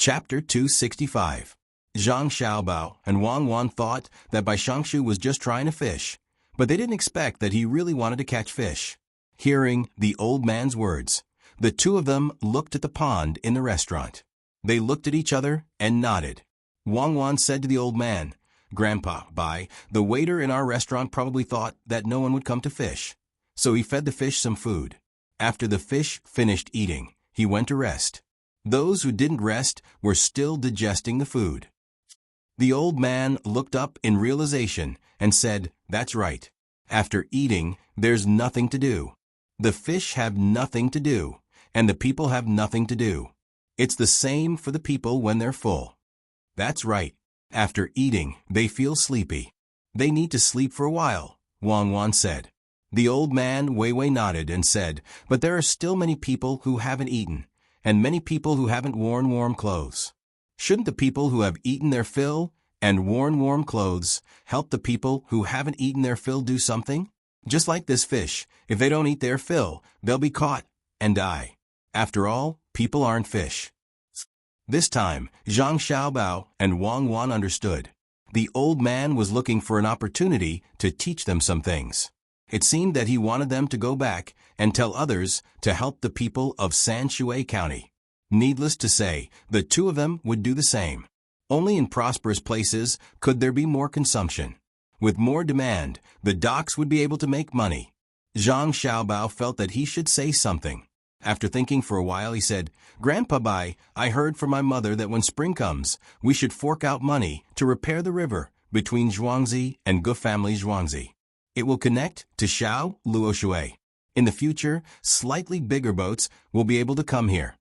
Chapter 265. Zhang Xiaobao and Wang Wan thought that Bai Shangshu was just trying to fish, but they didn't expect that he really wanted to catch fish. Hearing the old man's words, the two of them looked at the pond in the restaurant. They looked at each other and nodded. Wang Wan said to the old man, "Grandpa, Bai, the waiter in our restaurant probably thought that no one would come to fish. So he fed the fish some food. After the fish finished eating, he went to rest. Those who didn't rest were still digesting the food." The old man looked up in realization and said, "That's right. After eating, there's nothing to do. The fish have nothing to do, and the people have nothing to do. It's the same for the people when they're full. That's right. After eating, they feel sleepy. They need to sleep for a while," Wang Wan said. The old man Wei nodded and said, "But there are still many people who haven't eaten, and many people who haven't worn warm clothes. Shouldn't the people who have eaten their fill and worn warm clothes help the people who haven't eaten their fill do something? Just like this fish, if they don't eat their fill, they'll be caught and die. After all, people aren't fish." This time, Zhang Xiaobao and Wang Wan understood. The old man was looking for an opportunity to teach them some things. It seemed that he wanted them to go back and tell others to help the people of Sanshui County. Needless to say, the two of them would do the same. Only in prosperous places could there be more consumption. With more demand, the docks would be able to make money. Zhang Xiaobao felt that he should say something. After thinking for a while, he said, "Grandpa Bai, I heard from my mother that when spring comes, we should fork out money to repair the river between Zhuangzi and Gu family Zhuangzi. It will connect to Xiao Luoshui. In the future, slightly bigger boats will be able to come here.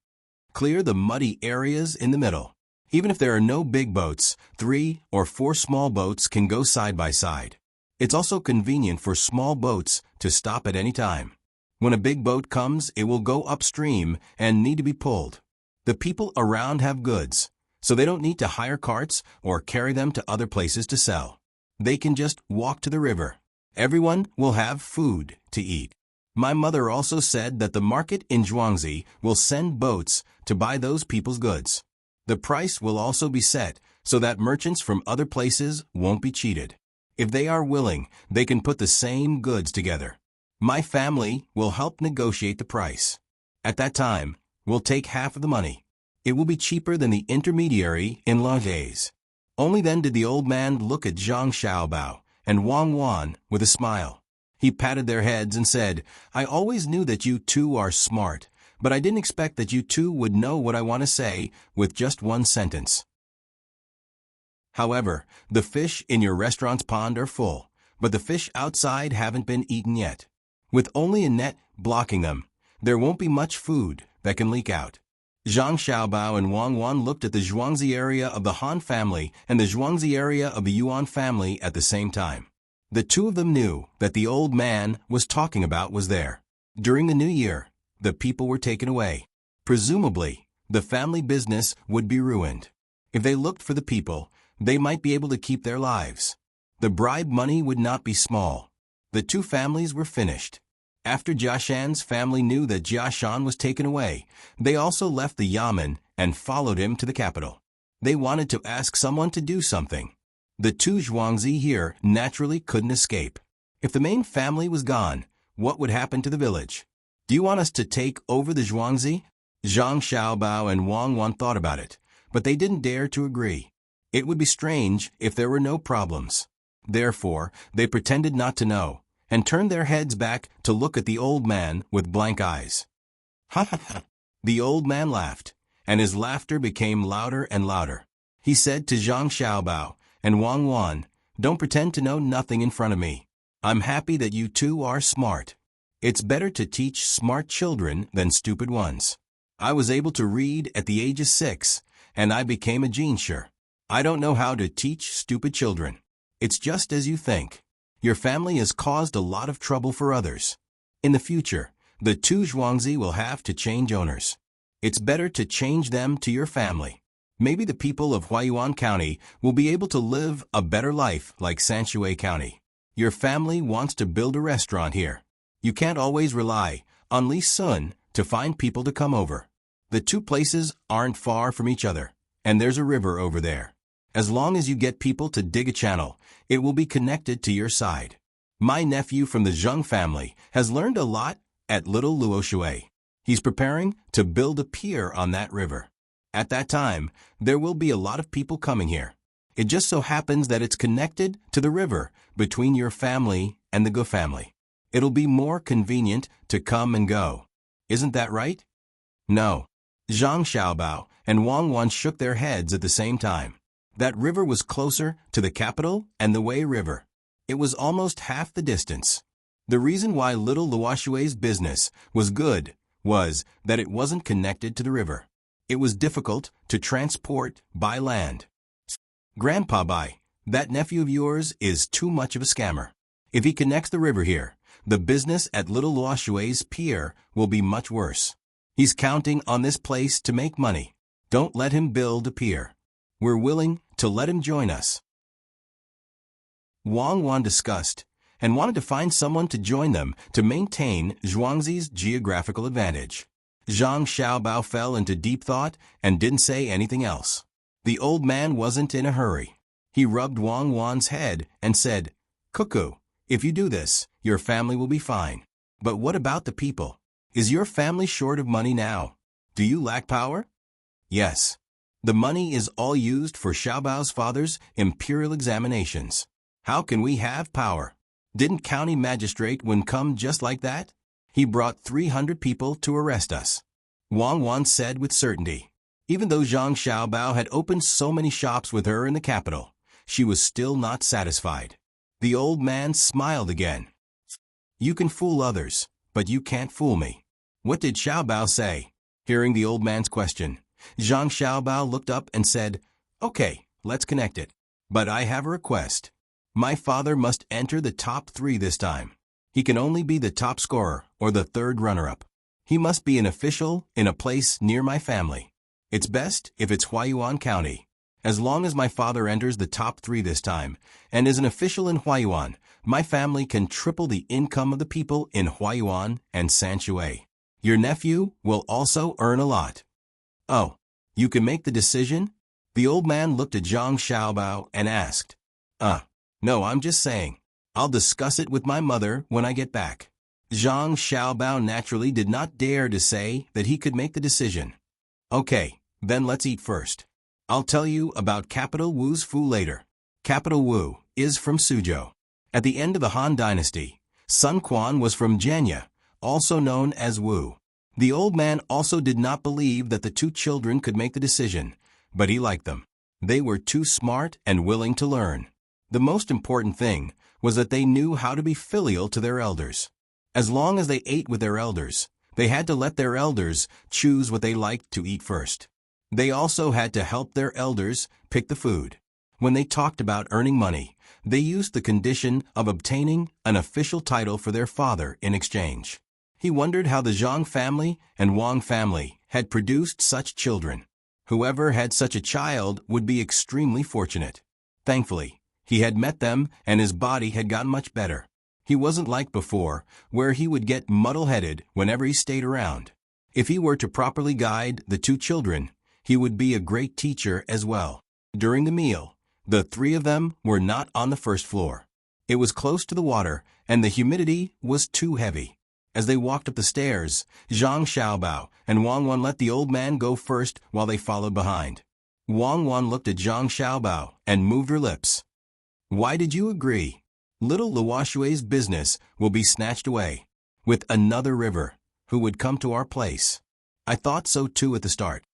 Clear the muddy areas in the middle. Even if there are no big boats, 3 or 4 small boats can go side by side. It's also convenient for small boats to stop at any time. When a big boat comes, it will go upstream and need to be pulled. The people around have goods, so they don't need to hire carts or carry them to other places to sell. They can just walk to the river. Everyone will have food to eat. My mother also said that the market in Zhuangzi will send boats to buy those people's goods. The price will also be set so that merchants from other places won't be cheated. If they are willing, they can put the same goods together. My family will help negotiate the price. At that time, we'll take half of the money. It will be cheaper than the intermediary in Langeais." Only then did the old man look at Zhang Xiaobao and Wang Wan with a smile. He patted their heads and said, "I always knew that you two are smart, but I didn't expect that you two would know what I want to say with just one sentence. However, the fish in your restaurant's pond are full, but the fish outside haven't been eaten yet. With only a net blocking them, there won't be much food that can leak out." Zhang Xiaobao and Wang Wan looked at the Zhuangzi area of the Han family and the Zhuangzi area of the Yuan family at the same time. The two of them knew that the old man was talking about was there. During the new year, the people were taken away. Presumably, the family business would be ruined. If they looked for the people, they might be able to keep their lives. The bribe money would not be small. The two families were finished. After Jiashan's family knew that Jiashan was taken away, they also left the Yamen and followed him to the capital. They wanted to ask someone to do something. The two Zhuangzi here naturally couldn't escape. If the main family was gone, what would happen to the village? "Do you want us to take over the Zhuangzi?" Zhang Xiaobao and Wang Wan thought about it, but they didn't dare to agree. It would be strange if there were no problems. Therefore, they pretended not to know and turned their heads back to look at the old man with blank eyes. "Ha ha ha!" The old man laughed, and his laughter became louder and louder. He said to Zhang Xiaobao and Wang Wan, "Don't pretend to know nothing in front of me. I'm happy that you two are smart. It's better to teach smart children than stupid ones. I was able to read at the age of 6, and I became a genius. I don't know how to teach stupid children. It's just as you think. Your family has caused a lot of trouble for others. In the future, the two Zhuangzi will have to change owners. It's better to change them to your family. Maybe the people of Huayuan County will be able to live a better life like Sanshui County. Your family wants to build a restaurant here. You can't always rely on Li Sun to find people to come over. The two places aren't far from each other, and there's a river over there. As long as you get people to dig a channel, it will be connected to your side. My nephew from the Zheng family has learned a lot at Little Luoshui. He's preparing to build a pier on that river. At that time, there will be a lot of people coming here. It just so happens that it's connected to the river between your family and the Gu family. It'll be more convenient to come and go. Isn't that right? No. Zhang Xiaobao and Wang Wan shook their heads at the same time. That river was closer to the capital and the Wei River. It was almost half the distance. The reason why Little Luoshui's business was good was that it wasn't connected to the river. It was difficult to transport by land. Grandpa Bai, that nephew of yours is too much of a scammer. If he connects the river here, the business at Little Luoshui's pier will be much worse. He's counting on this place to make money. Don't let him build a pier. We're willing to let him join us. Wang Wan discussed and wanted to find someone to join them to maintain Zhuangzi's geographical advantage. Zhang Xiaobao fell into deep thought and didn't say anything else. The old man wasn't in a hurry. He rubbed Wang Wan's head and said, "Cuckoo, if you do this, your family will be fine. But what about the people? Is your family short of money now? Do you lack power?" "Yes. The money is all used for Xiaobao's father's imperial examinations. How can we have power? Didn't county magistrate Wen come just like that? He brought 300 people to arrest us," Wang Wan said with certainty. Even though Zhang Xiaobao had opened so many shops with her in the capital, she was still not satisfied. The old man smiled again. "You can fool others, but you can't fool me." "What did Xiaobao say?" Hearing the old man's question, Zhang Xiaobao looked up and said, "Okay, let's connect it. But I have a request. My father must enter the top 3 this time. He can only be the top scorer or the third runner-up. He must be an official in a place near my family. It's best if it's Huayuan County. As long as my father enters the top 3 this time and is an official in Huayuan, my family can triple the income of the people in Huayuan and Sanshui. Your nephew will also earn a lot." "Oh, you can make the decision?" The old man looked at Zhang Xiaobao and asked. No, I'm just saying. I'll discuss it with my mother when I get back." Zhang Xiaobao naturally did not dare to say that he could make the decision. "Okay, then let's eat first. I'll tell you about Capital Wu's Fu later." Capital Wu is from Suzhou. At the end of the Han Dynasty, Sun Quan was from Jianya, also known as Wu. The old man also did not believe that the 2 children could make the decision, but he liked them. They were too smart and willing to learn. The most important thing was that they knew how to be filial to their elders. As long as they ate with their elders, they had to let their elders choose what they liked to eat first. They also had to help their elders pick the food. When they talked about earning money, they used the condition of obtaining an official title for their father in exchange. He wondered how the Zhang family and Wang family had produced such children. Whoever had such a child would be extremely fortunate. Thankfully, he had met them and his body had gotten much better. He wasn't like before, where he would get muddle-headed whenever he stayed around. If he were to properly guide the 2 children, he would be a great teacher as well. During the meal, the 3 of them were not on the first floor. It was close to the water and the humidity was too heavy. As they walked up the stairs, Zhang Xiaobao and Wang Wan let the old man go first while they followed behind. Wang Wan looked at Zhang Xiaobao and moved her lips. "Why did you agree? Little Luoshui's business will be snatched away with another river who would come to our place. I thought so too at the start.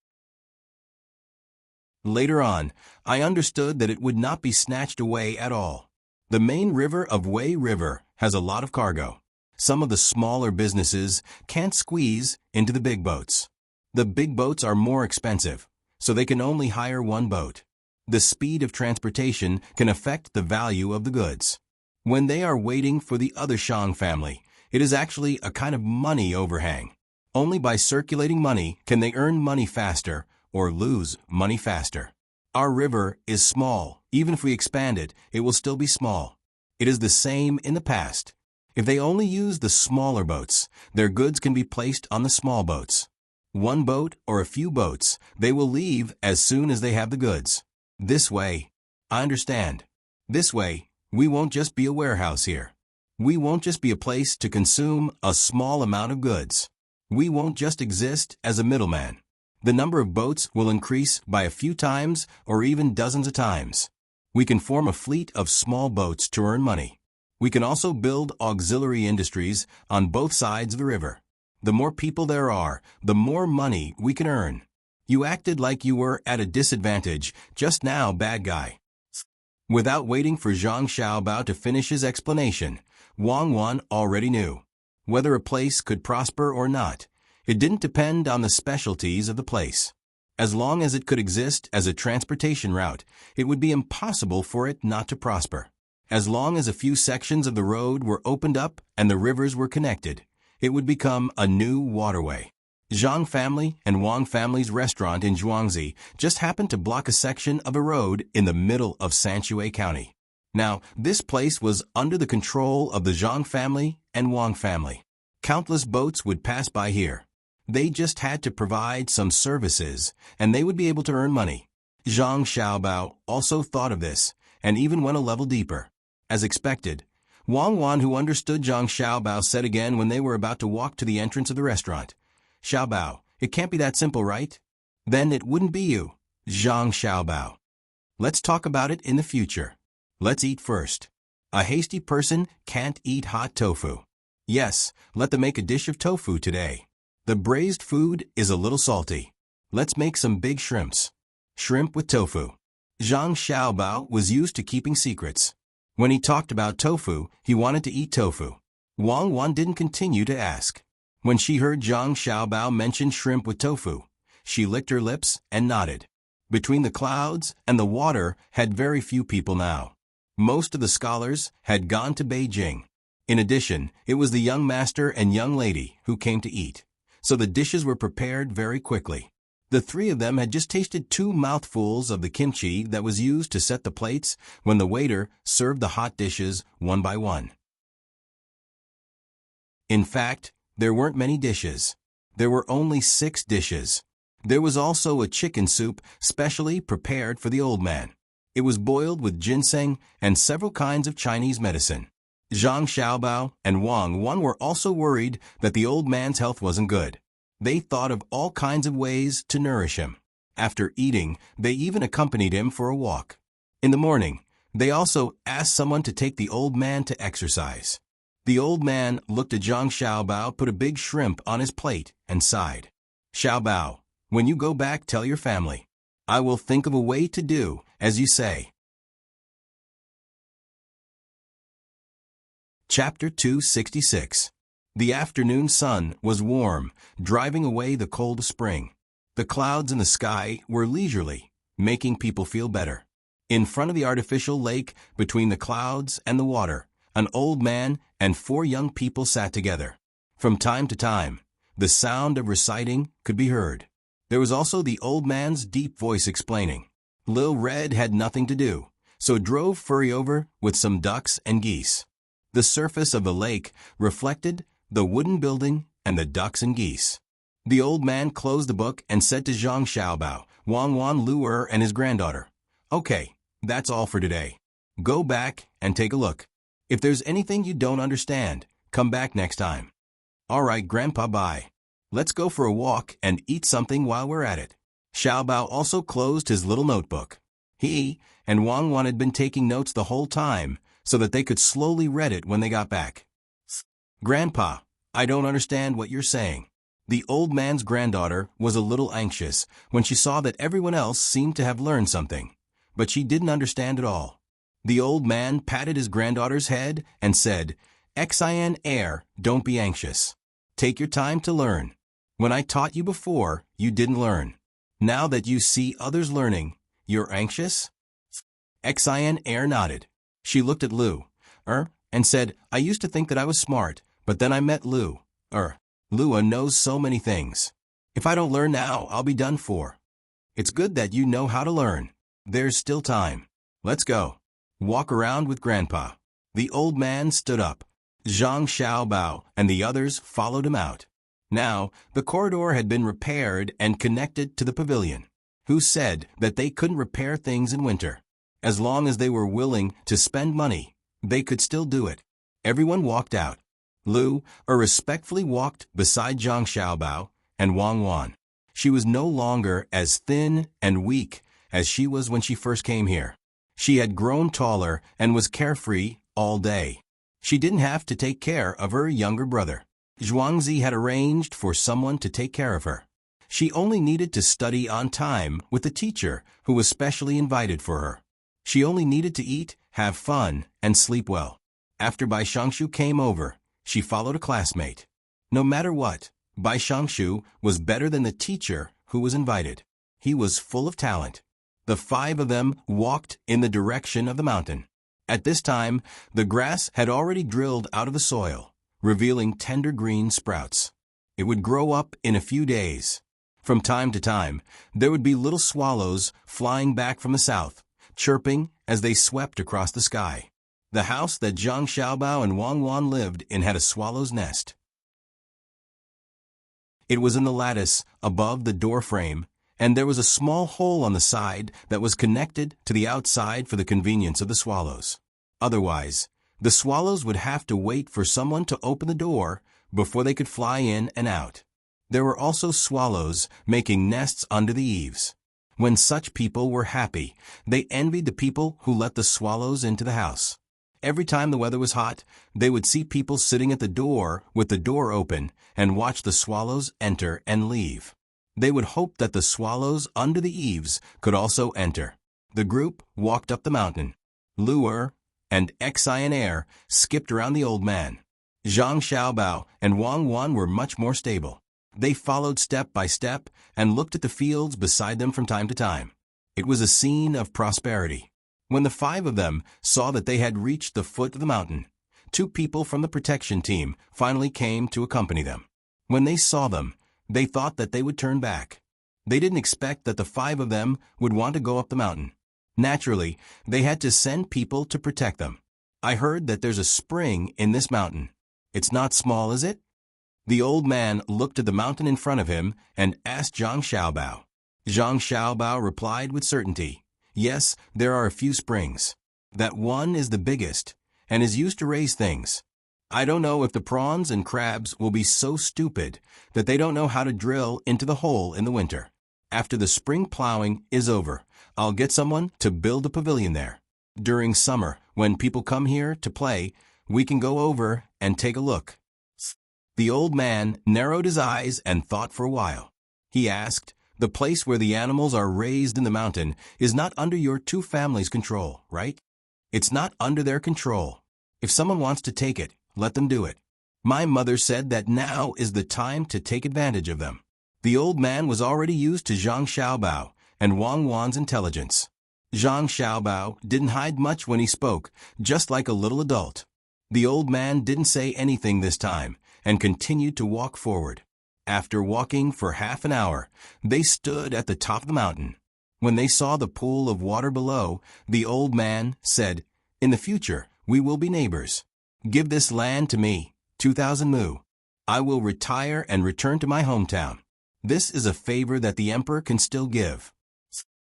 Later on, I understood that it would not be snatched away at all. The main river of Wei River has a lot of cargo. Some of the smaller businesses can't squeeze into the big boats. The big boats are more expensive, so they can only hire 1 boat. The speed of transportation can affect the value of the goods. When they are waiting for the other Shang family, it is actually a kind of money overhang. Only by circulating money can they earn money faster or lose money faster. Our river is small. Even if we expand it, it will still be small. It is the same in the past. If they only use the smaller boats, their goods can be placed on the small boats. One boat or a few boats, they will leave as soon as they have the goods. This way. I understand. This way, we won't just be a warehouse here. We won't just be a place to consume a small amount of goods. We won't just exist as a middleman. The number of boats will increase by a few times or even dozens of times. We can form a fleet of small boats to earn money. We can also build auxiliary industries on both sides of the river. The more people there are, the more money we can earn. You acted like you were at a disadvantage just now, bad guy. Without waiting for Zhang Xiaobao to finish his explanation, Wang Wan already knew. Whether a place could prosper or not, it didn't depend on the specialties of the place. As long as it could exist as a transportation route, it would be impossible for it not to prosper. As long as a few sections of the road were opened up and the rivers were connected, it would become a new waterway. Zhang family and Wang family's restaurant in Zhuangzi just happened to block a section of a road in the middle of Sanshui County. Now, this place was under the control of the Zhang family and Wang family. Countless boats would pass by here. They just had to provide some services, and they would be able to earn money. Zhang Xiaobao also thought of this, and even went a level deeper. As expected, Wang Wan, who understood Zhang Xiaobao, said again when they were about to walk to the entrance of the restaurant, "Xiaobao, it can't be that simple, right?" "Then it wouldn't be you, Zhang Xiaobao. Let's talk about it in the future. Let's eat first. A hasty person can't eat hot tofu. Yes, let them make a dish of tofu today. The braised food is a little salty. Let's make some big shrimps. Shrimp with tofu." Zhang Xiaobao was used to keeping secrets. When he talked about tofu, he wanted to eat tofu. Wang Wan didn't continue to ask. When she heard Zhang Xiaobao mention shrimp with tofu, she licked her lips and nodded. Between the clouds and the water had very few people now. Most of the scholars had gone to Beijing. In addition, it was the young master and young lady who came to eat, so the dishes were prepared very quickly. The three of them had just tasted 2 mouthfuls of the kimchi that was used to set the plates when the waiter served the hot dishes one by one. In fact, there weren't many dishes. There were only 6 dishes. There was also a chicken soup specially prepared for the old man. It was boiled with ginseng and several kinds of Chinese medicine. Zhang Xiaobao and Wang Wan were also worried that the old man's health wasn't good. They thought of all kinds of ways to nourish him. After eating, they even accompanied him for a walk. In the morning, they also asked someone to take the old man to exercise. The old man looked at Zhang Xiaobao, put a big shrimp on his plate, and sighed. "Xiaobao, when you go back, tell your family. I will think of a way to do as you say." Chapter 266. The afternoon sun was warm, driving away the cold of spring. The clouds in the sky were leisurely, making people feel better. In front of the artificial lake, between the clouds and the water, an old man and 4 young people sat together. From time to time, the sound of reciting could be heard. There was also the old man's deep voice explaining. Lil Red had nothing to do, so drove Furry over with some ducks and geese. The surface of the lake reflected the wooden building and the ducks and geese. The old man closed the book and said to Zhang Xiaobao, Wang Wan, Lu Er, and his granddaughter, "Okay, that's all for today. Go back and take a look. If there's anything you don't understand, come back next time." "All right, Grandpa, bye. Let's go for a walk and eat something while we're at it." Xiaobao also closed his little notebook. He and Wang Wan had been taking notes the whole time so that they could slowly read it when they got back. "Grandpa, I don't understand what you're saying." The old man's granddaughter was a little anxious when she saw that everyone else seemed to have learned something, but she didn't understand at all. The old man patted his granddaughter's head and said, "Xin air, don't be anxious. Take your time to learn. When I taught you before, you didn't learn. Now that you see others learning, you're anxious?" Xin air nodded. She looked at Lu Er and said, "I used to think that I was smart, but then I met Lu Er. Lua knows so many things. If I don't learn now, I'll be done for. It's good that you know how to learn. There's still time. Let's go. Walk around with Grandpa." The old man stood up. Zhang Xiaobao and the others followed him out. Now, the corridor had been repaired and connected to the pavilion. Who said that they couldn't repair things in winter? As long as they were willing to spend money, they could still do it. Everyone walked out. Lu respectfully walked beside Zhang Xiaobao and Wang Wan. She was no longer as thin and weak as she was when she first came here. She had grown taller and was carefree all day. She didn't have to take care of her younger brother. Zhuangzi had arranged for someone to take care of her. She only needed to study on time with a teacher who was specially invited for her. She only needed to eat, have fun, and sleep well. After Bai Shangshu came over, she followed a classmate. No matter what, Bai Shangshu was better than the teacher who was invited. He was full of talent. The five of them walked in the direction of the mountain. At this time, the grass had already drilled out of the soil, revealing tender green sprouts. It would grow up in a few days. From time to time, there would be little swallows flying back from the south, chirping as they swept across the sky. The house that Zhang Xiaobao and Wang Wan lived in had a swallow's nest. It was in the lattice above the door frame, and there was a small hole on the side that was connected to the outside for the convenience of the swallows. Otherwise, the swallows would have to wait for someone to open the door before they could fly in and out. There were also swallows making nests under the eaves. When such people were happy, they envied the people who let the swallows into the house. Every time the weather was hot, they would see people sitting at the door with the door open and watch the swallows enter and leave. They would hope that the swallows under the eaves could also enter. The group walked up the mountain. Lu and Xian skipped around the old man. Zhang Xiaobao and Wang Wan were much more stable. They followed step by step and looked at the fields beside them from time to time. It was a scene of prosperity. When the five of them saw that they had reached the foot of the mountain, 2 people from the protection team finally came to accompany them. When they saw them, they thought that they would turn back. They didn't expect that the 5 of them would want to go up the mountain. Naturally, they had to send people to protect them. I heard that there's a spring in this mountain. It's not small, is it? The old man looked at the mountain in front of him and asked Zhang Xiaobao. Zhang Xiaobao replied with certainty, "Yes, there are a few springs. That one is the biggest and is used to raise things. I don't know if the prawns and crabs will be so stupid that they don't know how to drill into the hole in the winter. After the spring plowing is over, I'll get someone to build a pavilion there. During summer, when people come here to play, we can go over and take a look." The old man narrowed his eyes and thought for a while. He asked, "The place where the animals are raised in the mountain is not under your 2 families' control, right?" "It's not under their control. If someone wants to take it, let them do it. My mother said that now is the time to take advantage of them." The old man was already used to Zhang Xiaobao and Wang Wan's intelligence. Zhang Xiaobao didn't hide much when he spoke, just like a little adult. The old man didn't say anything this time and continued to walk forward. After walking for half an hour, they stood at the top of the mountain. When they saw the pool of water below, the old man said, "In the future, we will be neighbors. Give this land to me, 2,000 mu. I will retire and return to my hometown. This is a favor that the emperor can still give."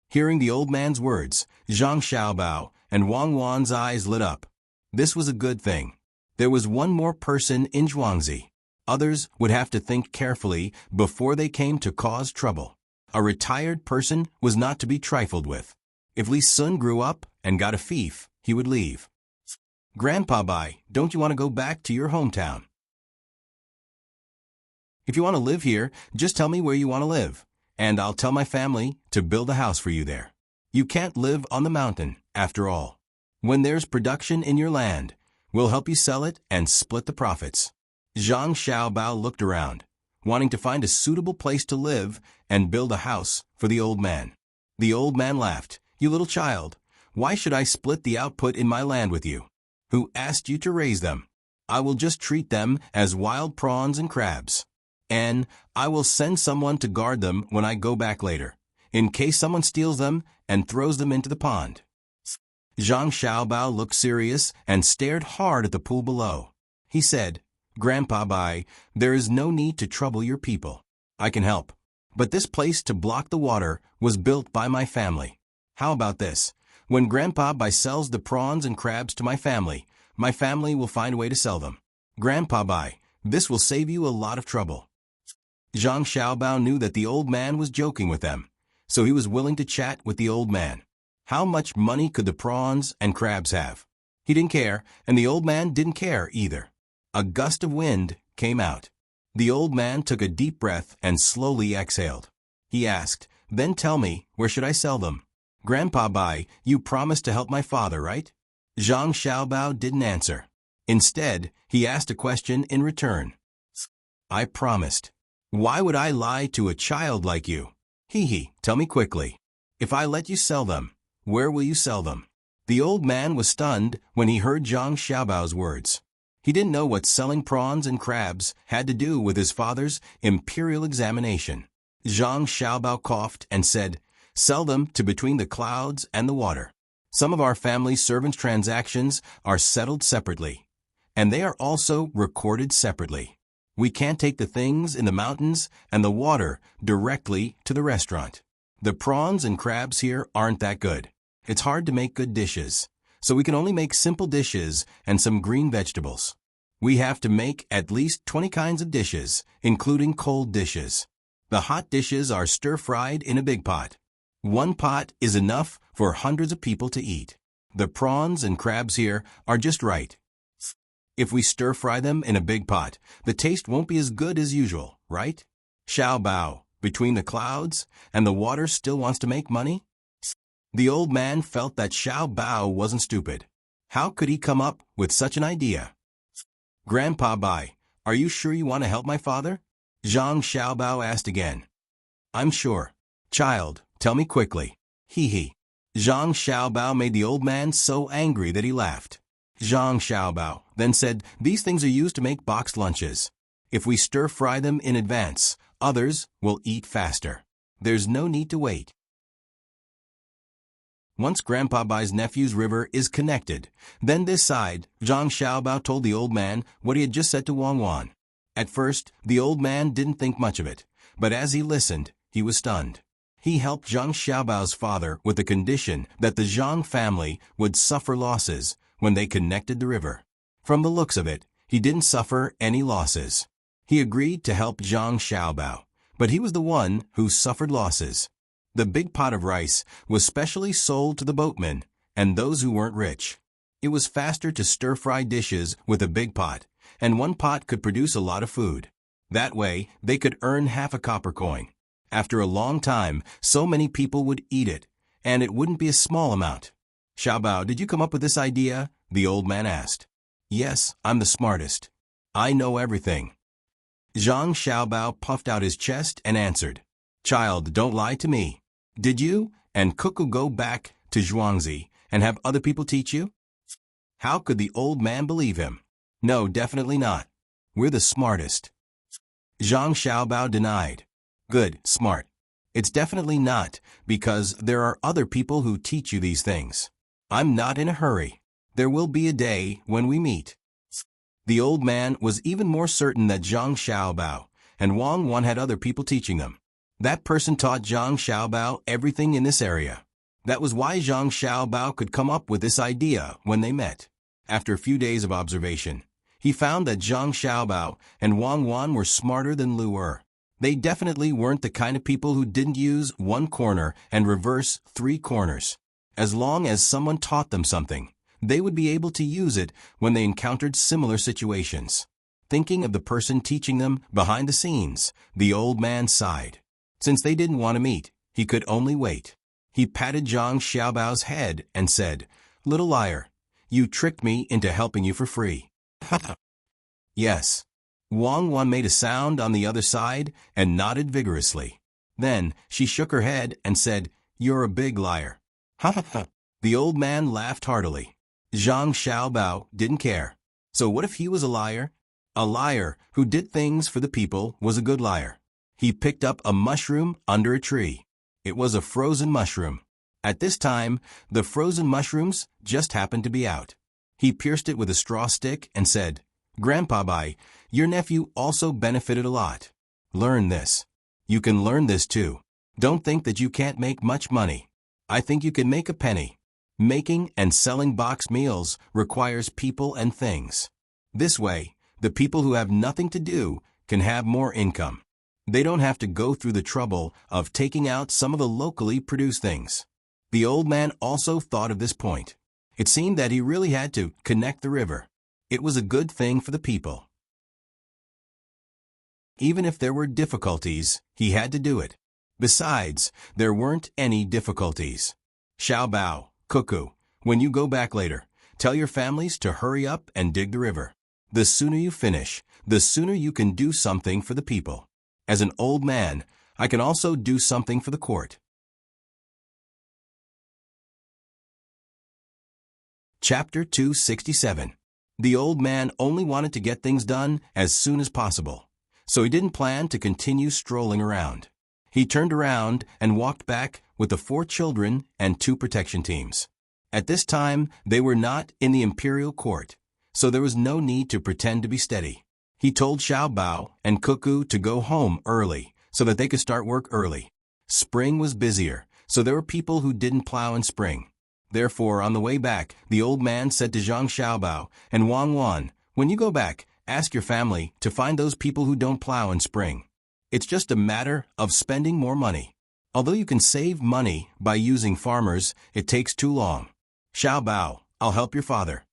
Hearing the old man's words, Zhang Xiaobao and Wang Wan's eyes lit up. This was a good thing. There was one more person in Zhuangzi. Others would have to think carefully before they came to cause trouble. A retired person was not to be trifled with. If Li Sun grew up and got a fief, he would leave. "Grandpa Bai, don't you want to go back to your hometown? If you want to live here, just tell me where you want to live, and I'll tell my family to build a house for you there. You can't live on the mountain, after all. When there's production in your land, we'll help you sell it and split the profits." Zhang Xiaobao looked around, wanting to find a suitable place to live and build a house for the old man. The old man laughed. "You little child, why should I split the output in my land with you? Who asked you to raise them? I will just treat them as wild prawns and crabs. And I will send someone to guard them when I go back later, in case someone steals them and throws them into the pond." Zhang Xiaobao looked serious and stared hard at the pool below. He said, Grandpa Bai, there is no need to trouble your people. I can help. But this place to block the water was built by my family. How about this? When Grandpa Bai sells the prawns and crabs to my family will find a way to sell them. Grandpa Bai, this will save you a lot of trouble. Zhang Xiaobao knew that the old man was joking with them, so he was willing to chat with the old man. How much money could the prawns and crabs have? He didn't care, and the old man didn't care either. A gust of wind came out. The old man took a deep breath and slowly exhaled. He asked, "Then tell me, where should I sell them?" Grandpa Bai, you promised to help my father, right? Zhang Xiaobao didn't answer. Instead, he asked a question in return. I promised. Why would I lie to a child like you? Tell me quickly. If I let you sell them, where will you sell them? The old man was stunned when he heard Zhang Xiaobao's words. He didn't know what selling prawns and crabs had to do with his father's imperial examination. Zhang Xiaobao coughed and said, "Sell them to between the clouds and the water. Some of our family servants' transactions are settled separately, and they are also recorded separately. We can't take the things in the mountains and the water directly to the restaurant. The prawns and crabs here aren't that good. It's hard to make good dishes, so we can only make simple dishes and some green vegetables. We have to make at least 20 kinds of dishes, including cold dishes. The hot dishes are stir-fried in a big pot. One pot is enough for hundreds of people to eat. The prawns and crabs here are just right. If we stir-fry them in a big pot, the taste won't be as good as usual, right? Xiao Bao, between the clouds and the water still wants to make money?" The old man felt that Xiao Bao wasn't stupid. How could he come up with such an idea? Grandpa Bai, are you sure you want to help my father? Zhang Xiaobao asked again. I'm sure. Child, tell me quickly. Zhang Xiaobao made the old man so angry that he laughed. Zhang Xiaobao then said, "These things are used to make boxed lunches. If we stir-fry them in advance, others will eat faster. There's no need to wait." Once Grandpa Bai's nephew's river is connected, then this side, Zhang Xiaobao told the old man what he had just said to Wang Wan. At first, the old man didn't think much of it, but as he listened, he was stunned. He helped Zhang Xiaobao's father with the condition that the Zhang family would suffer losses when they connected the river. From the looks of it, he didn't suffer any losses. He agreed to help Zhang Xiaobao, but he was the one who suffered losses. The big pot of rice was specially sold to the boatmen and those who weren't rich. It was faster to stir-fry dishes with a big pot, and one pot could produce a lot of food. That way, they could earn half a copper coin. After a long time, so many people would eat it, and it wouldn't be a small amount. Xiaobao, did you come up with this idea? The old man asked. Yes, I'm the smartest. I know everything. Zhang Xiaobao puffed out his chest and answered. Child, don't lie to me. Did you and Cuckoo go back to Zhuangzi and have other people teach you? How could the old man believe him? No, definitely not. We're the smartest. Zhang Xiaobao denied. Good, smart. It's definitely not, because there are other people who teach you these things. I'm not in a hurry. There will be a day when we meet. The old man was even more certain that Zhang Xiaobao and Wang Wan had other people teaching them. That person taught Zhang Xiaobao everything in this area. That was why Zhang Xiaobao could come up with this idea when they met. After a few days of observation, he found that Zhang Xiaobao and Wang Wan were smarter than Lu Er. They definitely weren't the kind of people who didn't use one corner and reverse 3 corners. As long as someone taught them something, they would be able to use it when they encountered similar situations. Thinking of the person teaching them behind the scenes, the old man sighed. Since they didn't want to meet, he could only wait. He patted Zhang Xiaobao's head and said, Little liar, you tricked me into helping you for free. Yes. Wang Wan made a sound on the other side and nodded vigorously. Then she shook her head and said, You're a big liar. The old man laughed heartily. Zhang Xiaobao didn't care. So what if he was a liar? A liar who did things for the people was a good liar. He picked up a mushroom under a tree. It was a frozen mushroom. At this time, the frozen mushrooms just happened to be out. He pierced it with a straw stick and said, Grandpa Bai, your nephew also benefited a lot. Learn this. You can learn this too. Don't think that you can't make much money. I think you can make a penny. Making and selling box meals requires people and things. This way, the people who have nothing to do can have more income. They don't have to go through the trouble of taking out some of the locally produced things. The old man also thought of this point. It seemed that he really had to connect the river. It was a good thing for the people. Even if there were difficulties, he had to do it. Besides, there weren't any difficulties. Xiao Bao, Cuckoo, when you go back later, tell your families to hurry up and dig the river. The sooner you finish, the sooner you can do something for the people. As an old man, I can also do something for the court. Chapter 267. The old man only wanted to get things done as soon as possible, so he didn't plan to continue strolling around. He turned around and walked back with the 4 children and 2 protection teams. At this time, they were not in the imperial court, so there was no need to pretend to be steady. He told Xiao Bao and Cuckoo to go home early so that they could start work early. Spring was busier, so there were people who didn't plow in spring. Therefore, on the way back, the old man said to Zhang Xiaobao and Wang Wan, when you go back, ask your family to find those people who don't plow in spring. It's just a matter of spending more money. Although you can save money by using farmers, it takes too long. Xiaobao, I'll help your father.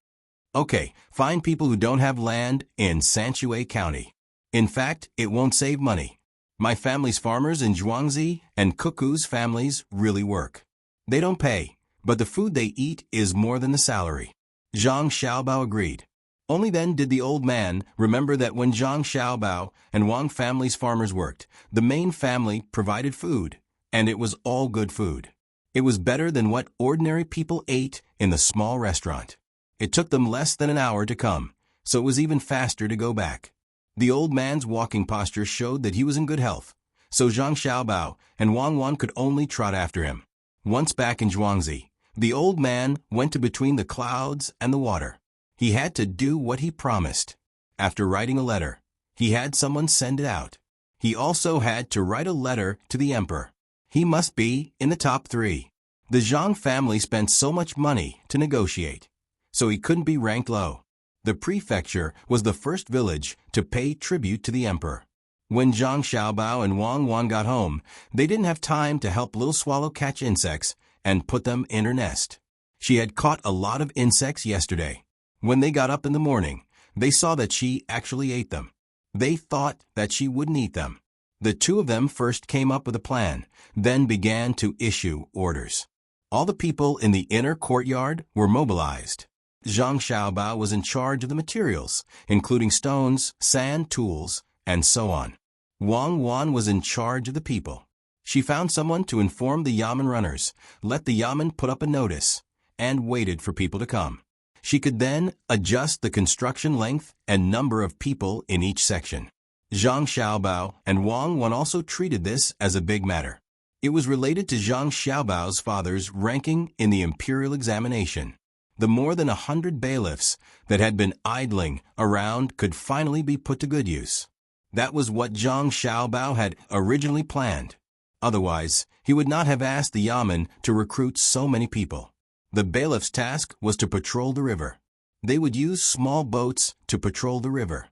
Okay, find people who don't have land in Sanshui County. In fact, it won't save money. My family's farmers in Zhuangzi and Cuckoo's families really work. They don't pay, but the food they eat is more than the salary. Zhang Xiaobao agreed. Only then did the old man remember that when Zhang Xiaobao and Wang family's farmers worked, the main family provided food, and it was all good food. It was better than what ordinary people ate in the small restaurant. It took them less than an hour to come, so it was even faster to go back. The old man's walking posture showed that he was in good health, so Zhang Xiaobao and Wang Wan could only trot after him. Once back in Zhuangzi, the old man went to between the clouds and the water. He had to do what he promised. After writing a letter, he had someone send it out. He also had to write a letter to the emperor. He must be in the top 3. The Zhang family spent so much money to negotiate, so he couldn't be ranked low. The prefecture was the first village to pay tribute to the emperor. When Zhang Xiaobao and Wang Wan got home, they didn't have time to help Little Swallow catch insects and put them in her nest. She had caught a lot of insects yesterday. When they got up in the morning, they saw that she actually ate them. They thought that she wouldn't eat them. The 2 of them first came up with a plan, then began to issue orders. All the people in the inner courtyard were mobilized. Zhang Xiaobao was in charge of the materials, including stones, sand, tools, and so on. Wang Wan was in charge of the people. She found someone to inform the yamen runners, let the yamen put up a notice, and waited for people to come. She could then adjust the construction length and number of people in each section. Zhang Xiaobao and Wang Wan also treated this as a big matter. It was related to Zhang Xiaobao's father's ranking in the imperial examination. The more than 100 bailiffs that had been idling around could finally be put to good use. That was what Zhang Xiaobao had originally planned. Otherwise, he would not have asked the yamen to recruit so many people. The bailiff's task was to patrol the river. They would use small boats to patrol the river.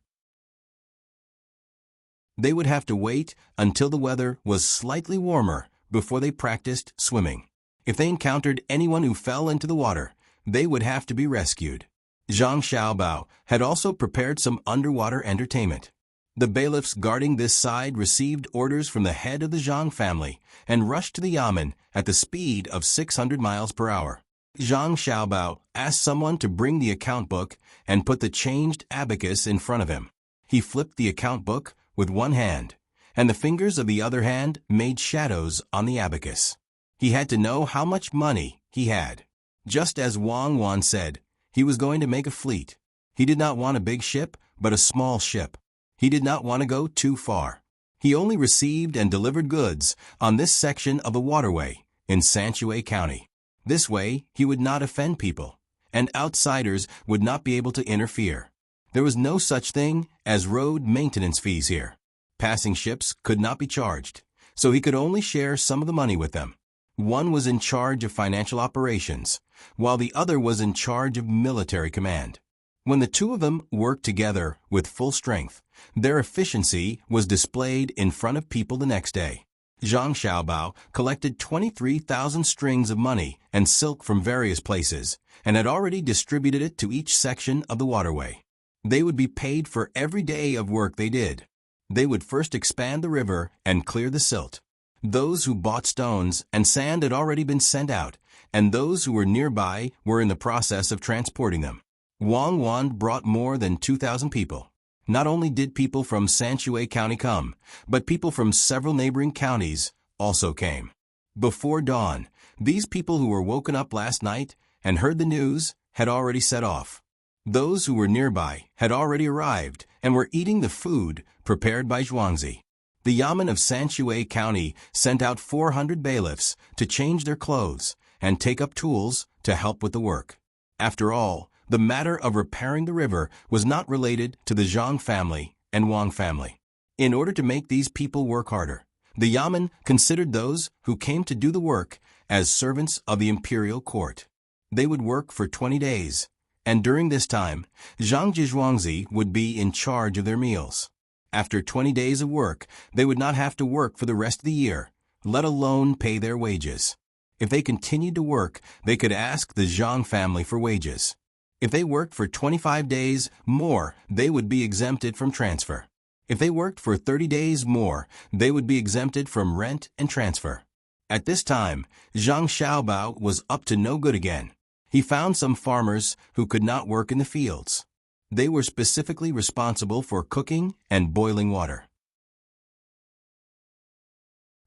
They would have to wait until the weather was slightly warmer before they practiced swimming. If they encountered anyone who fell into the water, they would have to be rescued. Zhang Xiaobao had also prepared some underwater entertainment. The bailiffs guarding this side received orders from the head of the Zhang family and rushed to the yamen at the speed of 600 miles per hour. Zhang Xiaobao asked someone to bring the account book and put the changed abacus in front of him. He flipped the account book with one hand, and the fingers of the other hand made shadows on the abacus. He had to know how much money he had. Just as Wang Wan said, he was going to make a fleet. He did not want a big ship, but a small ship. He did not want to go too far. He only received and delivered goods on this section of the waterway in Sanshui County. This way, he would not offend people, and outsiders would not be able to interfere. There was no such thing as road maintenance fees here. Passing ships could not be charged, so he could only share some of the money with them. One was in charge of financial operations, while the other was in charge of military command. When the two of them worked together with full strength, their efficiency was displayed in front of people the next day. Zhang Xiaobao collected 23,000 strings of money and silk from various places, and had already distributed it to each section of the waterway. They would be paid for every day of work they did. They would first expand the river and clear the silt. Those who bought stones and sand had already been sent out, and those who were nearby were in the process of transporting them. Wang Wan brought more than 2,000 people. Not only did people from Sanshui County come, but people from several neighboring counties also came. Before dawn, these people who were woken up last night and heard the news had already set off. Those who were nearby had already arrived and were eating the food prepared by Zhuangzi. The Yamen of Sanshui County sent out 400 bailiffs to change their clothes and take up tools to help with the work. After all, the matter of repairing the river was not related to the Zhang family and Wang family. In order to make these people work harder, the Yamen considered those who came to do the work as servants of the imperial court. They would work for 20 days, and during this time, Zhang Zhuangzi would be in charge of their meals. After 20 days of work, they would not have to work for the rest of the year, let alone pay their wages. If they continued to work, they could ask the Zhang family for wages. If they worked for 25 days more, they would be exempted from transfer. If they worked for 30 days more, they would be exempted from rent and transfer. At this time, Zhang Xiaobao was up to no good again. He found some farmers who could not work in the fields. They were specifically responsible for cooking and boiling water.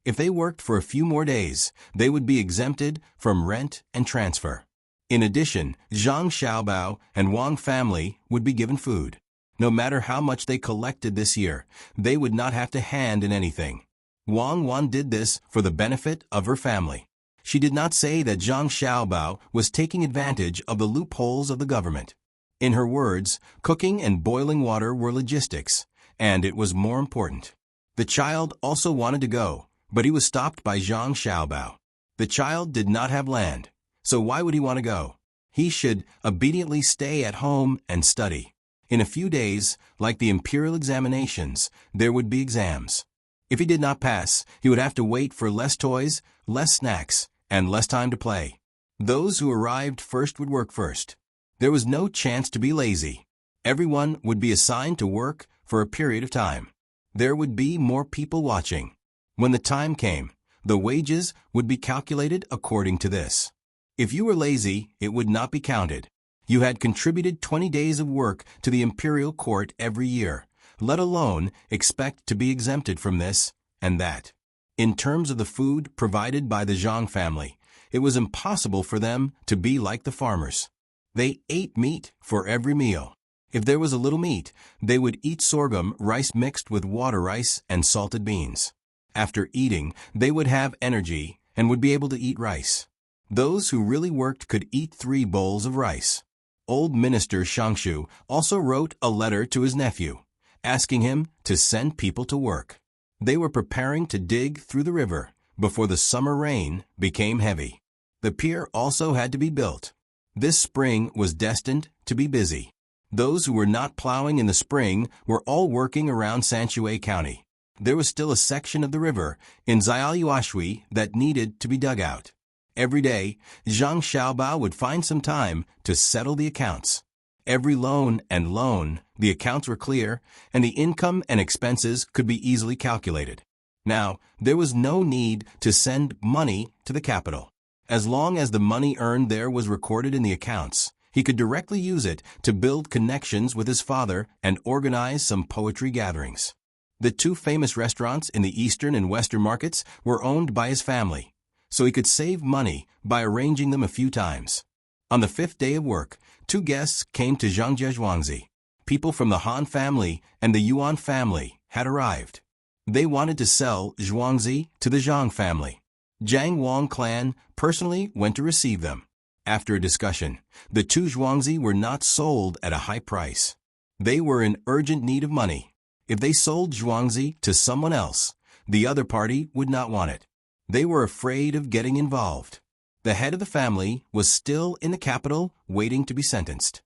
If they worked for a few more days, they would be exempted from rent and transfer. In addition, Zhang Xiaobao and Wang family would be given food. No matter how much they collected this year, they would not have to hand in anything. Wang Wan did this for the benefit of her family. She did not say that Zhang Xiaobao was taking advantage of the loopholes of the government. In her words, cooking and boiling water were logistics, and it was more important. The child also wanted to go, but he was stopped by Zhang Xiaobao. The child did not have land, so why would he want to go? He should obediently stay at home and study. In a few days, like the imperial examinations, there would be exams. If he did not pass, he would have to wait for less toys, less snacks, and less time to play. Those who arrived first would work first. There was no chance to be lazy. Everyone would be assigned to work for a period of time. There would be more people watching. When the time came, the wages would be calculated according to this. If you were lazy, it would not be counted. You had contributed 20 days of work to the imperial court every year, let alone expect to be exempted from this and that. In terms of the food provided by the Zhang family, it was impossible for them to be like the farmers. They ate meat for every meal. If there was a little meat, they would eat sorghum rice mixed with water rice and salted beans. After eating, they would have energy and would be able to eat rice. Those who really worked could eat 3 bowls of rice. Old Minister Shangshu also wrote a letter to his nephew, asking him to send people to work. They were preparing to dig through the river before the summer rain became heavy. The pier also had to be built. This spring was destined to be busy. Those who were not plowing in the spring were all working around Sanshui County. There was still a section of the river in Xiaoyuashui that needed to be dug out. Every day, Zhang Xiaobao would find some time to settle the accounts. Every loan, the accounts were clear, and the income and expenses could be easily calculated. Now, there was no need to send money to the capital. As long as the money earned there was recorded in the accounts, he could directly use it to build connections with his father and organize some poetry gatherings. The 2 famous restaurants in the eastern and western markets were owned by his family, so he could save money by arranging them a few times. On the 5th day of work, 2 guests came to Zhang Zhuangzi. People from the Han family and the Yuan family had arrived. They wanted to sell Zhuangzi to the Zhang family. Jiang Wang clan personally went to receive them. After a discussion, the 2 Zhuangzi were not sold at a high price. They were in urgent need of money. If they sold Zhuangzi to someone else, the other party would not want it. They were afraid of getting involved. The head of the family was still in the capital waiting to be sentenced.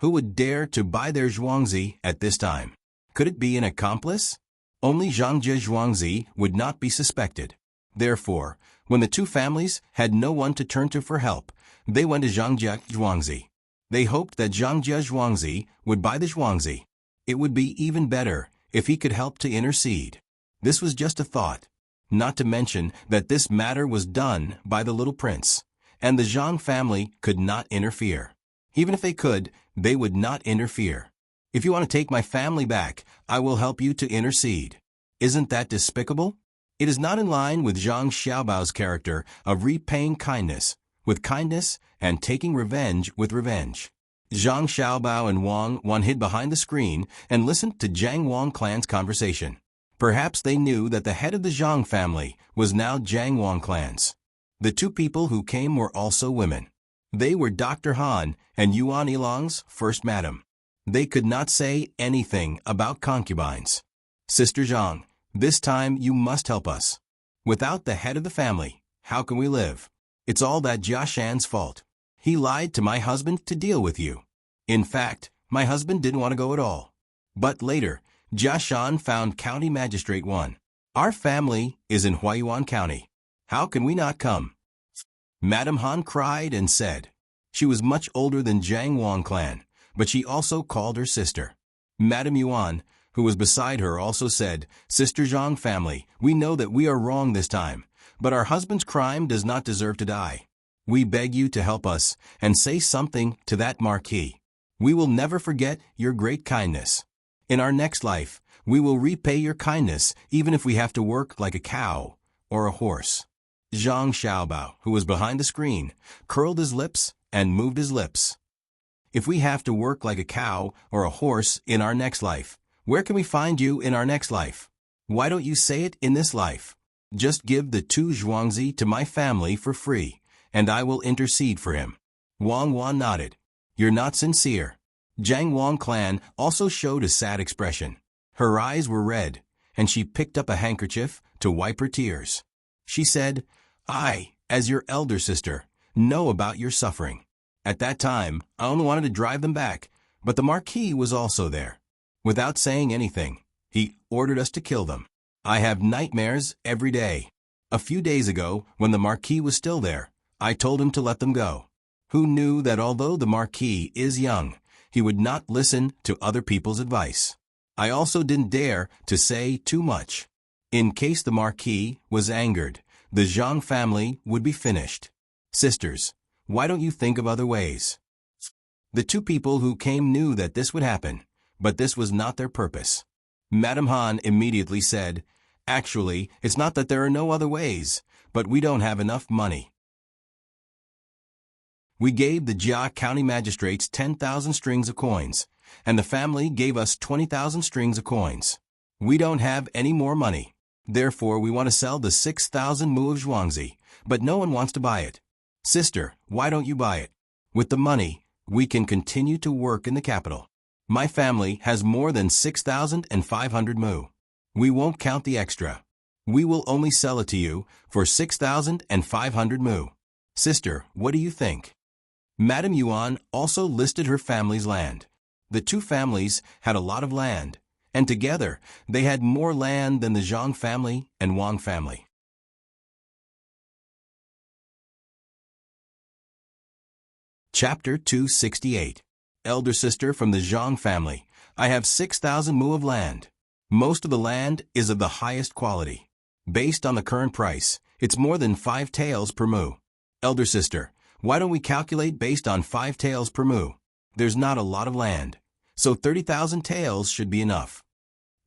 Who would dare to buy their Zhuangzi at this time? Could it be an accomplice? Only Zhangjie Zhuangzi would not be suspected. Therefore, when the two families had no one to turn to for help, they went to Zhangjie Zhuangzi. They hoped that Zhangjie Zhuangzi would buy the Zhuangzi. It would be even better if he could help to intercede. This was just a thought. Not to mention that this matter was done by the little prince, and the Zhang family could not interfere. Even if they could, they would not interfere. If you want to take my family back, I will help you to intercede. Isn't that despicable? It is not in line with Zhang Xiaobao's character of repaying kindness with kindness and taking revenge with revenge. Zhang Xiaobao and Wang Wan hid behind the screen and listened to Jiang Wang clan's conversation. Perhaps they knew that the head of the Zhang family was now Jiang Wang clan's. The two people who came were also women. They were Dr. Han and Yuan Ilong's first madam. They could not say anything about concubines. Sister Zhang, this time you must help us. Without the head of the family, how can we live? It's all that Jia Shan's fault. He lied to my husband to deal with you. In fact, my husband didn't want to go at all. But later, Jia Shan found County Magistrate 1. Our family is in Huaiyuan County. How can we not come? Madame Han cried and said. She was much older than Jiang Wang clan, but she also called her sister. Madame Yuan, who was beside her, also said, Sister Zhang family, we know that we are wrong this time, but our husband's crime does not deserve to die. We beg you to help us and say something to that marquis. We will never forget your great kindness. In our next life, we will repay your kindness even if we have to work like a cow or a horse. Zhang Xiaobao, who was behind the screen, curled his lips and moved his lips. If we have to work like a cow or a horse in our next life, where can we find you in our next life? Why don't you say it in this life? Just give the 2 Zhuangzi to my family for free, and I will intercede for him. Wang Wan nodded. You're not sincere. Jiang Wang clan also showed a sad expression. Her eyes were red, and she picked up a handkerchief to wipe her tears. She said, I, as your elder sister, know about your suffering. At that time, I only wanted to drive them back, but the Marquis was also there. Without saying anything, he ordered us to kill them. I have nightmares every day. A few days ago, when the Marquis was still there, I told him to let them go. Who knew that although the Marquis is young, he would not listen to other people's advice? I also didn't dare to say too much. In case the Marquis was angered, the Zhang family would be finished. Sisters, why don't you think of other ways? The 2 people who came knew that this would happen, but this was not their purpose. Madame Han immediately said, Actually, it's not that there are no other ways, but we don't have enough money. We gave the Jia County magistrates 10,000 strings of coins, and the family gave us 20,000 strings of coins. We don't have any more money. Therefore, we want to sell the 6,000 mu of Zhuangzi, but no one wants to buy it. Sister, why don't you buy it? With the money, we can continue to work in the capital. My family has more than 6,500 mu. We won't count the extra. We will only sell it to you for 6,500 mu. Sister, what do you think? Madame Yuan also listed her family's land. The 2 families had a lot of land, and together they had more land than the Zhang family and Wang family. Chapter 268. Elder sister from the Zhang family, I have 6,000 mu of land. Most of the land is of the highest quality. Based on the current price, it's more than 5 taels per mu. Elder sister, why don't we calculate based on 5 taels per mu? There's not a lot of land, so 30,000 taels should be enough.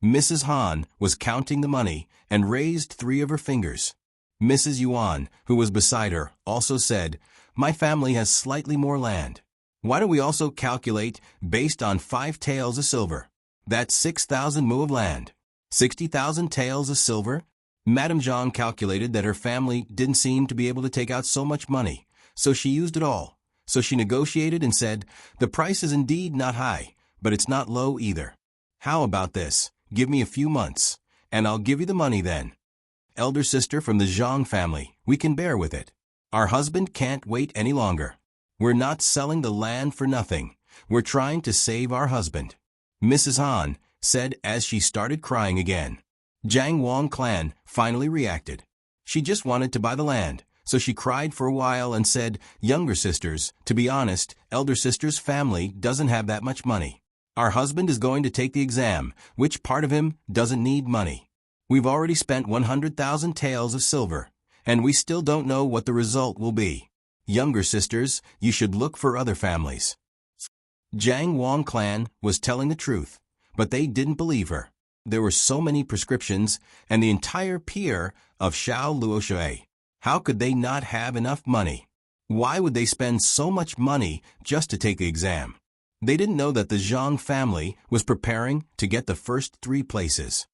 Mrs. Han was counting the money and raised 3 of her fingers. Mrs. Yuan, who was beside her, also said, My family has slightly more land. Why don't we also calculate based on 5 taels of silver? That's 6,000 mu of land. 60,000 taels of silver? Madame Zhang calculated that her family didn't seem to be able to take out so much money, so she used it all. So she negotiated and said, "The price is indeed not high, but it's not low either. How about this? Give me a few months, and I'll give you the money then. Elder sister from the Zhang family, we can bear with it. Our husband can't wait any longer. We're not selling the land for nothing. We're trying to save our husband," Mrs. Han said as she started crying again. Jiang Wang clan finally reacted. She just wanted to buy the land, so she cried for a while and said, "Younger sisters, to be honest, elder sister's family doesn't have that much money. Our husband is going to take the exam, which part of him doesn't need money. We've already spent 100,000 taels of silver, and we still don't know what the result will be. Younger sisters, you should look for other families." Jiang Wang clan was telling the truth, but they didn't believe her. There were so many prescriptions, and the entire peer of Xiao Luoshui. How could they not have enough money? Why would they spend so much money just to take the exam? They didn't know that the Zhang family was preparing to get the first 3 places.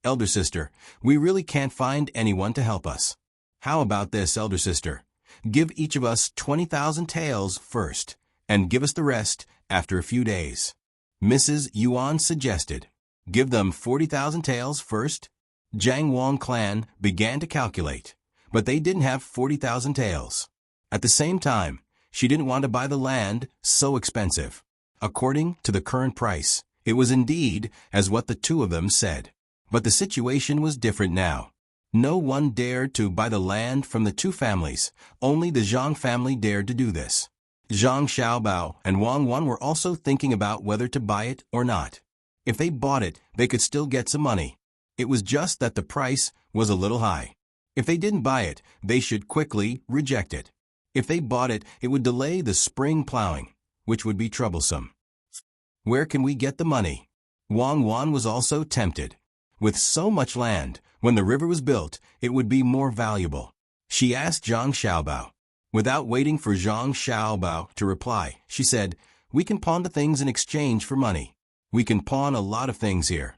"Elder sister, we really can't find anyone to help us. How about this, elder sister? Give each of us 20,000 taels first, and give us the rest after a few days," Mrs. Yuan suggested. "Give them 40,000 taels first?" Jiang Wang clan began to calculate, but they didn't have 40,000 taels. At the same time, she didn't want to buy the land so expensive. According to the current price, it was indeed as what the two of them said. But the situation was different now. No one dared to buy the land from the two families. Only the Zhang family dared to do this. Zhang Xiaobao and Wang Wan were also thinking about whether to buy it or not. If they bought it, they could still get some money. It was just that the price was a little high. If they didn't buy it, they should quickly reject it. If they bought it, it would delay the spring plowing, which would be troublesome. Where can we get the money? Wang Wan was also tempted. With so much land, when the river was built, it would be more valuable. She asked Zhang Xiaobao. Without waiting for Zhang Xiaobao to reply, she said, "We can pawn the things in exchange for money. We can pawn a lot of things here.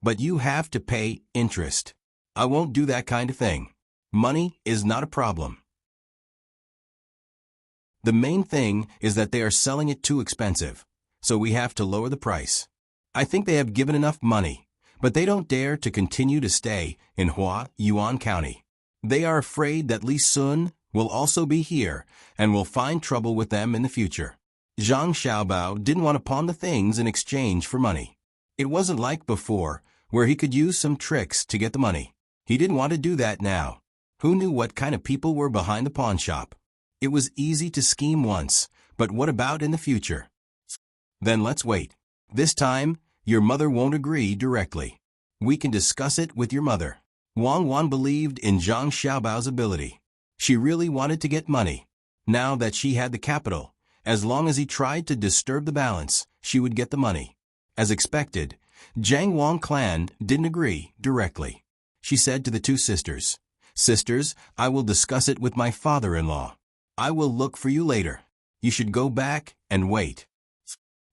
But you have to pay interest. I won't do that kind of thing. Money is not a problem. The main thing is that they are selling it too expensive, so we have to lower the price. I think they have given enough money, but they don't dare to continue to stay in Hua Yuan County. They are afraid that Li Sun will also be here and will find trouble with them in the future." Zhang Xiaobao didn't want to pawn the things in exchange for money. It wasn't like before, where he could use some tricks to get the money. He didn't want to do that now. Who knew what kind of people were behind the pawn shop? It was easy to scheme once, but what about in the future? Then let's wait. This time, your mother won't agree directly. We can discuss it with your mother. Wang Wan believed in Zhang Xiaobao's ability. She really wanted to get money. Now that she had the capital, as long as he tried to disturb the balance, she would get the money. As expected, Jiang Wang clan didn't agree directly. She said to the two sisters, "Sisters, I will discuss it with my father-in-law. I will look for you later. You should go back and wait."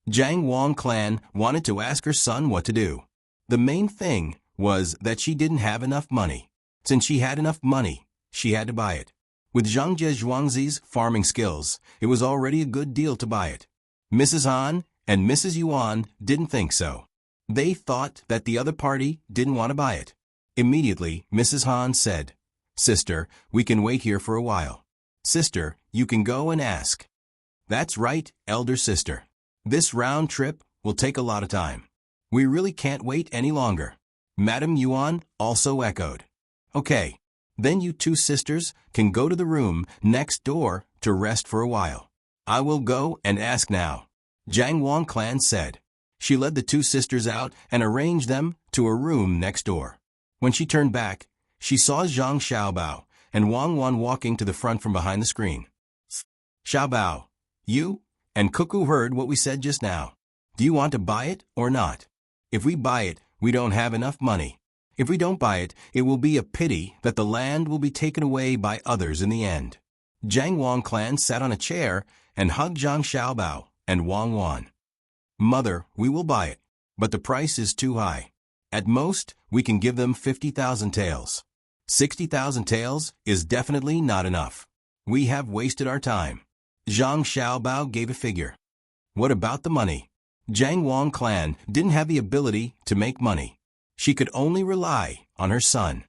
Jiang Wang clan wanted to ask her son what to do. The main thing was that she didn't have enough money. Since she had enough money, she had to buy it. With Zhang Zhuangzi's farming skills, it was already a good deal to buy it. Mrs. Han and Mrs. Yuan didn't think so. They thought that the other party didn't want to buy it. Immediately, Mrs. Han said, "Sister, we can wait here for a while. Sister, you can go and ask." "That's right, elder sister. This round trip will take a lot of time. We really can't wait any longer," Madame Yuan also echoed. "Okay, then you two sisters can go to the room next door to rest for a while. I will go and ask now," Jiang Wang clan said. She led the two sisters out and arranged them to a room next door. When she turned back, she saw Zhang Xiaobao and Wang Wan walking to the front from behind the screen. "Xiaobao, you and Cuckoo heard what we said just now. Do you want to buy it or not? If we buy it, we don't have enough money. If we don't buy it, it will be a pity that the land will be taken away by others in the end." Jiang Wang clan sat on a chair and hugged Zhang Xiaobao and Wang Wan. "Mother, we will buy it, but the price is too high. At most, we can give them 50,000 taels. 60,000 taels is definitely not enough. We have wasted our time. Zhang Xiaobao gave a figure. What about the money? Jiang Wang clan didn't have the ability to make money. She could only rely on her son.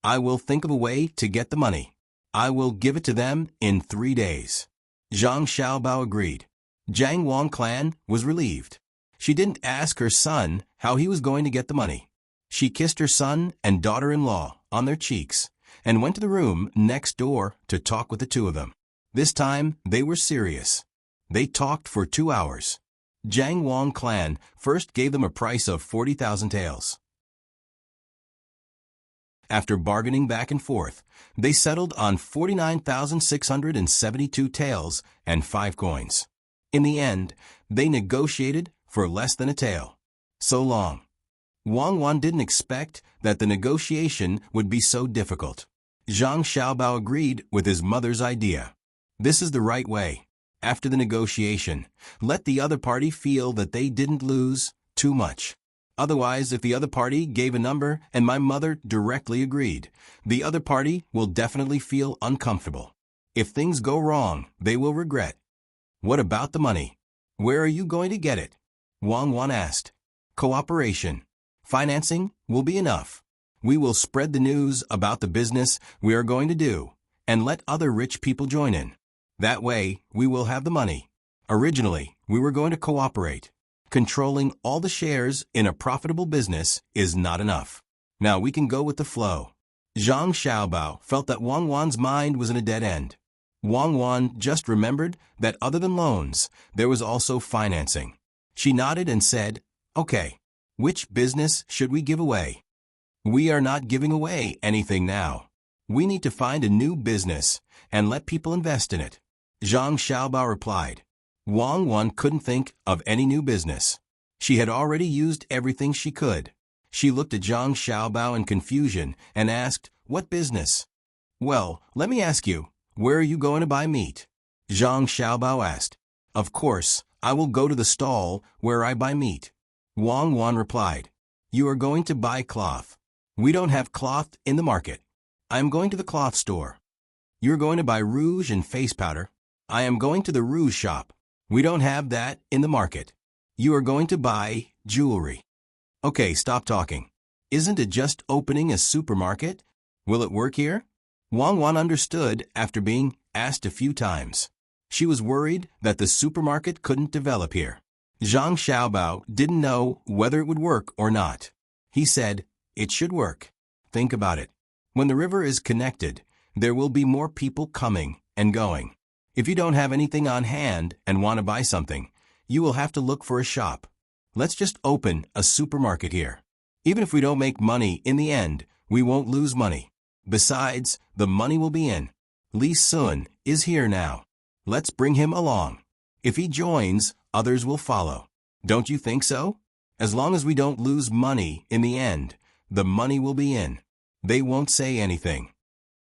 I will think of a way to get the money. I will give it to them in 3 days. Zhang Xiaobao agreed. Jiang Wang clan was relieved. She didn't ask her son how he was going to get the money. She kissed her son and daughter-in-law on their cheeks and went to the room next door to talk with the two of them. This time, they were serious. They talked for 2 hours. Jiang Wang clan first gave them a price of 40,000 taels. After bargaining back and forth, they settled on 49,672 taels and 5 coins. In the end, they negotiated for less than a tael. So long. Wang Wan didn't expect that the negotiation would be so difficult. Zhang Xiaobao agreed with his mother's idea. This is the right way. After the negotiation, let the other party feel that they didn't lose too much. Otherwise, if the other party gave a number and my mother directly agreed, the other party will definitely feel uncomfortable. If things go wrong, they will regret. What about the money? Where are you going to get it? Wang Wan asked. Cooperation. Financing will be enough. We will spread the news about the business we are going to do and let other rich people join in. That way, we will have the money. Originally, we were going to cooperate. Controlling all the shares in a profitable business is not enough. Now we can go with the flow. Zhang Xiaobao felt that Wang Wan's mind was in a dead end. Wang Wan just remembered that other than loans, there was also financing. She nodded and said, "Okay, which business should we give away?" "We are not giving away anything now. We need to find a new business and let people invest in it," Zhang Xiaobao replied. Wang Wan couldn't think of any new business. She had already used everything she could. She looked at Zhang Xiaobao in confusion and asked, "What business?" "Well, let me ask you, where are you going to buy meat?" Zhang Xiaobao asked. "Of course, I will go to the stall where I buy meat." Wang Wan replied, "You are going to buy cloth. We don't have cloth in the market. I am going to the cloth store." "You're going to buy rouge and face powder." "I am going to the rouge shop. We don't have that in the market." "You are going to buy jewelry." "Okay, stop talking. Isn't it just opening a supermarket? Will it work here?" Wang Wan understood after being asked a few times. She was worried that the supermarket couldn't develop here. Zhang Xiaobao didn't know whether it would work or not. He said, "It should work. Think about it. When the river is connected, there will be more people coming and going. If you don't have anything on hand and want to buy something, you will have to look for a shop. Let's just open a supermarket here. Even if we don't make money in the end, we won't lose money. Besides, the money will be in. Li Sun is here now. Let's bring him along. If he joins, others will follow. Don't you think so? As long as we don't lose money in the end, the money will be in. They won't say anything."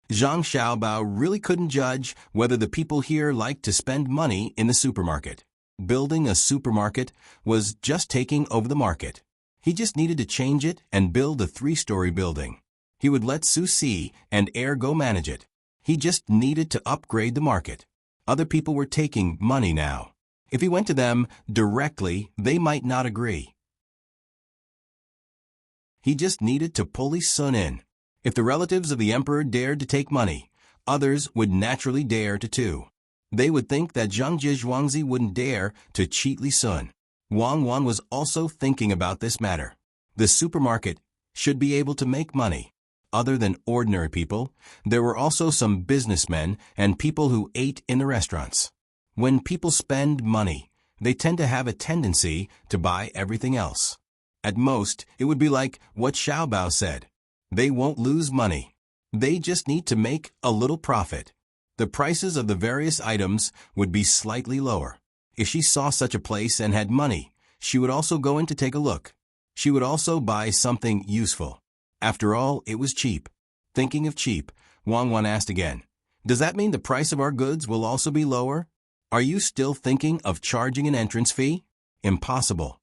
Zhang Xiaobao really couldn't judge whether the people here liked to spend money in the supermarket. Building a supermarket was just taking over the market. He just needed to change it and build a 3-story building. He would let Su Si and Air go manage it. He just needed to upgrade the market. Other people were taking money now. If he went to them directly, they might not agree. He just needed to pull Li Sun in. If the relatives of the emperor dared to take money, others would naturally dare to too. They would think that Zhang Zhuangzi wouldn't dare to cheat Li Sun. Wang Wan was also thinking about this matter. The supermarket should be able to make money. Other than ordinary people, there were also some businessmen and people who ate in the restaurants. When people spend money, they tend to have a tendency to buy everything else. At most, it would be like what Xiaobao said. They won't lose money. They just need to make a little profit. The prices of the various items would be slightly lower. If she saw such a place and had money, she would also go in to take a look. She would also buy something useful. After all, it was cheap. Thinking of cheap, Wang Wan asked again, "Does that mean the price of our goods will also be lower? Are you still thinking of charging an entrance fee?" "Impossible."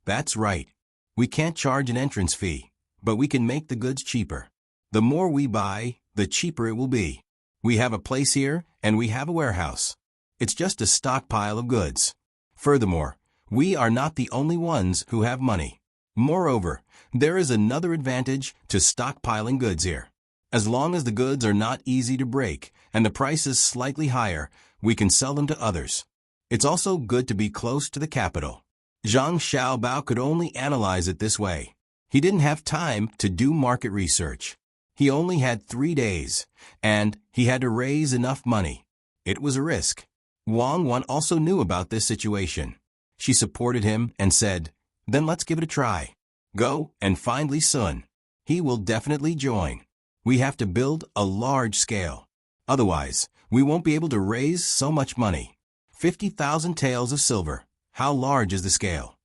"That's right. We can't charge an entrance fee, but we can make the goods cheaper. The more we buy, the cheaper it will be. We have a place here, and we have a warehouse. It's just a stockpile of goods. Furthermore, we are not the only ones who have money. Moreover, there is another advantage to stockpiling goods here. As long as the goods are not easy to break and the price is slightly higher, we can sell them to others. It's also good to be close to the capital. Zhang Xiaobao could only analyze it this way. He didn't have time to do market research. He only had 3 days, and he had to raise enough money. It was a risk. Wang Wan also knew about this situation. She supported him and said, "Then let's give it a try. Go and find Li Sun. He will definitely join. We have to build a large scale. Otherwise, we won't be able to raise so much money. 50,000 taels of silver. How large is the scale?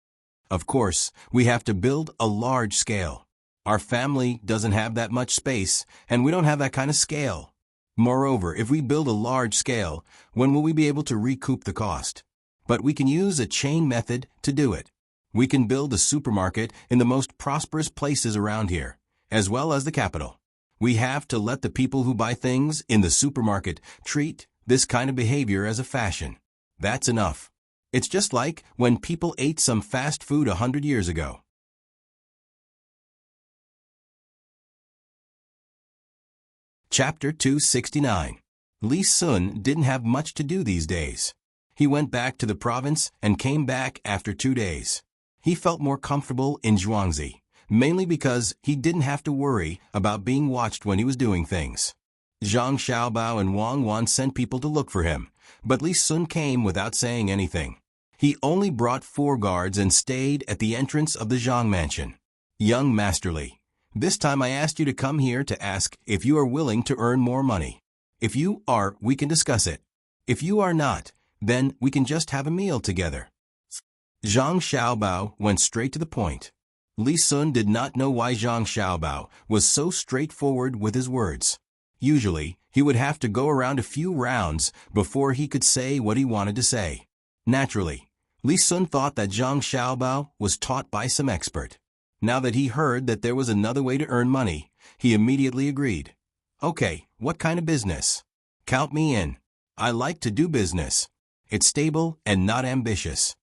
Of course, we have to build a large scale. Our family doesn't have that much space, and we don't have that kind of scale. Moreover, if we build a large scale, when will we be able to recoup the cost? But we can use a chain method to do it. We can build a supermarket in the most prosperous places around here, as well as the capital. We have to let the people who buy things in the supermarket treat this kind of behavior as a fashion. That's enough. It's just like when people ate some fast food 100 years ago. Chapter 269. Li Sun didn't have much to do these days. He went back to the province and came back after 2 days. He felt more comfortable in Zhuangzi, mainly because he didn't have to worry about being watched when he was doing things. Zhang Xiaobao and Wang Wan sent people to look for him, but Li Sun came without saying anything. He only brought 4 guards and stayed at the entrance of the Zhang mansion. "Young Master Li, this time I asked you to come here to ask if you are willing to earn more money. If you are, we can discuss it. If you are not, then we can just have a meal together." Zhang Xiaobao went straight to the point. Li Sun did not know why Zhang Xiaobao was so straightforward with his words. Usually, he would have to go around a few rounds before he could say what he wanted to say. Naturally, Li Sun thought that Zhang Xiaobao was taught by some expert. Now that he heard that there was another way to earn money, he immediately agreed. "Okay, what kind of business? Count me in. I like to do business. It's stable and not ambitious."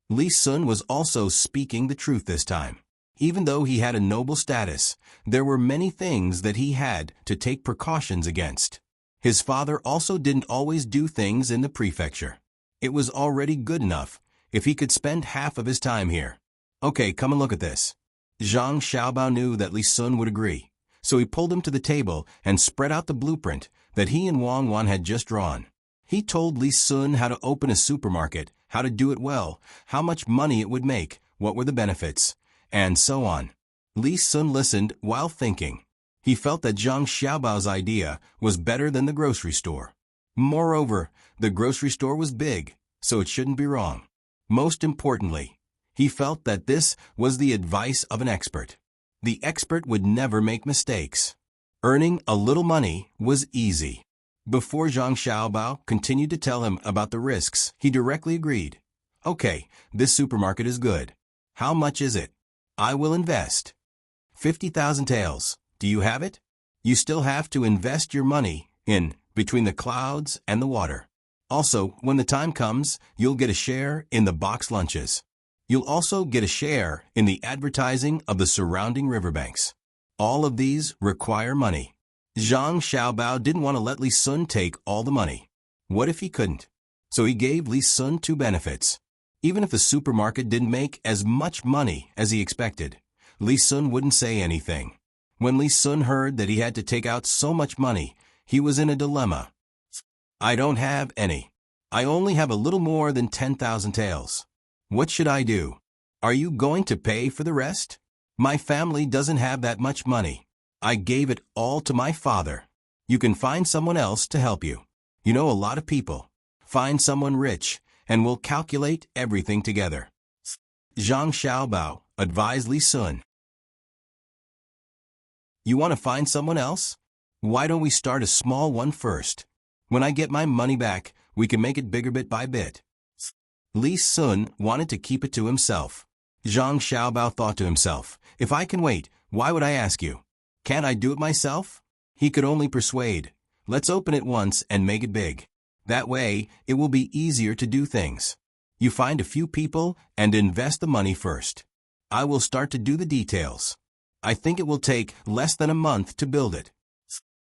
Li Sun was also speaking the truth this time. Even though he had a noble status, there were many things that he had to take precautions against. His father also didn't always do things in the prefecture. It was already good enough if he could spend half of his time here. "Okay, come and look at this." Zhang Xiaobao knew that Li Sun would agree, so he pulled him to the table and spread out the blueprint that he and Wang Wan had just drawn. He told Li Sun how to open a supermarket, how to do it well, how much money it would make, what were the benefits, and so on. Li Sun listened while thinking. He felt that Zhang Xiaobao's idea was better than the grocery store. Moreover, the grocery store was big, so it shouldn't be wrong. Most importantly, he felt that this was the advice of an expert. The expert would never make mistakes. Earning a little money was easy. Before Zhang Xiaobao continued to tell him about the risks, he directly agreed. "Okay, this supermarket is good. How much is it? I will invest. 50,000 taels. Do you have it? You still have to invest your money in between the clouds and the water. Also, when the time comes, you'll get a share in the box lunches. You'll also get a share in the advertising of the surrounding riverbanks. All of these require money." Zhang Xiaobao didn't want to let Li Sun take all the money. What if he couldn't? So he gave Li Sun 2 benefits. Even if the supermarket didn't make as much money as he expected, Li Sun wouldn't say anything. When Li Sun heard that he had to take out so much money, he was in a dilemma. "I don't have any. I only have a little more than 10,000 taels. What should I do? Are you going to pay for the rest? My family doesn't have that much money. I gave it all to my father. You can find someone else to help you. You know a lot of people. Find someone rich, and we'll calculate everything together." Zhang Xiaobao advised Li Sun. "You want to find someone else? Why don't we start a small one first? When I get my money back, we can make it bigger bit by bit." Li Sun wanted to keep it to himself. Zhang Xiaobao thought to himself, "If I can wait, why would I ask you? Can't I do it myself?" He could only persuade. "Let's open it once and make it big." That way, it will be easier to do things. You find a few people and invest the money first. I will start to do the details. I think it will take less than a month to build it.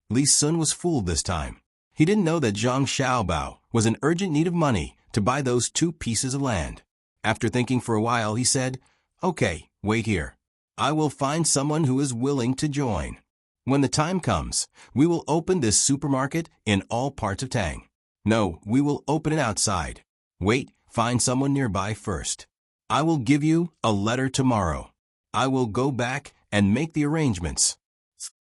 Li Sun was fooled this time. He didn't know that Zhang Xiaobao was in urgent need of money to buy those 2 pieces of land. After thinking for a while, he said, "Okay, wait here. I will find someone who is willing to join. When the time comes, we will open this supermarket in all parts of Tang. No, we will open it outside. Wait, find someone nearby first. I will give you a letter tomorrow. I will go back and make the arrangements."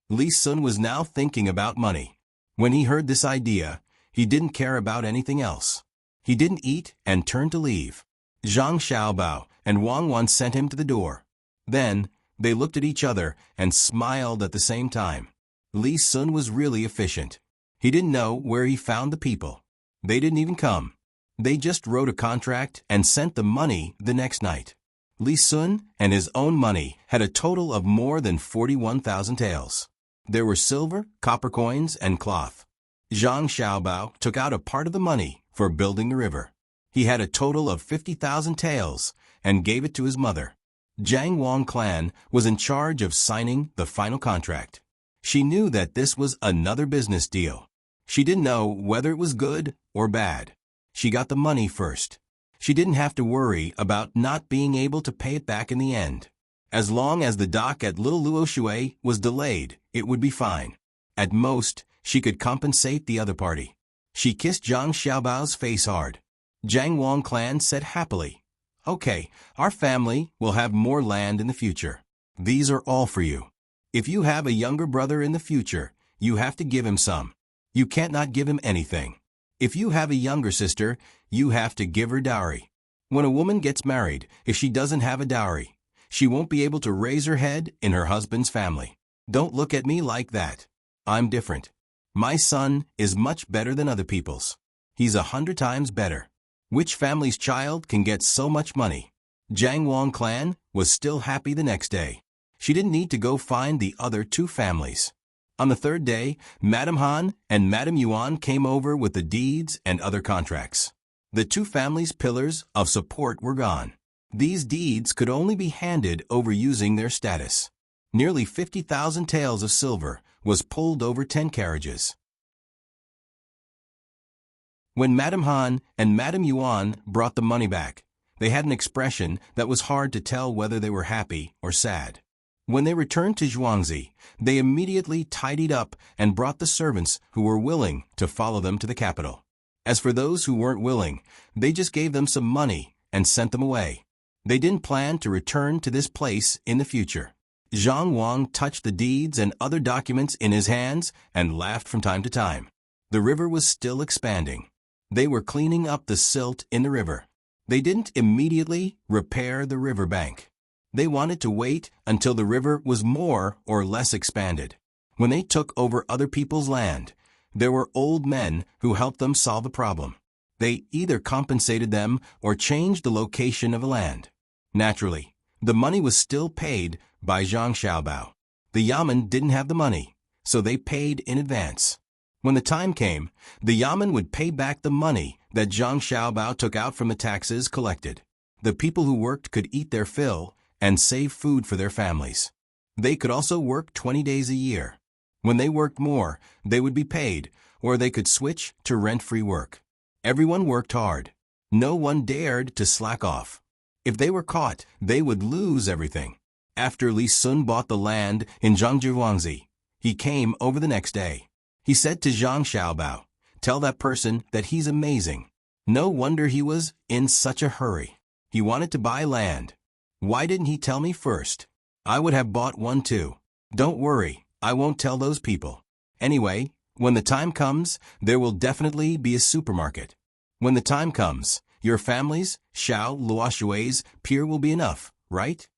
Li Sun was now thinking about money. When he heard this idea, he didn't care about anything else. He didn't eat and turned to leave. Zhang Xiaobao and Wang Wan sent him to the door. Then, they looked at each other and smiled at the same time. Li Sun was really efficient. He didn't know where he found the people. They didn't even come. They just wrote a contract and sent the money the next night. Li Sun and his own money had a total of more than 41,000 taels. There were silver, copper coins, and cloth. Zhang Xiaobao took out a part of the money for building the river. He had a total of 50,000 taels and gave it to his mother. Jiang Wang clan was in charge of signing the final contract. She knew that this was another business deal. She didn't know whether it was good or bad. She got the money first. She didn't have to worry about not being able to pay it back in the end. As long as the dock at Little Luoshui was delayed, it would be fine. At most, she could compensate the other party. She kissed Zhang Xiaobao's face hard. Jiang Wang clan said happily, "Okay, our family will have more land in the future. These are all for you. If you have a younger brother in the future, you have to give him some. You can't not give him anything. If you have a younger sister, you have to give her dowry. When a woman gets married, if she doesn't have a dowry, she won't be able to raise her head in her husband's family. Don't look at me like that. I'm different. My son is much better than other people's. He's 100 times better. Which family's child can get so much money?" Jiang Wang clan was still happy the next day. She didn't need to go find the other 2 families. On the 3rd day, Madame Han and Madame Yuan came over with the deeds and other contracts. The 2 families' pillars of support were gone. These deeds could only be handed over using their status. Nearly 50,000 taels of silver was pulled over 10 carriages. When Madame Han and Madame Yuan brought the money back, they had an expression that was hard to tell whether they were happy or sad. When they returned to Zhuangzi, they immediately tidied up and brought the servants who were willing to follow them to the capital. As for those who weren't willing, they just gave them some money and sent them away. They didn't plan to return to this place in the future. Zhang Wang touched the deeds and other documents in his hands and laughed from time to time. The river was still expanding. They were cleaning up the silt in the river. They didn't immediately repair the river bank. They wanted to wait until the river was more or less expanded. When they took over other people's land, there were old men who helped them solve the problem. They either compensated them or changed the location of the land. Naturally, the money was still paid by Zhang Xiaobao. The Yamen didn't have the money, so they paid in advance. When the time came, the Yamen would pay back the money that Zhang Xiaobao took out from the taxes collected. The people who worked could eat their fill and save food for their families. They could also work 20 days a year. When they worked more, they would be paid, or they could switch to rent-free work. Everyone worked hard. No one dared to slack off. If they were caught, they would lose everything. After Li Sun bought the land in Zhuangzi, he came over the next day. He said to Zhang Xiaobao, "Tell that person that he's amazing. No wonder he was in such a hurry. He wanted to buy land. Why didn't he tell me first? I would have bought one too. Don't worry, I won't tell those people. Anyway, when the time comes, there will definitely be a supermarket. When the time comes, your family's, Xiao Luoshui's, pier will be enough, right?"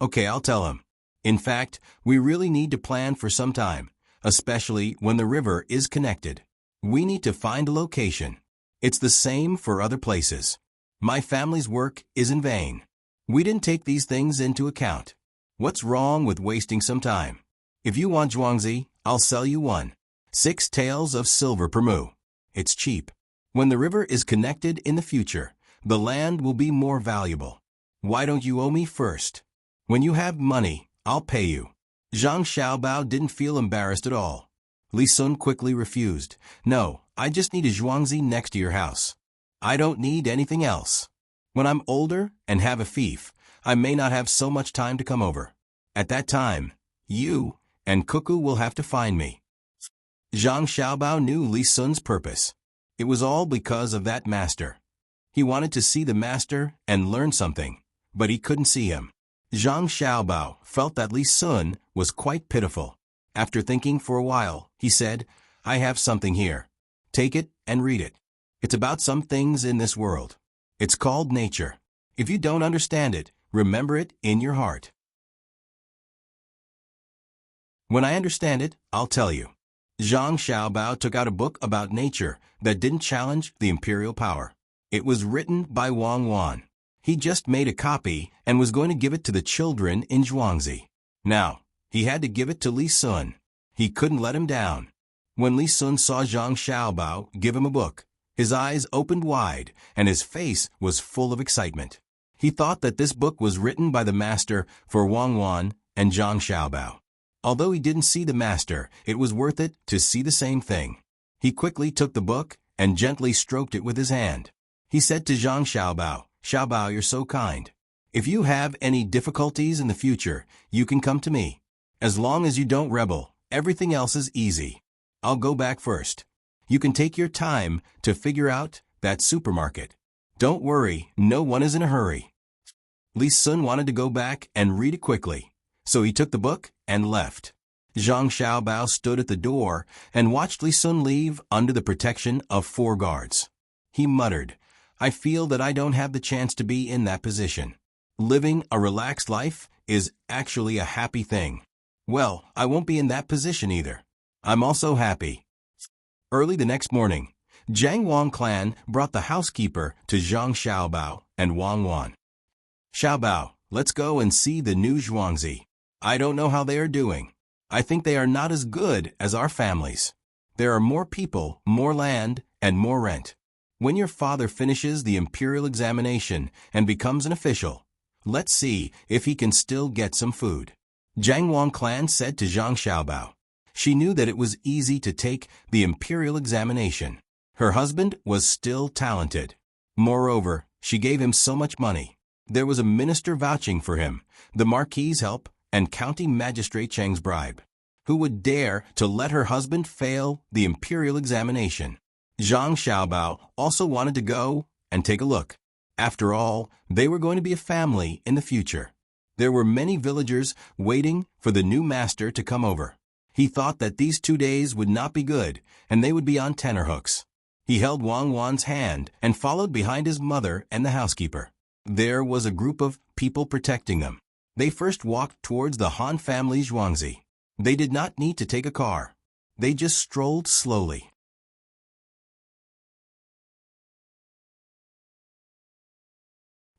"Okay, I'll tell him. In fact, we really need to plan for some time, especially when the river is connected. We need to find a location. It's the same for other places. My family's work is in vain. We didn't take these things into account. What's wrong with wasting some time? If you want Zhuangzi, I'll sell you one. 6 taels of silver per mu. It's cheap. When the river is connected in the future, the land will be more valuable. Why don't you owe me first? When you have money, I'll pay you. Zhang Xiaobao didn't feel embarrassed at all. Li Sun quickly refused. No, I just need a zhuangzi next to your house. I don't need anything else. When I'm older and have a fief, I may not have so much time to come over. At that time, you and Cuckoo will have to find me. Zhang Xiaobao knew Li Sun's purpose. It was all because of that master. He wanted to see the master and learn something, but he couldn't see him. Zhang Xiaobao felt that Li Sun was quite pitiful. After thinking for a while, he said, I have something here. Take it and read it. It's about some things in this world. It's called nature. If you don't understand it, remember it in your heart. When I understand it, I'll tell you. Zhang Xiaobao took out a book about nature that didn't challenge the imperial power. It was written by Wang Wan. He just made a copy and was going to give it to the children in Zhuangzi. Now, he had to give it to Li Sun. He couldn't let him down. When Li Sun saw Zhang Xiaobao give him a book, his eyes opened wide and his face was full of excitement. He thought that this book was written by the master for Wang Wan and Zhang Xiaobao. Although he didn't see the master, it was worth it to see the same thing. He quickly took the book and gently stroked it with his hand. He said to Zhang Xiaobao, Xiaobao, you're so kind. If you have any difficulties in the future, you can come to me. As long as you don't rebel, everything else is easy. I'll go back first. You can take your time to figure out that supermarket. Don't worry, no one is in a hurry. Li Sun wanted to go back and read it quickly, so he took the book and left. Zhang Xiaobao stood at the door and watched Li Sun leave under the protection of 4 guards. He muttered, I feel that I don't have the chance to be in that position. Living a relaxed life is actually a happy thing. Well, I won't be in that position either. I'm also happy. Early the next morning, Jiang Wang clan brought the housekeeper to Zhang Xiaobao and Wang Wan. Xiaobao, let's go and see the new zhuangzi. I don't know how they are doing. I think they are not as good as our families. There are more people, more land, and more rent. When your father finishes the imperial examination and becomes an official, let's see if he can still get some food. Jiang Wang clan said to Zhang Xiaobao. She knew that it was easy to take the imperial examination. Her husband was still talented. Moreover, she gave him so much money. There was a minister vouching for him, the Marquis's help, and County Magistrate Cheng's bribe. Who would dare to let her husband fail the imperial examination? Zhang Xiaobao also wanted to go and take a look. After all, they were going to be a family in the future. There were many villagers waiting for the new master to come over. He thought that these 2 days would not be good, and they would be on tenterhooks. He held Wang Wan's hand and followed behind his mother and the housekeeper. There was a group of people protecting them. They first walked towards the Han family zhuangzi. They did not need to take a car. They just strolled slowly.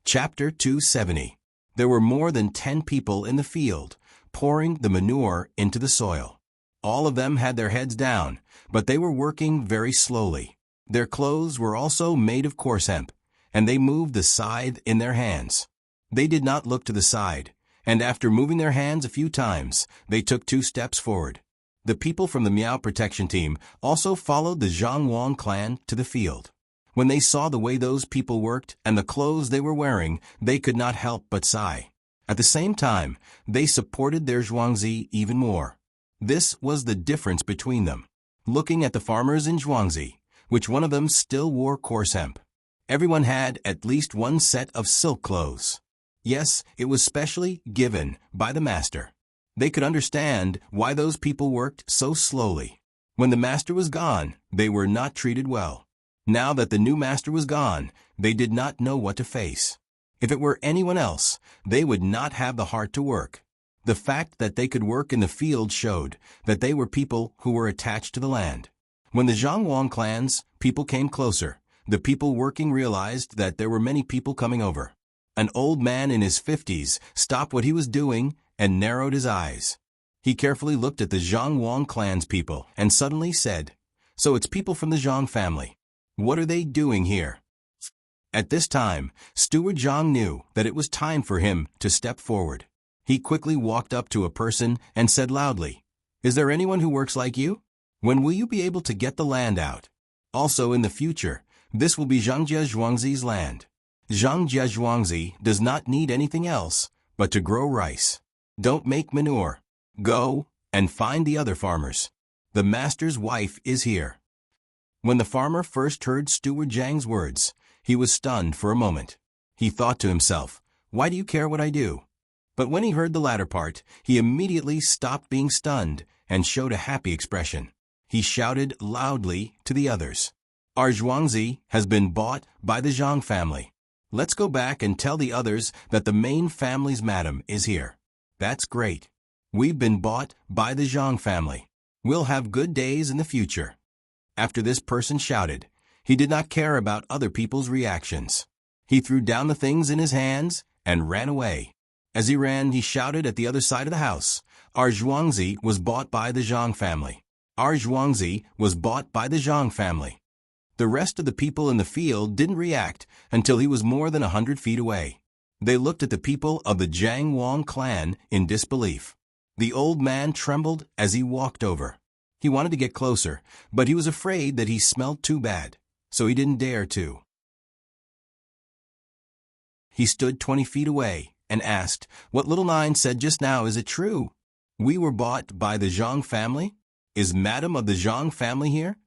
Chapter 270. There were more than 10 people in the field, pouring the manure into the soil. All of them had their heads down, but they were working very slowly. Their clothes were also made of coarse hemp, and they moved the scythe in their hands. They did not look to the side, and after moving their hands a few times, they took 2 steps forward. The people from the Miao protection team also followed the Zhang Wang clan to the field. When they saw the way those people worked and the clothes they were wearing, they could not help but sigh. At the same time, they supported their zhuangzi even more. This was the difference between them. Looking at the farmers in Zhuangzi, which one of them still wore coarse hemp. Everyone had at least 1 set of silk clothes. Yes, it was specially given by the master. They could understand why those people worked so slowly. When the master was gone, they were not treated well. Now that the new master was gone, they did not know what to face. If it were anyone else, they would not have the heart to work. The fact that they could work in the field showed that they were people who were attached to the land. When the Zhang Wang clan's people came closer, the people working realized that there were many people coming over. An old man in his 50s stopped what he was doing and narrowed his eyes. He carefully looked at the Zhang Wang clan's people and suddenly said, "So it's people from the Zhang family. What are they doing here? At this time, Steward Zhang knew that it was time for him to step forward. He quickly walked up to a person and said loudly, "Is there anyone who works like you? When will you be able to get the land out? Also in the future, this will be Zhangjie Zhuangzi's land. Zhangjie Zhuangzi does not need anything else but to grow rice. Don't make manure. Go and find the other farmers. The master's wife is here." When the farmer first heard Steward Zhang's words, he was stunned for a moment. He thought to himself, "Why do you care what I do?" But when he heard the latter part, he immediately stopped being stunned and showed a happy expression. He shouted loudly to the others, "Our Zhuangzi has been bought by the Zhang family. Let's go back and tell the others that the main family's madam is here. That's great. We've been bought by the Zhang family. We'll have good days in the future." After this person shouted, he did not care about other people's reactions. He threw down the things in his hands and ran away. As he ran, he shouted at the other side of the house, "Our Zhuangzi was bought by the Zhang family. Our Zhuangzi was bought by the Zhang family." The rest of the people in the field didn't react until he was more than 100 feet away. They looked at the people of the Jiang Wang clan in disbelief. The old man trembled as he walked over. He wanted to get closer, but he was afraid that he smelled too bad, so he didn't dare to. He stood 20 feet away and asked, "What little nine said just now, is it true? We were bought by the Zhang family? Is Madam of the Zhang family here?"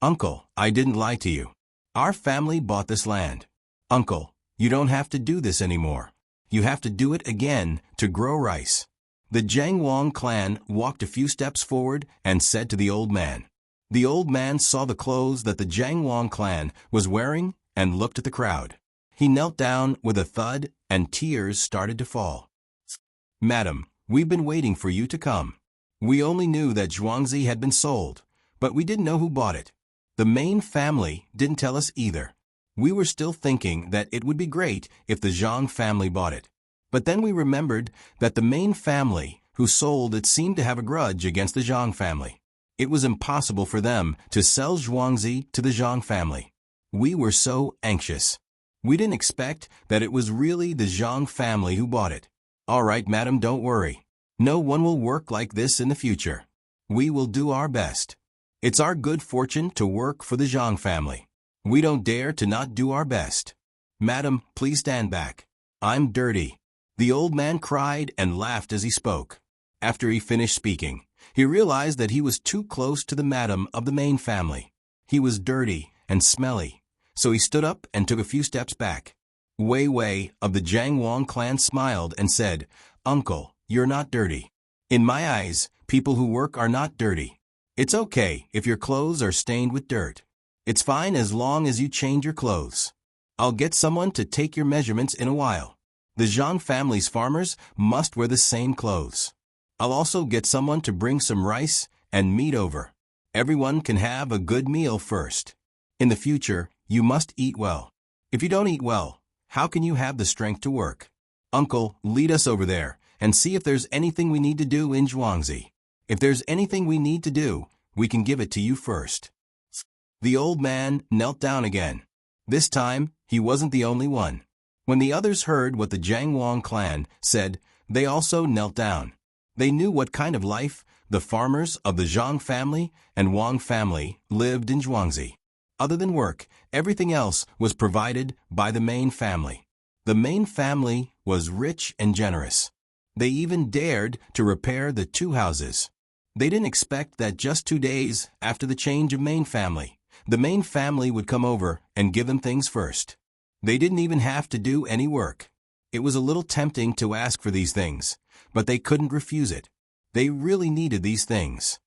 "Uncle, I didn't lie to you. Our family bought this land. Uncle, you don't have to do this anymore. You have to do it again to grow rice." The Jiang Wang clan walked a few steps forward and said to the old man. The old man saw the clothes that the Jiang Wang clan was wearing and looked at the crowd. He knelt down with a thud and tears started to fall. "Madam, we've been waiting for you to come. We only knew that Zhuangzi had been sold, but we didn't know who bought it. The main family didn't tell us either. We were still thinking that it would be great if the Zhang family bought it. But then we remembered that the main family who sold it seemed to have a grudge against the Zhang family. It was impossible for them to sell Zhuangzi to the Zhang family. We were so anxious. We didn't expect that it was really the Zhang family who bought it. All right, madam, don't worry. No one will work like this in the future. We will do our best. It's our good fortune to work for the Zhang family. We don't dare to not do our best. Madam, please stand back. I'm dirty." The old man cried and laughed as he spoke. After he finished speaking, he realized that he was too close to the madam of the main family. He was dirty and smelly, so he stood up and took a few steps back. Wei Wei of the Jiang Wang clan smiled and said, "Uncle, you're not dirty. In my eyes, people who work are not dirty. It's okay if your clothes are stained with dirt. It's fine as long as you change your clothes. I'll get someone to take your measurements in a while. The Zhang family's farmers must wear the same clothes. I'll also get someone to bring some rice and meat over. Everyone can have a good meal first. In the future, you must eat well. If you don't eat well, how can you have the strength to work? Uncle, lead us over there and see if there's anything we need to do in Zhuangzi. If there's anything we need to do, we can give it to you first." The old man knelt down again. This time, he wasn't the only one. When the others heard what the Jiang Wang clan said, they also knelt down. They knew what kind of life the farmers of the Zhang family and Wang family lived in Zhuangzi. Other than work, everything else was provided by the main family. The main family was rich and generous. They even dared to repair the two houses. They didn't expect that just 2 days after the change of main family, the main family would come over and give them things first. They didn't even have to do any work. It was a little tempting to ask for these things, but they couldn't refuse it. They really needed these things.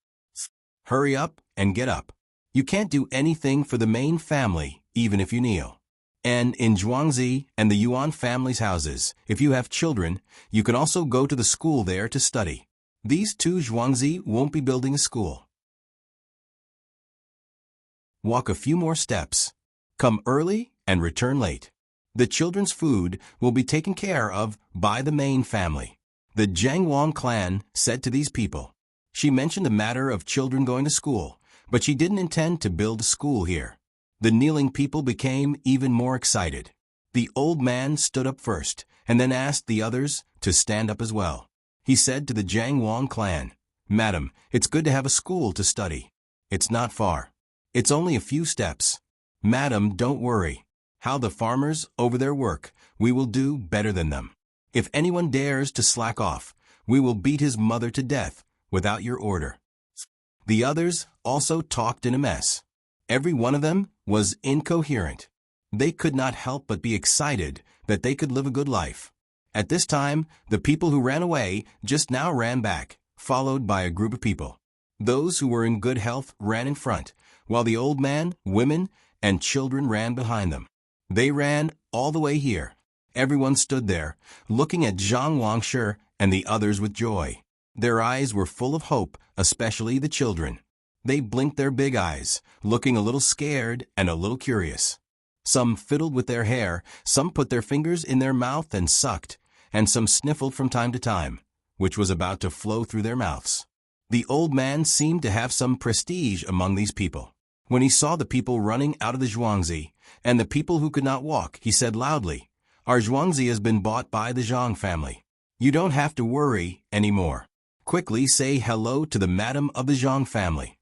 Hurry up and get up. You can't do anything for the main family, even if you kneel. And in Zhuangzi and the Yuan family's houses, if you have children, you can also go to the school there to study. These two Zhuangzi won't be building a school. Walk a few more steps. Come early and return late. The children's food will be taken care of by the main family. The Jiang Wang clan said to these people. She mentioned the matter of children going to school, but she didn't intend to build a school here. The kneeling people became even more excited. The old man stood up first, and then asked the others to stand up as well. He said to the Jiang Wang clan, "Madam, it's good to have a school to study. It's not far. It's only a few steps. Madam, don't worry. How the farmers over their work, we will do better than them. If anyone dares to slack off, we will beat his mother to death without your order." The others also talked in a mess. Every one of them was incoherent. They could not help but be excited that they could live a good life. At this time, the people who ran away just now ran back, followed by a group of people. Those who were in good health ran in front, while the old man, women, and children ran behind them. They ran all the way here. Everyone stood there, looking at Zhang Wangshi and the others with joy. Their eyes were full of hope, especially the children. They blinked their big eyes, looking a little scared and a little curious. Some fiddled with their hair, some put their fingers in their mouth and sucked, and some sniffled from time to time, which was about to flow through their mouths. The old man seemed to have some prestige among these people. When he saw the people running out of the Zhuangzi, and the people who could not walk, he said loudly, "Our Zhuangzi has been bought by the Zhang family. You don't have to worry anymore. Quickly say hello to the madam of the Zhang family."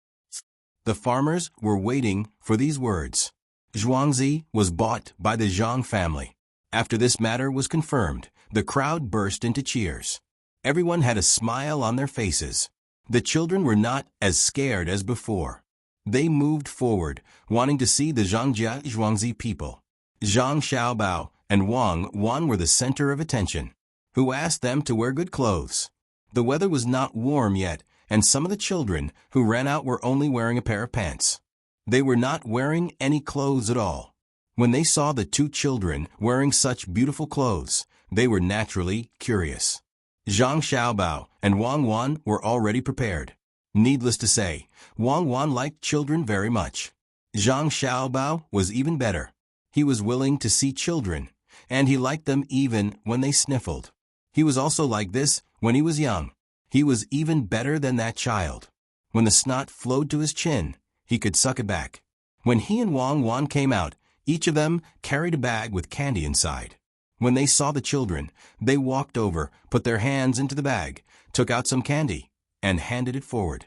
The farmers were waiting for these words. Zhuangzi was bought by the Zhang family. After this matter was confirmed, the crowd burst into cheers. Everyone had a smile on their faces. The children were not as scared as before. They moved forward, wanting to see the Zhangjia Zhuangzi people. Zhang Xiaobao and Wang Wan were the center of attention, who asked them to wear good clothes. The weather was not warm yet, and some of the children who ran out were only wearing a pair of pants. They were not wearing any clothes at all. When they saw the two children wearing such beautiful clothes, they were naturally curious. Zhang Xiaobao and Wang Wan were already prepared. Needless to say, Wang Wan liked children very much. Zhang Xiaobao was even better. He was willing to see children, and he liked them even when they sniffled. He was also like this when he was young. He was even better than that child. When the snot flowed to his chin, he could suck it back. When he and Wang Wan came out, each of them carried a bag with candy inside. When they saw the children, they walked over, put their hands into the bag, took out some candy, and handed it forward.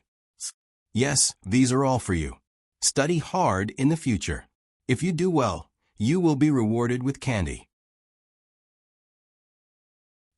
"Yes, these are all for you. Study hard in the future. If you do well, you will be rewarded with candy."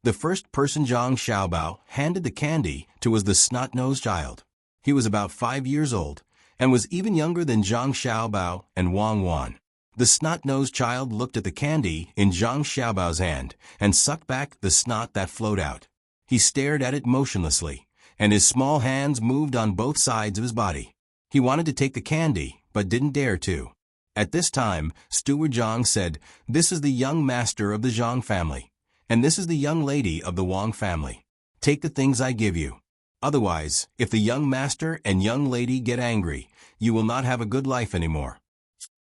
The first person Zhang Xiaobao handed the candy to was the snot-nosed child. He was about 5 years old, and was even younger than Zhang Xiaobao and Wang Wan. The snot-nosed child looked at the candy in Zhang Xiaobao's hand and sucked back the snot that flowed out. He stared at it motionlessly, and his small hands moved on both sides of his body. He wanted to take the candy, but didn't dare to. At this time, Steward Zhang said, "This is the young master of the Zhang family, and this is the young lady of the Wang family. Take the things I give you. Otherwise, if the young master and young lady get angry, you will not have a good life anymore."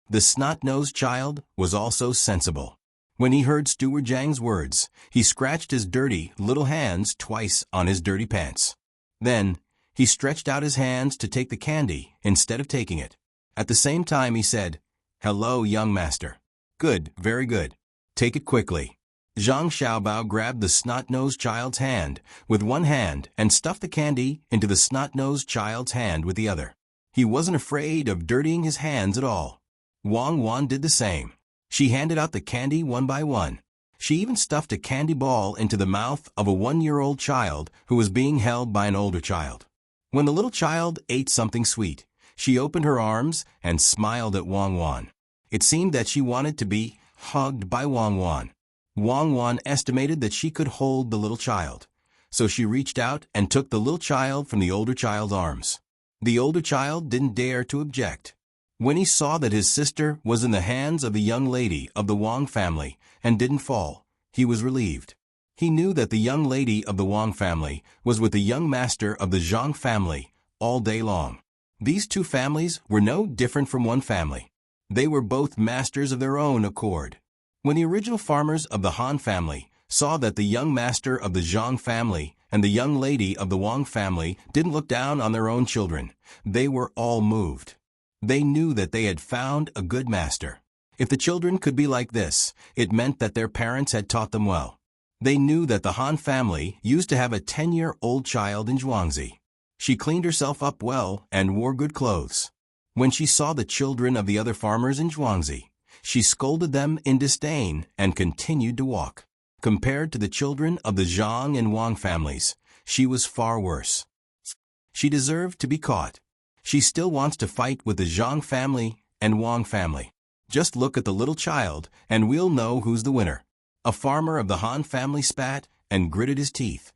The snot-nosed child was also sensible. When he heard Steward Zhang's words, he scratched his dirty little hands twice on his dirty pants. Then, he stretched out his hands to take the candy instead of taking it. At the same time he said, "Hello, young master. Good, very good. Take it quickly." Zhang Xiaobao grabbed the snot-nosed child's hand with one hand and stuffed the candy into the snot-nosed child's hand with the other. He wasn't afraid of dirtying his hands at all. Wang Wan did the same. She handed out the candy one by one. She even stuffed a candy ball into the mouth of a 1-year-old child who was being held by an older child. When the little child ate something sweet, she opened her arms and smiled at Wang Wan. It seemed that she wanted to be hugged by Wang Wan. Wang Wan estimated that she could hold the little child, so she reached out and took the little child from the older child's arms. The older child didn't dare to object. When he saw that his sister was in the hands of the young lady of the Wang family and didn't fall, he was relieved. He knew that the young lady of the Wang family was with the young master of the Zhang family all day long. These two families were no different from one family. They were both masters of their own accord. When the original farmers of the Han family saw that the young master of the Zhang family and the young lady of the Wang family didn't look down on their own children, they were all moved. They knew that they had found a good master. If the children could be like this, it meant that their parents had taught them well. They knew that the Han family used to have a 10-year-old child in Zhuangzi. She cleaned herself up well and wore good clothes. When she saw the children of the other farmers in Zhuangzi, she scolded them in disdain and continued to walk. Compared to the children of the Zhang and Wang families, she was far worse. She deserved to be caught. She still wants to fight with the Zhang family and Wang family. Just look at the little child and we'll know who's the winner. A farmer of the Han family spat and gritted his teeth.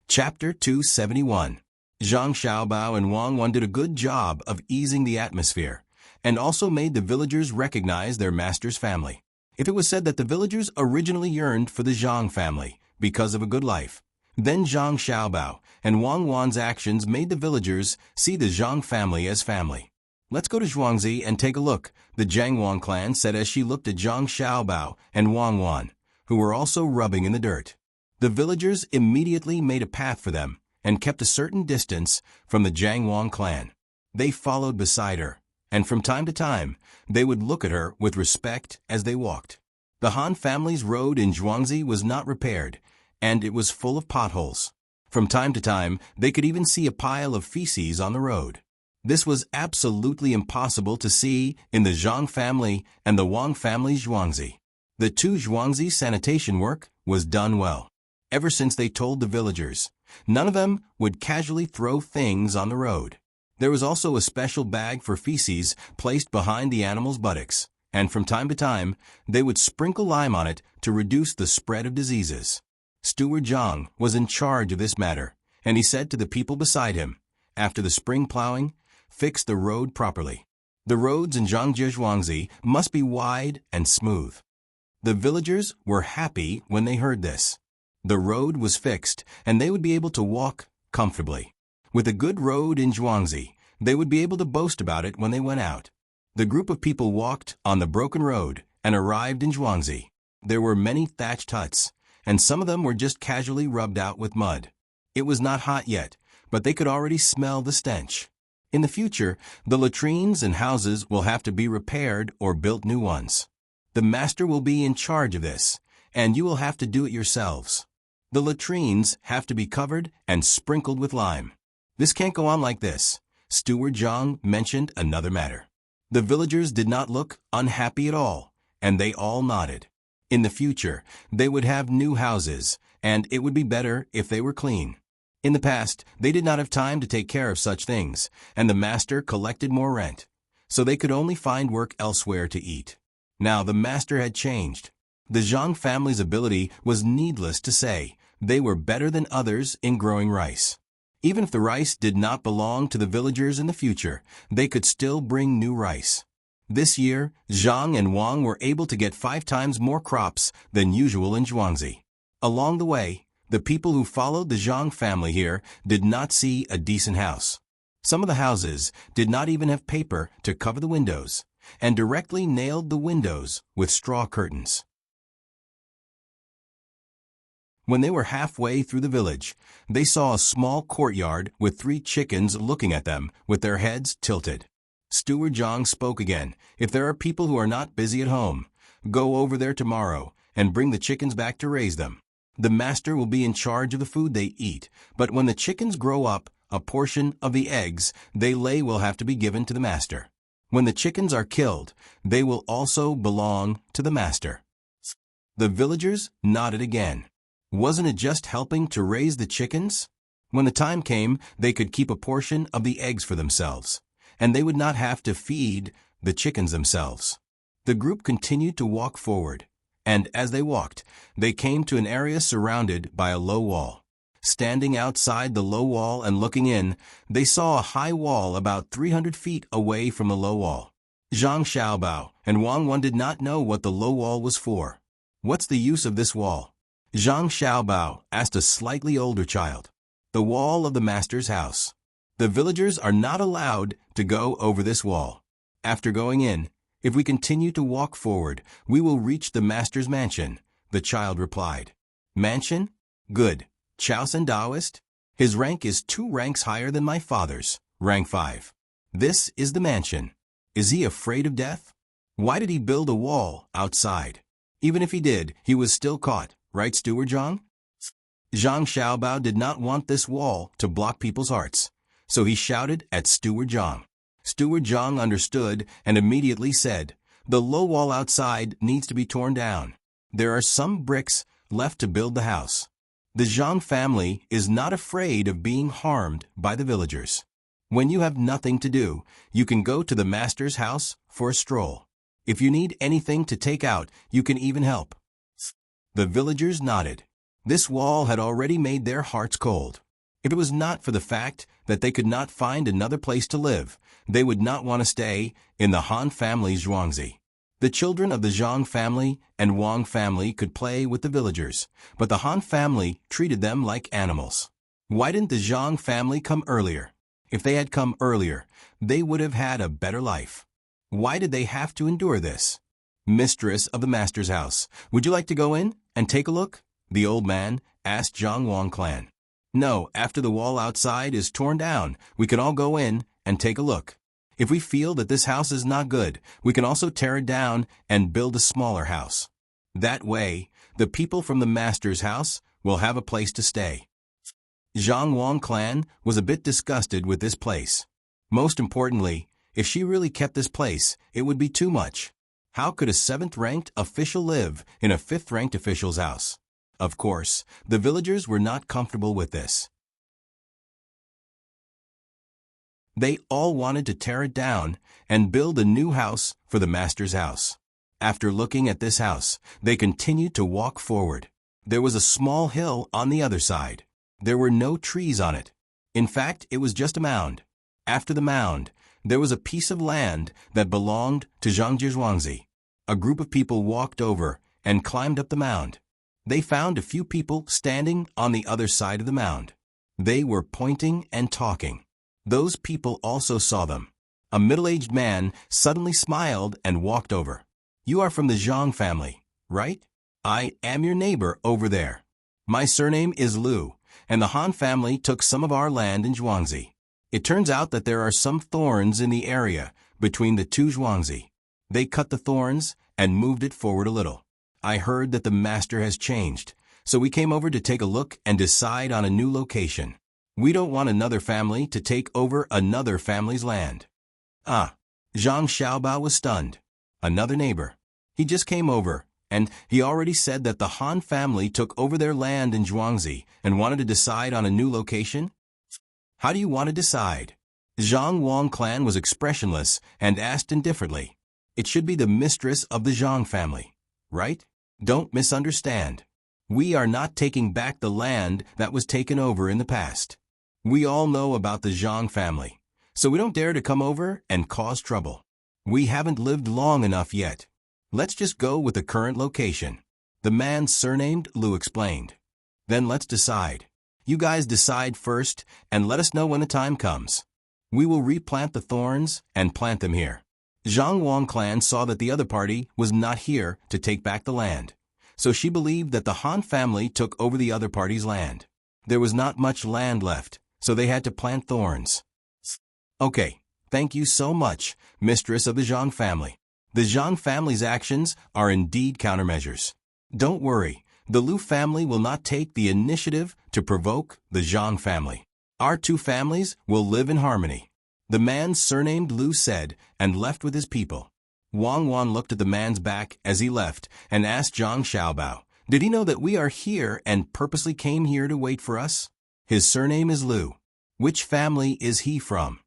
Chapter 271. Zhang Xiaobao and Wang Wan did a good job of easing the atmosphere, and also made the villagers recognize their master's family. If it was said that the villagers originally yearned for the Zhang family because of a good life, then Zhang Xiaobao and Wang Wan's actions made the villagers see the Zhang family as family. Let's go to Zhuangzi and take a look, the Jiangwang clan said as she looked at Zhang Xiaobao and Wang Wan, who were also rubbing in the dirt. The villagers immediately made a path for them and kept a certain distance from the Jiangwang clan. They followed beside her, and from time to time, they would look at her with respect as they walked. The Han family's road in Zhuangzi was not repaired, and it was full of potholes. From time to time, they could even see a pile of feces on the road. This was absolutely impossible to see in the Zhang family and the Wang family's Zhuangzi. The two Zhuangzi sanitation work was done well. Ever since they told the villagers, none of them would casually throw things on the road. There was also a special bag for feces placed behind the animal's buttocks, and from time to time, they would sprinkle lime on it to reduce the spread of diseases. Steward Zhang was in charge of this matter, and he said to the people beside him, after the spring plowing, fix the road properly. The roads in Zhangjie Zhuangzi must be wide and smooth. The villagers were happy when they heard this. The road was fixed, and they would be able to walk comfortably. With a good road in Zhuangzi, they would be able to boast about it when they went out. The group of people walked on the broken road and arrived in Zhuangzi. There were many thatched huts, and some of them were just casually rubbed out with mud. It was not hot yet, but they could already smell the stench. In the future, the latrines and houses will have to be repaired or built new ones. The master will be in charge of this, and you will have to do it yourselves. The latrines have to be covered and sprinkled with lime. This can't go on like this. Steward Zhang mentioned another matter. The villagers did not look unhappy at all, and they all nodded. In the future, they would have new houses, and it would be better if they were clean. In the past, they did not have time to take care of such things, and the master collected more rent, so they could only find work elsewhere to eat. Now the master had changed. The Zhang family's ability was needless to say. They were better than others in growing rice. Even if the rice did not belong to the villagers in the future, they could still bring new rice. This year, Zhang and Wang were able to get 5 times more crops than usual in Zhuangzi. Along the way, the people who followed the Zhang family here did not see a decent house. Some of the houses did not even have paper to cover the windows, and directly nailed the windows with straw curtains. When they were halfway through the village, they saw a small courtyard with 3 chickens looking at them with their heads tilted. Steward Zhang spoke again. If there are people who are not busy at home, go over there tomorrow and bring the chickens back to raise them. The master will be in charge of the food they eat, but when the chickens grow up, a portion of the eggs they lay will have to be given to the master. When the chickens are killed, they will also belong to the master. The villagers nodded again. Wasn't it just helping to raise the chickens? When the time came, they could keep a portion of the eggs for themselves, and they would not have to feed the chickens themselves. The group continued to walk forward, and as they walked, they came to an area surrounded by a low wall. Standing outside the low wall and looking in, they saw a high wall about 300 feet away from the low wall. Zhang Xiaobao and Wang Wan did not know what the low wall was for. What's the use of this wall? Zhang Xiaobao asked a slightly older child. The wall of the master's house. The villagers are not allowed to go over this wall. After going in, if we continue to walk forward, we will reach the master's mansion, the child replied. Mansion? Good. Chaosan Taoist? His rank is 2 ranks higher than my father's, rank 5. This is the mansion. Is he afraid of death? Why did he build a wall outside? Even if he did, he was still caught, right, Steward Zhang? Zhang Xiaobao did not want this wall to block people's hearts, so he shouted at Steward Zhang. Steward Zhang understood and immediately said, "The low wall outside needs to be torn down. There are some bricks left to build the house." The Zhang family is not afraid of being harmed by the villagers. When you have nothing to do, you can go to the master's house for a stroll. If you need anything to take out, you can even help. The villagers nodded. This wall had already made their hearts cold. If it was not for the fact that they could not find another place to live, they would not want to stay in the Han family's zhuangzi. The children of the Zhang family and Wang family could play with the villagers, but the Han family treated them like animals. Why didn't the Zhang family come earlier? If they had come earlier, they would have had a better life. Why did they have to endure this? Mistress of the master's house, would you like to go in and take a look? The old man asked Zhang Wang clan. No, after the wall outside is torn down, we can all go in and take a look. If we feel that this house is not good, we can also tear it down and build a smaller house. That way, the people from the master's house will have a place to stay. Zhang Wang clan was a bit disgusted with this place. Most importantly, if she really kept this place, it would be too much. How could a 7th-ranked official live in a 5th-ranked official's house? Of course, the villagers were not comfortable with this. They all wanted to tear it down and build a new house for the master's house. After looking at this house, they continued to walk forward. There was a small hill on the other side. There were no trees on it. In fact, it was just a mound. After the mound, there was a piece of land that belonged to Zhangji Zhuangzi. A group of people walked over and climbed up the mound. They found a few people standing on the other side of the mound. They were pointing and talking. Those people also saw them. A middle-aged man suddenly smiled and walked over. You are from the Zhang family, right? I am your neighbor over there. My surname is Liu, and the Han family took some of our land in Zhuangzi. It turns out that there are some thorns in the area between the 2 zhuangzi. They cut the thorns and moved it forward a little. I heard that the master has changed, so we came over to take a look and decide on a new location. We don't want another family to take over another family's land. Ah, Zhang Xiaobao was stunned. Another neighbor. He just came over, and he already said that the Han family took over their land in Zhuangzi and wanted to decide on a new location? How do you want to decide? Zhang Wang clan was expressionless and asked indifferently. It should be the mistress of the Zhang family, right? Don't misunderstand. We are not taking back the land that was taken over in the past. We all know about the Zhang family, so we don't dare to come over and cause trouble. We haven't lived long enough yet. Let's just go with the current location. The man surnamed Liu explained. Then let's decide. You guys decide first and let us know when the time comes. We will replant the thorns and plant them here. Zhang Wang clan saw that the other party was not here to take back the land, so she believed that the Han family took over the other party's land. There was not much land left, so they had to plant thorns. Okay, thank you so much, mistress of the Zhang family. The Zhang family's actions are indeed countermeasures. Don't worry, the Liu family will not take the initiative to provoke the Zhang family. Our 2 families will live in harmony. The man surnamed Liu said and left with his people. Wang Wan looked at the man's back as he left and asked Zhang Xiaobao, did he know that we are here and purposely came here to wait for us? His surname is Liu. Which family is he from?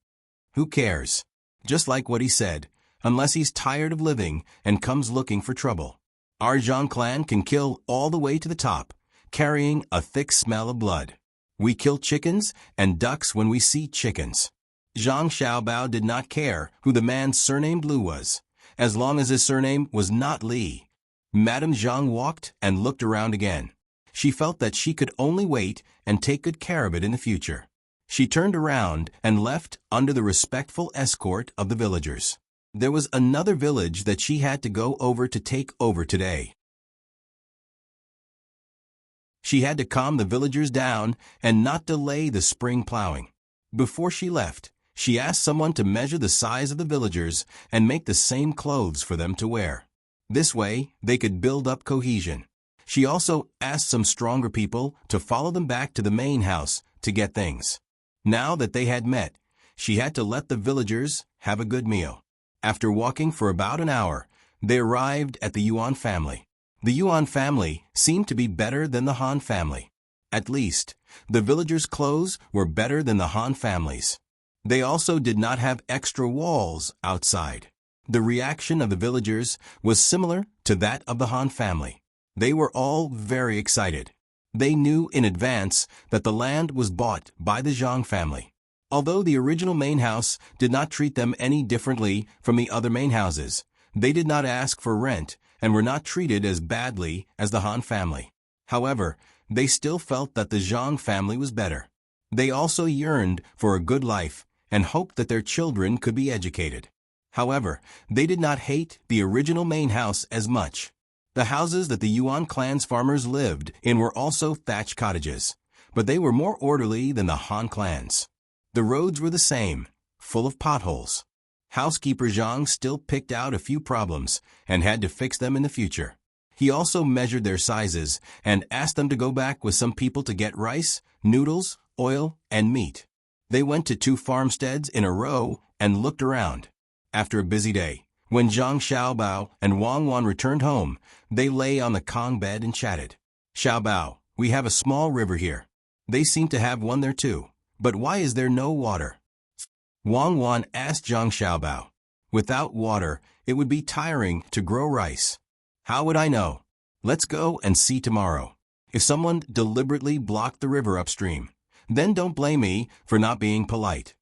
Who cares? Just like what he said, unless he's tired of living and comes looking for trouble. Our Zhang clan can kill all the way to the top, carrying a thick smell of blood. We kill chickens and ducks when we see chickens. Zhang Xiaobao did not care who the man surnamed Liu was, as long as his surname was not Li. Madame Zhang walked and looked around again. She felt that she could only wait and take good care of it in the future. She turned around and left under the respectful escort of the villagers. There was another village that she had to go over to take over today. She had to calm the villagers down and not delay the spring plowing. Before she left, she asked someone to measure the size of the villagers and make the same clothes for them to wear. This way, they could build up cohesion. She also asked some stronger people to follow them back to the main house to get things. Now that they had met, she had to let the villagers have a good meal. After walking for about an hour, they arrived at the Yuan family. The Yuan family seemed to be better than the Han family. At least, the villagers' clothes were better than the Han family's. They also did not have extra walls outside. The reaction of the villagers was similar to that of the Han family. They were all very excited. They knew in advance that the land was bought by the Zhang family. Although the original main house did not treat them any differently from the other main houses, they did not ask for rent and were not treated as badly as the Han family. However, they still felt that the Zhang family was better. They also yearned for a good life and hoped that their children could be educated. However, they did not hate the original main house as much. The houses that the Yuan clan's farmers lived in were also thatched cottages, but they were more orderly than the Han clan's. The roads were the same, full of potholes. Housekeeper Zhang still picked out a few problems and had to fix them in the future. He also measured their sizes and asked them to go back with some people to get rice, noodles, oil, and meat. They went to 2 farmsteads in a row and looked around. After a busy day, when Zhang Xiaobao and Wang Wan returned home, they lay on the Kong bed and chatted. "Xiaobao, we have a small river here. They seem to have one there too, but why is there no water?" Wang Wan asked Zhang Xiaobao. "Without water, it would be tiring to grow rice." "How would I know? Let's go and see tomorrow. If someone deliberately blocked the river upstream, then don't blame me for not being polite."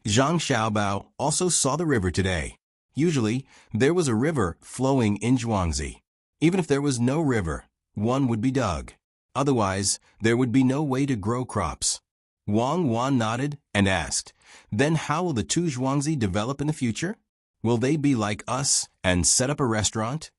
Zhang Xiaobao also saw the river today. Usually, there was a river flowing in Zhuangzi. Even if there was no river, one would be dug. Otherwise, there would be no way to grow crops. Wang Wan nodded and asked, "Then how will the 2 Zhuangzi develop in the future? Will they be like us and set up a restaurant?"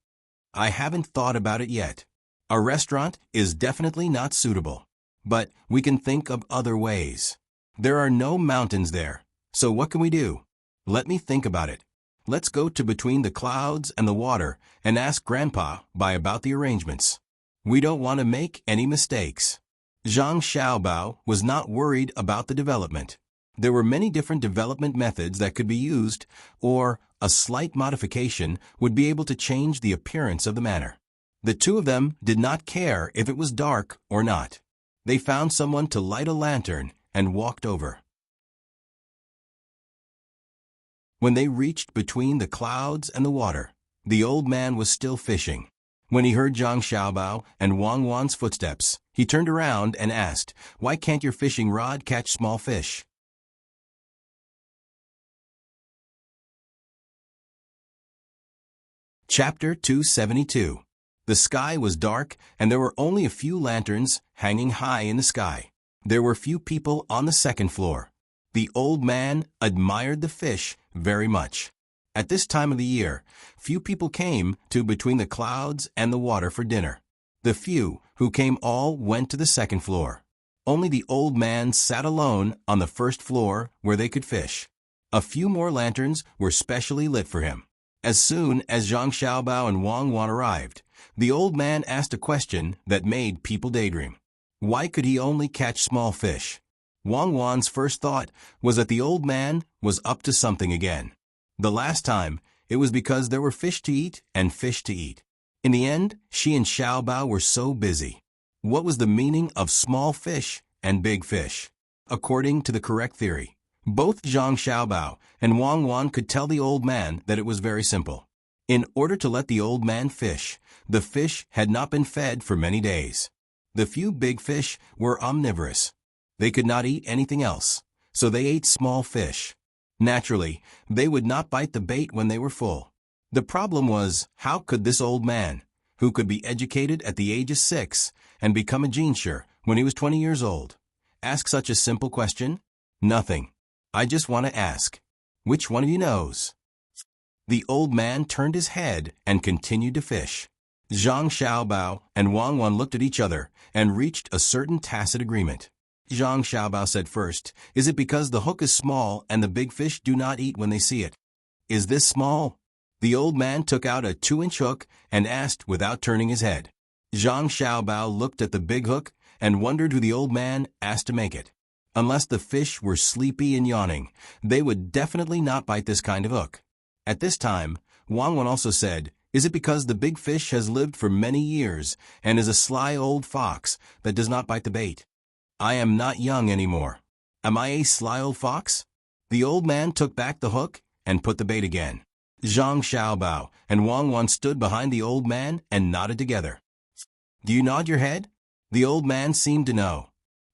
"I haven't thought about it yet. A restaurant is definitely not suitable, but we can think of other ways. There are no mountains there, so what can we do? Let me think about it. Let's go to between the clouds and the water and ask Grandpa about the arrangements. We don't want to make any mistakes." Zhang Xiaobao was not worried about the development. There were many different development methods that could be used, or a slight modification would be able to change the appearance of the manor. The 2 of them did not care if it was dark or not. They found someone to light a lantern and walked over. When they reached between the clouds and the water, the old man was still fishing. When he heard Zhang Xiaobao and Wang Wan's footsteps, he turned around and asked, "Why can't your fishing rod catch small fish?" Chapter 272. The sky was dark and there were only a few lanterns hanging high in the sky. There were few people on the second floor. The old man admired the fish very much. At this time of the year, few people came to between the clouds and the water for dinner. The few who came all went to the second floor. Only the old man sat alone on the first floor where they could fish. A few more lanterns were specially lit for him. As soon as Zhang Xiaobao and Wang Wan arrived, the old man asked a question that made people daydream. Why could he only catch small fish? Wang Wan's first thought was that the old man was up to something again. The last time, it was because there were fish to eat and fish to eat. In the end, she and Xiaobao were so busy. What was the meaning of small fish and big fish? According to the correct theory, both Zhang Xiaobao and Wang Wan could tell the old man that it was very simple. In order to let the old man fish, the fish had not been fed for many days. The few big fish were omnivorous. They could not eat anything else, so they ate small fish. Naturally, they would not bite the bait when they were full. The problem was, how could this old man, who could be educated at the age of 6 and become a jinshi when he was 20 years old, ask such a simple question? Nothing. I just want to ask. Which one of you knows? The old man turned his head and continued to fish. Zhang Xiaobao and Wang Wan looked at each other and reached a certain tacit agreement. Zhang Xiaobao said first, "Is it because the hook is small and the big fish do not eat when they see it?" "Is this small?" The old man took out a 2-inch hook and asked without turning his head. Zhang Xiaobao looked at the big hook and wondered who the old man asked to make it. Unless the fish were sleepy and yawning, they would definitely not bite this kind of hook. At this time, Wang Wan also said, "Is it because the big fish has lived for many years and is a sly old fox that does not bite the bait?" "I am not young anymore. Am I a sly old fox?" The old man took back the hook and put the bait again. Zhang Xiaobao and Wang Wan stood behind the old man and nodded together. "Do you nod your head?" The old man seemed to know.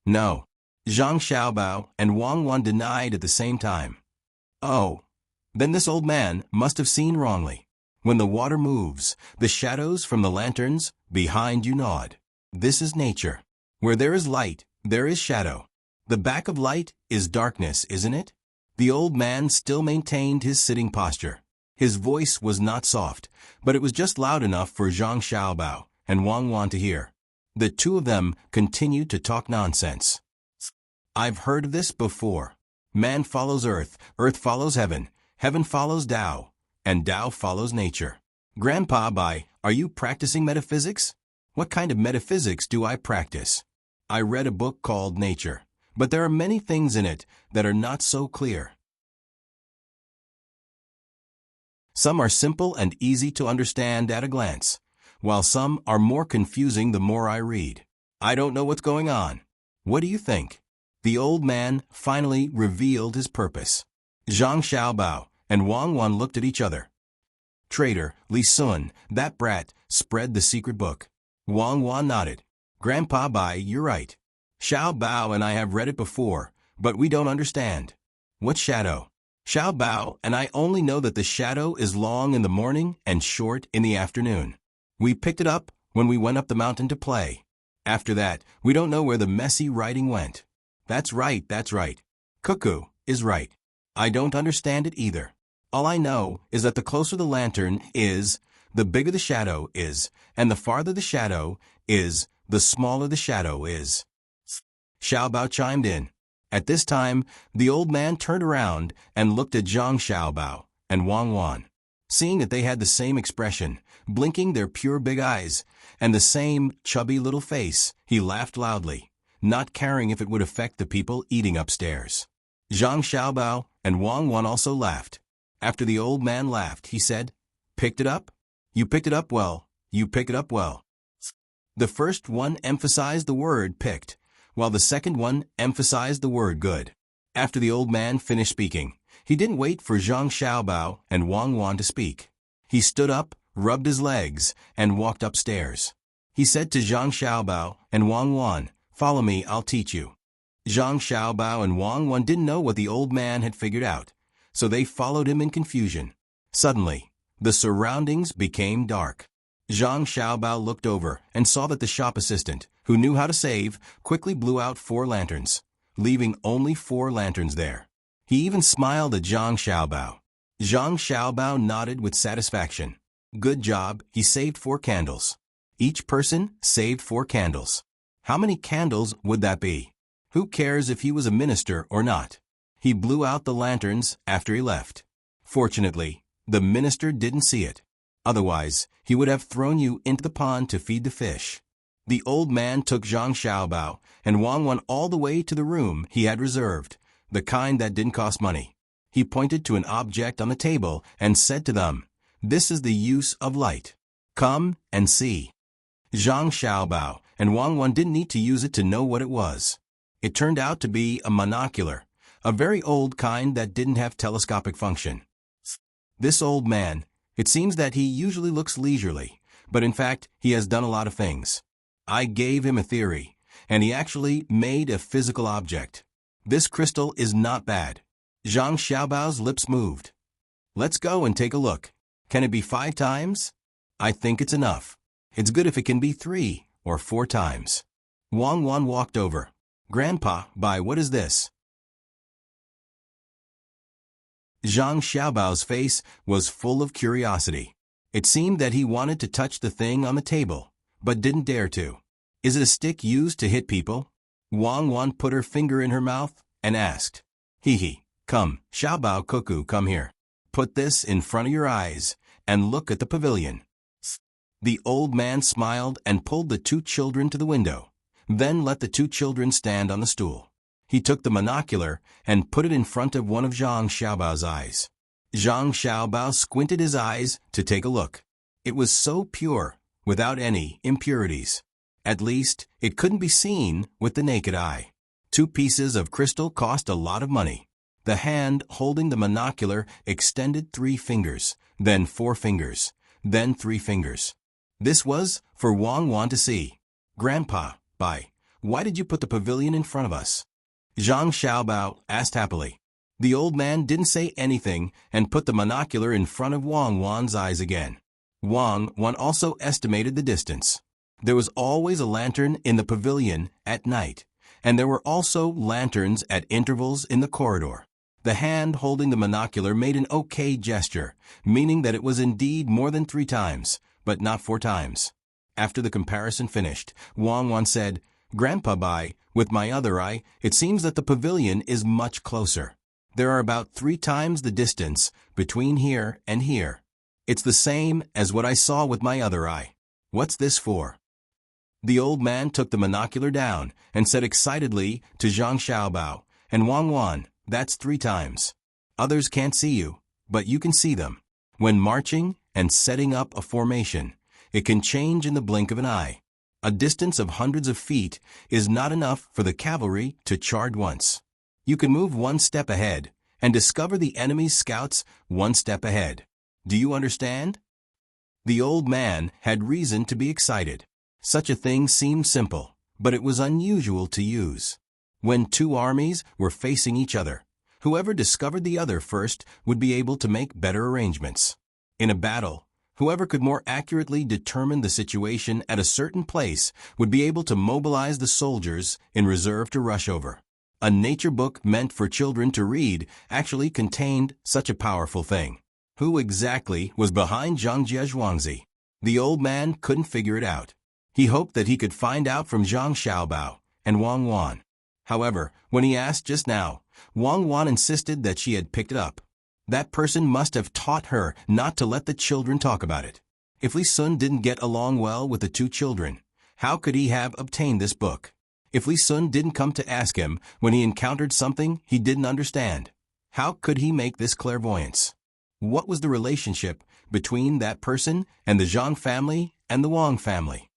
"No." Zhang Xiaobao and Wang Wan denied at the same time. "Oh, then this old man must have seen wrongly. When the water moves, the shadows from the lanterns behind you nod. This is nature. Where there is light, there is shadow. The back of light is darkness, isn't it?" The old man still maintained his sitting posture. His voice was not soft, but it was just loud enough for Zhang Xiaobao and Wang Wan to hear. The two of them continued to talk nonsense. "I've heard of this before. Man follows earth, earth follows heaven, heaven follows Tao, and Tao follows nature." "Grandpa, are you practicing metaphysics?" "What kind of metaphysics do I practice?" "I read a book called Nature, but there are many things in it that are not so clear. Some are simple and easy to understand at a glance, while some are more confusing the more I read. I don't know what's going on. What do you think?" The old man finally revealed his purpose. Zhang Xiaobao and Wang Wan looked at each other. "Traitor, Li Sun, that brat, spread the secret book." Wang Wan nodded. "Grandpa, you're right. Xiaobao and I have read it before, but we don't understand." "What shadow?" "Xiaobao and I only know that the shadow is long in the morning and short in the afternoon. We picked it up when we went up the mountain to play. After that, we don't know where the messy writing went." That's right. Cuckoo is right. I don't understand it either. All I know is that the closer the lantern is, the bigger the shadow is, and the farther the shadow is, the smaller the shadow is." Xiaobao chimed in. At this time, the old man turned around and looked at Zhang Xiaobao and Wang Wan. Seeing that they had the same expression, blinking their pure big eyes, and the same chubby little face, he laughed loudly, not caring if it would affect the people eating upstairs. Zhang Xiaobao and Wang Wan also laughed. After the old man laughed, he said, "Picked it up? You picked it up well. You pick it up well." The first one emphasized the word picked, while the second one emphasized the word good. After the old man finished speaking, he didn't wait for Zhang Xiaobao and Wang Wan to speak. He stood up, rubbed his legs, and walked upstairs. He said to Zhang Xiaobao and Wang Wan, "Follow me, I'll teach you." Zhang Xiaobao and Wang Wan didn't know what the old man had figured out, so they followed him in confusion. Suddenly, the surroundings became dark. Zhang Xiaobao looked over and saw that the shop assistant, who knew how to save, quickly blew out 4 lanterns, leaving only 4 lanterns there. He even smiled at Zhang Xiaobao. Zhang Xiaobao nodded with satisfaction. "Good job, he saved 4 candles. Each person saved 4 candles. How many candles would that be? Who cares if he was a minister or not?" He blew out the lanterns after he left. Fortunately, the minister didn't see it. Otherwise, he would have thrown you into the pond to feed the fish. The old man took Zhang Xiaobao and Wang Wan all the way to the room he had reserved, the kind that didn't cost money. He pointed to an object on the table and said to them, "This is the use of light. Come and see." Zhang Xiaobao and Wang Wan didn't need to use it to know what it was. It turned out to be a monocular, a very old kind that didn't have telescopic function. This old man, it seems that he usually looks leisurely, but in fact he has done a lot of things. I gave him a theory, and he actually made a physical object. This crystal is not bad. Zhang Xiaobao's lips moved. "Let's go and take a look. Can it be 5 times? I think it's enough. It's good if it can be 3 or 4 times." Wang Wan walked over. "Grandpa, what is this?" Zhang Xiaobao's face was full of curiosity. It seemed that he wanted to touch the thing on the table, but didn't dare to. Is it a stick used to hit people? Wang Wan put her finger in her mouth and asked. Hee. Come, Xiaobao Cuckoo, come here. Put this in front of your eyes and look at the pavilion. The old man smiled and pulled the two children to the window, then let the two children stand on the stool. He took the monocular and put it in front of one of Zhang Xiaobao's eyes. Zhang Xiaobao squinted his eyes to take a look. It was so pure, without any impurities. At least, it couldn't be seen with the naked eye. 2 pieces of crystal cost a lot of money. The hand holding the monocular extended 3 fingers, then 4 fingers, then 3 fingers. This was for Wang Wan to see. Grandpa, why did you put the pavilion in front of us? Zhang Xiaobao asked happily. The old man didn't say anything and put the monocular in front of Wang Wan's eyes again. Wang Wan also estimated the distance. There was always a lantern in the pavilion at night, and there were also lanterns at intervals in the corridor. The hand holding the monocular made an okay gesture, meaning that it was indeed more than 3 times, but not 4 times. After the comparison finished, Wang Wan said, Grandpa, with my other eye, it seems that the pavilion is much closer. There are about 3 times the distance between here and here. It's the same as what I saw with my other eye. What's this for? The old man took the monocular down and said excitedly to Zhang Xiaobao and Wang Wan, that's 3 times. Others can't see you, but you can see them. When marching and setting up a formation, it can change in the blink of an eye. A distance of hundreds of feet is not enough for the cavalry to charge once. You can move 1 step ahead and discover the enemy's scouts 1 step ahead. Do you understand? The old man had reason to be excited. Such a thing seemed simple, but it was unusual to use. When 2 armies were facing each other, whoever discovered the other first would be able to make better arrangements. In a battle, whoever could more accurately determine the situation at a certain place would be able to mobilize the soldiers in reserve to rush over. A nature book meant for children to read actually contained such a powerful thing. Who exactly was behind Zhang Zhuangzi? The old man couldn't figure it out. He hoped that he could find out from Zhang Xiaobao and Wang Wan. However, when he asked just now, Wang Wan insisted that she had picked it up. That person must have taught her not to let the children talk about it. If Li Sun didn't get along well with the 2 children, how could he have obtained this book? If Li Sun didn't come to ask him when he encountered something he didn't understand, how could he make this clairvoyance? What was the relationship between that person and the Zhang family and the Wang family?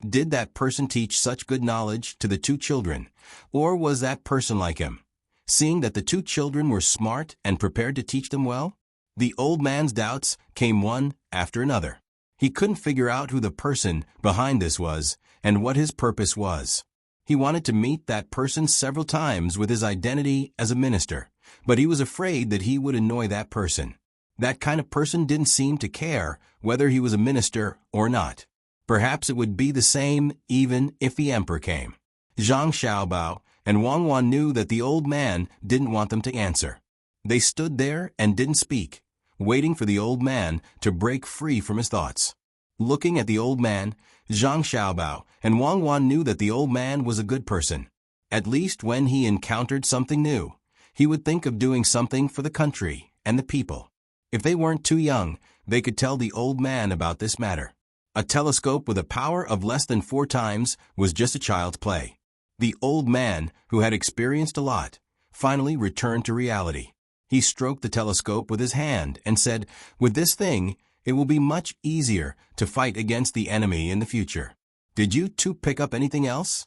Did that person teach such good knowledge to the 2 children, or was that person like him? Seeing that the 2 children were smart and prepared to teach them well, the old man's doubts came one after another. He couldn't figure out who the person behind this was and what his purpose was. He wanted to meet that person several times with his identity as a minister, but he was afraid that he would annoy that person. That kind of person didn't seem to care whether he was a minister or not. Perhaps it would be the same even if the emperor came. Zhang Xiaobao and Wang Wan knew that the old man didn't want them to answer. They stood there and didn't speak, waiting for the old man to break free from his thoughts. Looking at the old man, Zhang Xiaobao and Wang Wan knew that the old man was a good person. At least when he encountered something new, he would think of doing something for the country and the people. If they weren't too young, they could tell the old man about this matter. A telescope with a power of less than 4 times was just a child's play. The old man, who had experienced a lot, finally returned to reality. He stroked the telescope with his hand and said, with this thing, it will be much easier to fight against the enemy in the future. Did you 2 pick up anything else?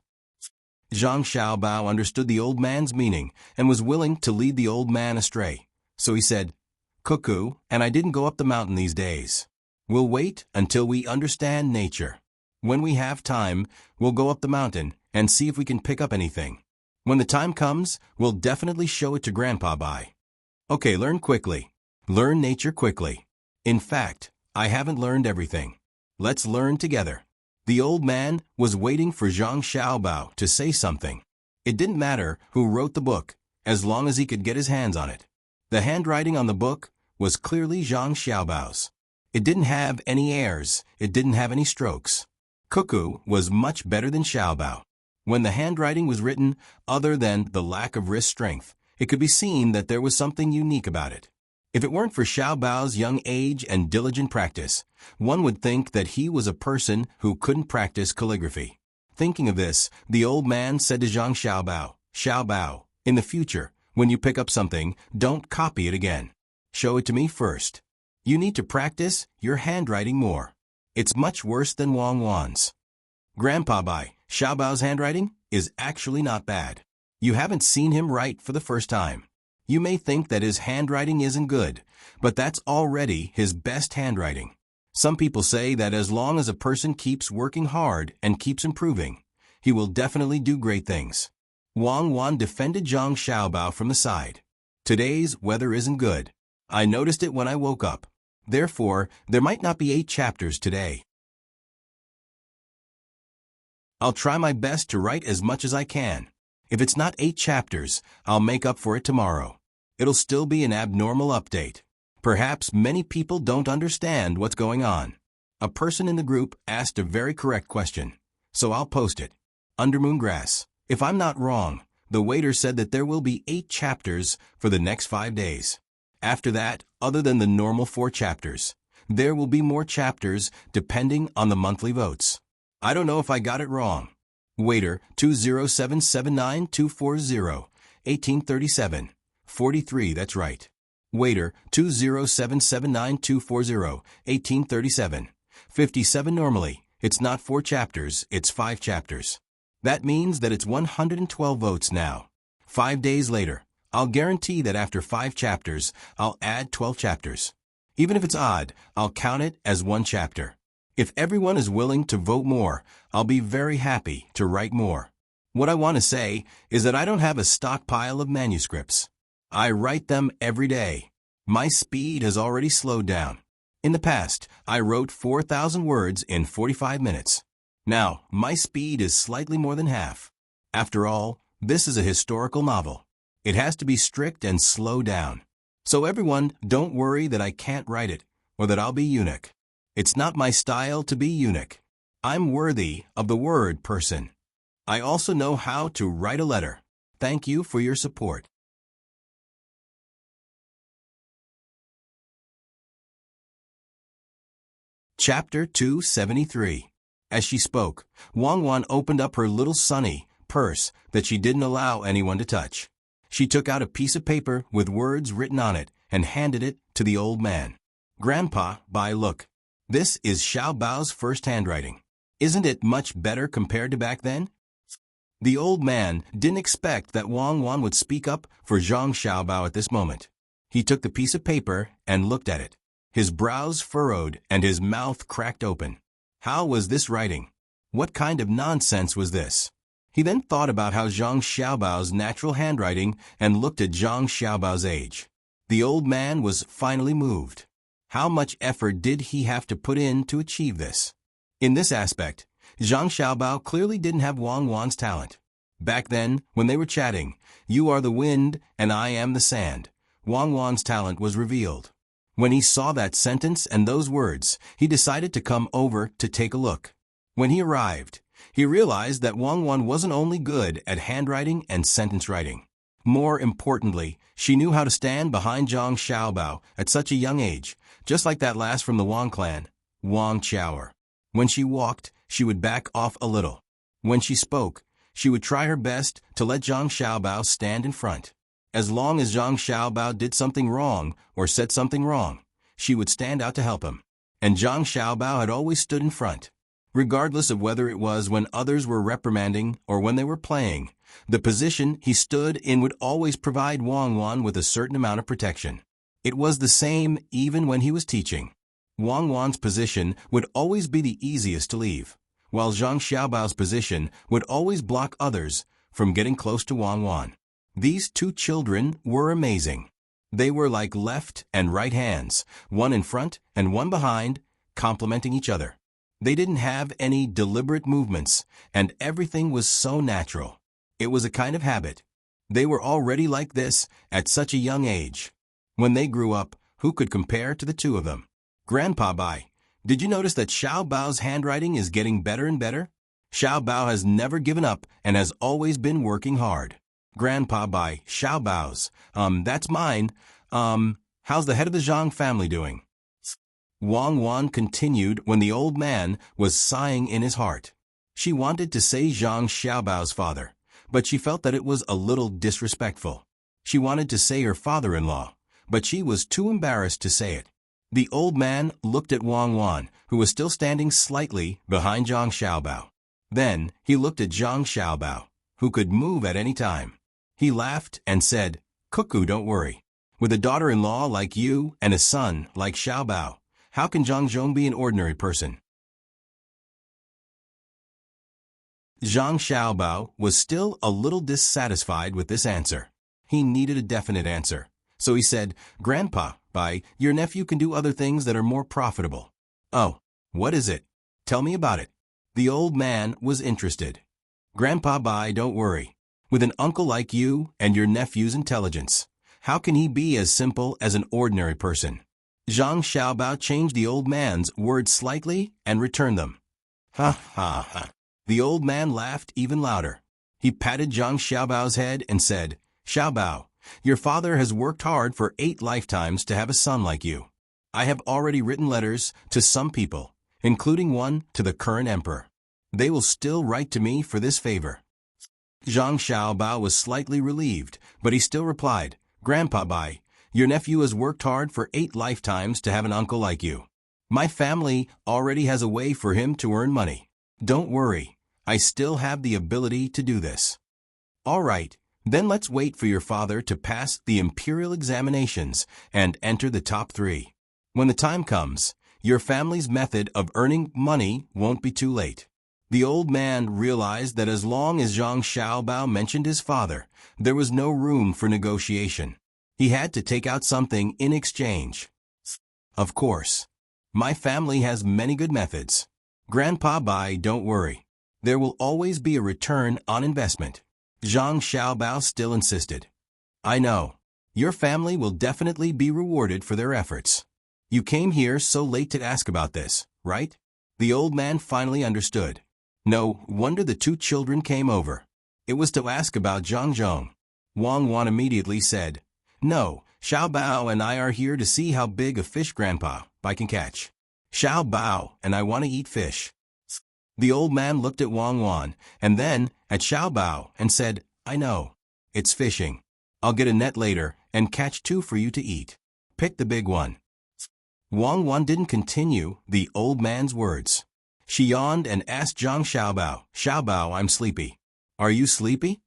Zhang Xiaobao understood the old man's meaning and was willing to lead the old man astray. So he said, Cuckoo, and I didn't go up the mountain these days. We'll wait until we understand nature. When we have time, we'll go up the mountain and see if we can pick up anything. When the time comes, we'll definitely show it to Grandpa. Okay, learn quickly. Learn nature quickly. In fact, I haven't learned everything. Let's learn together. The old man was waiting for Zhang Xiaobao to say something. It didn't matter who wrote the book, as long as he could get his hands on it. The handwriting on the book was clearly Zhang Xiaobao's. It didn't have any airs, it didn't have any strokes. Cuckoo was much better than Xiaobao. When the handwriting was written, other than the lack of wrist strength, it could be seen that there was something unique about it. If it weren't for Xiaobao's young age and diligent practice, one would think that he was a person who couldn't practice calligraphy. Thinking of this, the old man said to Zhang Xiaobao, "Xiaobao, in the future, when you pick up something, don't copy it again. Show it to me first. You need to practice your handwriting more. It's much worse than Wang Wan's." Grandpa Bai, Xiaobao's handwriting is actually not bad. You haven't seen him write for the first time. You may think that his handwriting isn't good, but that's already his best handwriting. Some people say that as long as a person keeps working hard and keeps improving, he will definitely do great things. Wang Wan defended Zhang Xiaobao from the side. "Today's weather isn't good. I noticed it when I woke up. Therefore, there might not be 8 chapters today. I'll try my best to write as much as I can. If it's not 8 chapters, I'll make up for it tomorrow. It'll still be an abnormal update. Perhaps many people don't understand what's going on." A person in the group asked a very correct question, so I'll post it. Undermoon Grass. If I'm not wrong, the waiter said that there will be 8 chapters for the next 5 days. After that, other than the normal 4 chapters, there will be more chapters depending on the monthly votes. I don't know if I got it wrong. Waiter 2077924 1837 43, that's right. Waiter 2077924 1837 57. Normally, it's not 4 chapters, it's 5 chapters. That means that it's 112 votes now. 5 days later, I'll guarantee that after 5 chapters, I'll add 12 chapters. Even if it's odd, I'll count it as 1 chapter. If everyone is willing to vote more, I'll be very happy to write more. What I want to say is that I don't have a stockpile of manuscripts. I write them every day. My speed has already slowed down. In the past, I wrote 4,000 words in 45 minutes. Now, my speed is slightly more than half. After all, this is a historical novel. It has to be strict and slow down. So everyone, don't worry that I can't write it, or that I'll be eunuch. It's not my style to be eunuch. I'm worthy of the word person. I also know how to write a letter. Thank you for your support. Chapter 273. As she spoke, Wang Wan opened up her little sunny purse that she didn't allow anyone to touch. She took out a piece of paper with words written on it and handed it to the old man. "Grandpa, Bai, look. This is Xiaobao's first handwriting. Isn't it much better compared to back then?" The old man didn't expect that Wang Wan would speak up for Zhang Xiaobao at this moment. He took the piece of paper and looked at it. His brows furrowed and his mouth cracked open. How was this writing? What kind of nonsense was this? He then thought about how Zhang Xiaobao's natural handwriting and looked at Zhang Xiaobao's age. The old man was finally moved. How much effort did he have to put in to achieve this? In this aspect, Zhang Xiaobao clearly didn't have Wang Wan's talent. Back then, when they were chatting, "You are the wind and I am the sand," Wang Wan's talent was revealed. When he saw that sentence and those words, he decided to come over to take a look. When he arrived, he realized that Wang Wan wasn't only good at handwriting and sentence writing. More importantly, she knew how to stand behind Zhang Xiaobao at such a young age, just like that last from the Wang clan, Wang Qiaoer. When she walked, she would back off a little. When she spoke, she would try her best to let Zhang Xiaobao stand in front. As long as Zhang Xiaobao did something wrong or said something wrong, she would stand out to help him. And Zhang Xiaobao had always stood in front. Regardless of whether it was when others were reprimanding or when they were playing, the position he stood in would always provide Wang Wan with a certain amount of protection. It was the same even when he was teaching. Wang Wan's position would always be the easiest to leave, while Zhang Xiaobao's position would always block others from getting close to Wang Wan. These 2 children were amazing. They were like left and right hands, one in front and one behind, complementing each other. They didn't have any deliberate movements, and everything was so natural. It was a kind of habit. They were already like this at such a young age. When they grew up, Who could compare to the two of them? Grandpa Bai, did you notice that Xiao Bao's handwriting is getting better and better? Xiao Bao has never given up and has always been working hard. Grandpa Bai, Xiao Bao's. That's mine. How's the head of the Zhang family doing? Wang Wan continued when the old man was sighing in his heart. She wanted to say Zhang Xiaobao's father, but she felt that it was a little disrespectful. She wanted to say her father-in-law, but she was too embarrassed to say it. The old man looked at Wang Wan, who was still standing slightly behind Zhang Xiaobao. Then he looked at Zhang Xiaobao, who could move at any time. He laughed and said, "Cuckoo, don't worry. With a daughter-in-law like you and a son like Xiaobao, how can Zhang Zhong be an ordinary person?" Zhang Xiaobao was still a little dissatisfied with this answer. He needed a definite answer. So he said, "Grandpa, Bai, your nephew can do other things that are more profitable." "Oh, what is it? Tell me about it." The old man was interested. "Grandpa Bai, don't worry. With an uncle like you and your nephew's intelligence, how can he be as simple as an ordinary person?" Zhang Xiaobao changed the old man's words slightly and returned them. "Ha ha ha." The old man laughed even louder. He patted Zhang Xiaobao's head and said, "Xiaobao, your father has worked hard for 8 lifetimes to have a son like you. I have already written letters to some people, including one to the current emperor. They will still write to me for this favor." Zhang Xiaobao was slightly relieved, but he still replied, "Grandpa Bai, your nephew has worked hard for 8 lifetimes to have an uncle like you. My family already has a way for him to earn money. Don't worry, I still have the ability to do this." "All right, then let's wait for your father to pass the imperial examinations and enter the top 3. When the time comes, your family's method of earning money won't be too late." The old man realized that as long as Zhang Xiaobao mentioned his father, there was no room for negotiation. He had to take out something in exchange. "Of course. My family has many good methods. Grandpa Bai, don't worry. There will always be a return on investment." Zhang Xiaobao still insisted. "I know. Your family will definitely be rewarded for their efforts. You came here so late to ask about this, right?" The old man finally understood. No wonder the 2 children came over. It was to ask about Zhang Zhong. Wang Wan immediately said, "No, Xiao Bao and I are here to see how big a fish Grandpa Bai can catch. Xiao Bao and I want to eat fish." The old man looked at Wang Wan and then at Xiao Bao and said, "I know. It's fishing. I'll get a net later and catch 2 for you to eat. Pick the big one." Wang Wan didn't continue the old man's words. She yawned and asked Zhang Xiaobao, "Xiaobao, I'm sleepy. Are you sleepy?"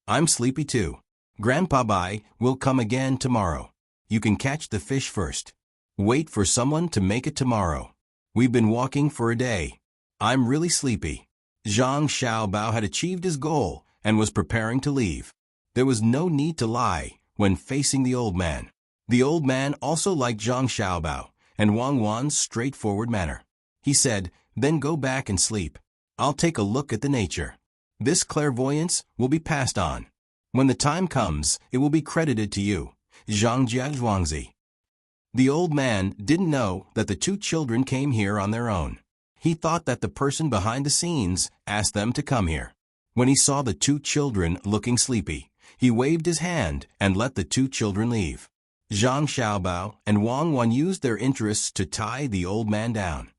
"I'm sleepy too. Grandpa Bai will come again tomorrow. You can catch the fish first. Wait for someone to make it tomorrow. We've been walking for a day. I'm really sleepy." Zhang Xiaobao had achieved his goal and was preparing to leave. There was no need to lie when facing the old man. The old man also liked Zhang Xiaobao and Wang Wan's straightforward manner. He said, "Then go back and sleep. I'll take a look at the nature. This clairvoyance will be passed on. When the time comes, it will be credited to you, Zhang Jiazhuangzi." The old man didn't know that the 2 children came here on their own. He thought that the person behind the scenes asked them to come here. When he saw the 2 children looking sleepy, he waved his hand and let the 2 children leave. Zhang Xiaobao and Wang Wan used their interests to tie the old man down.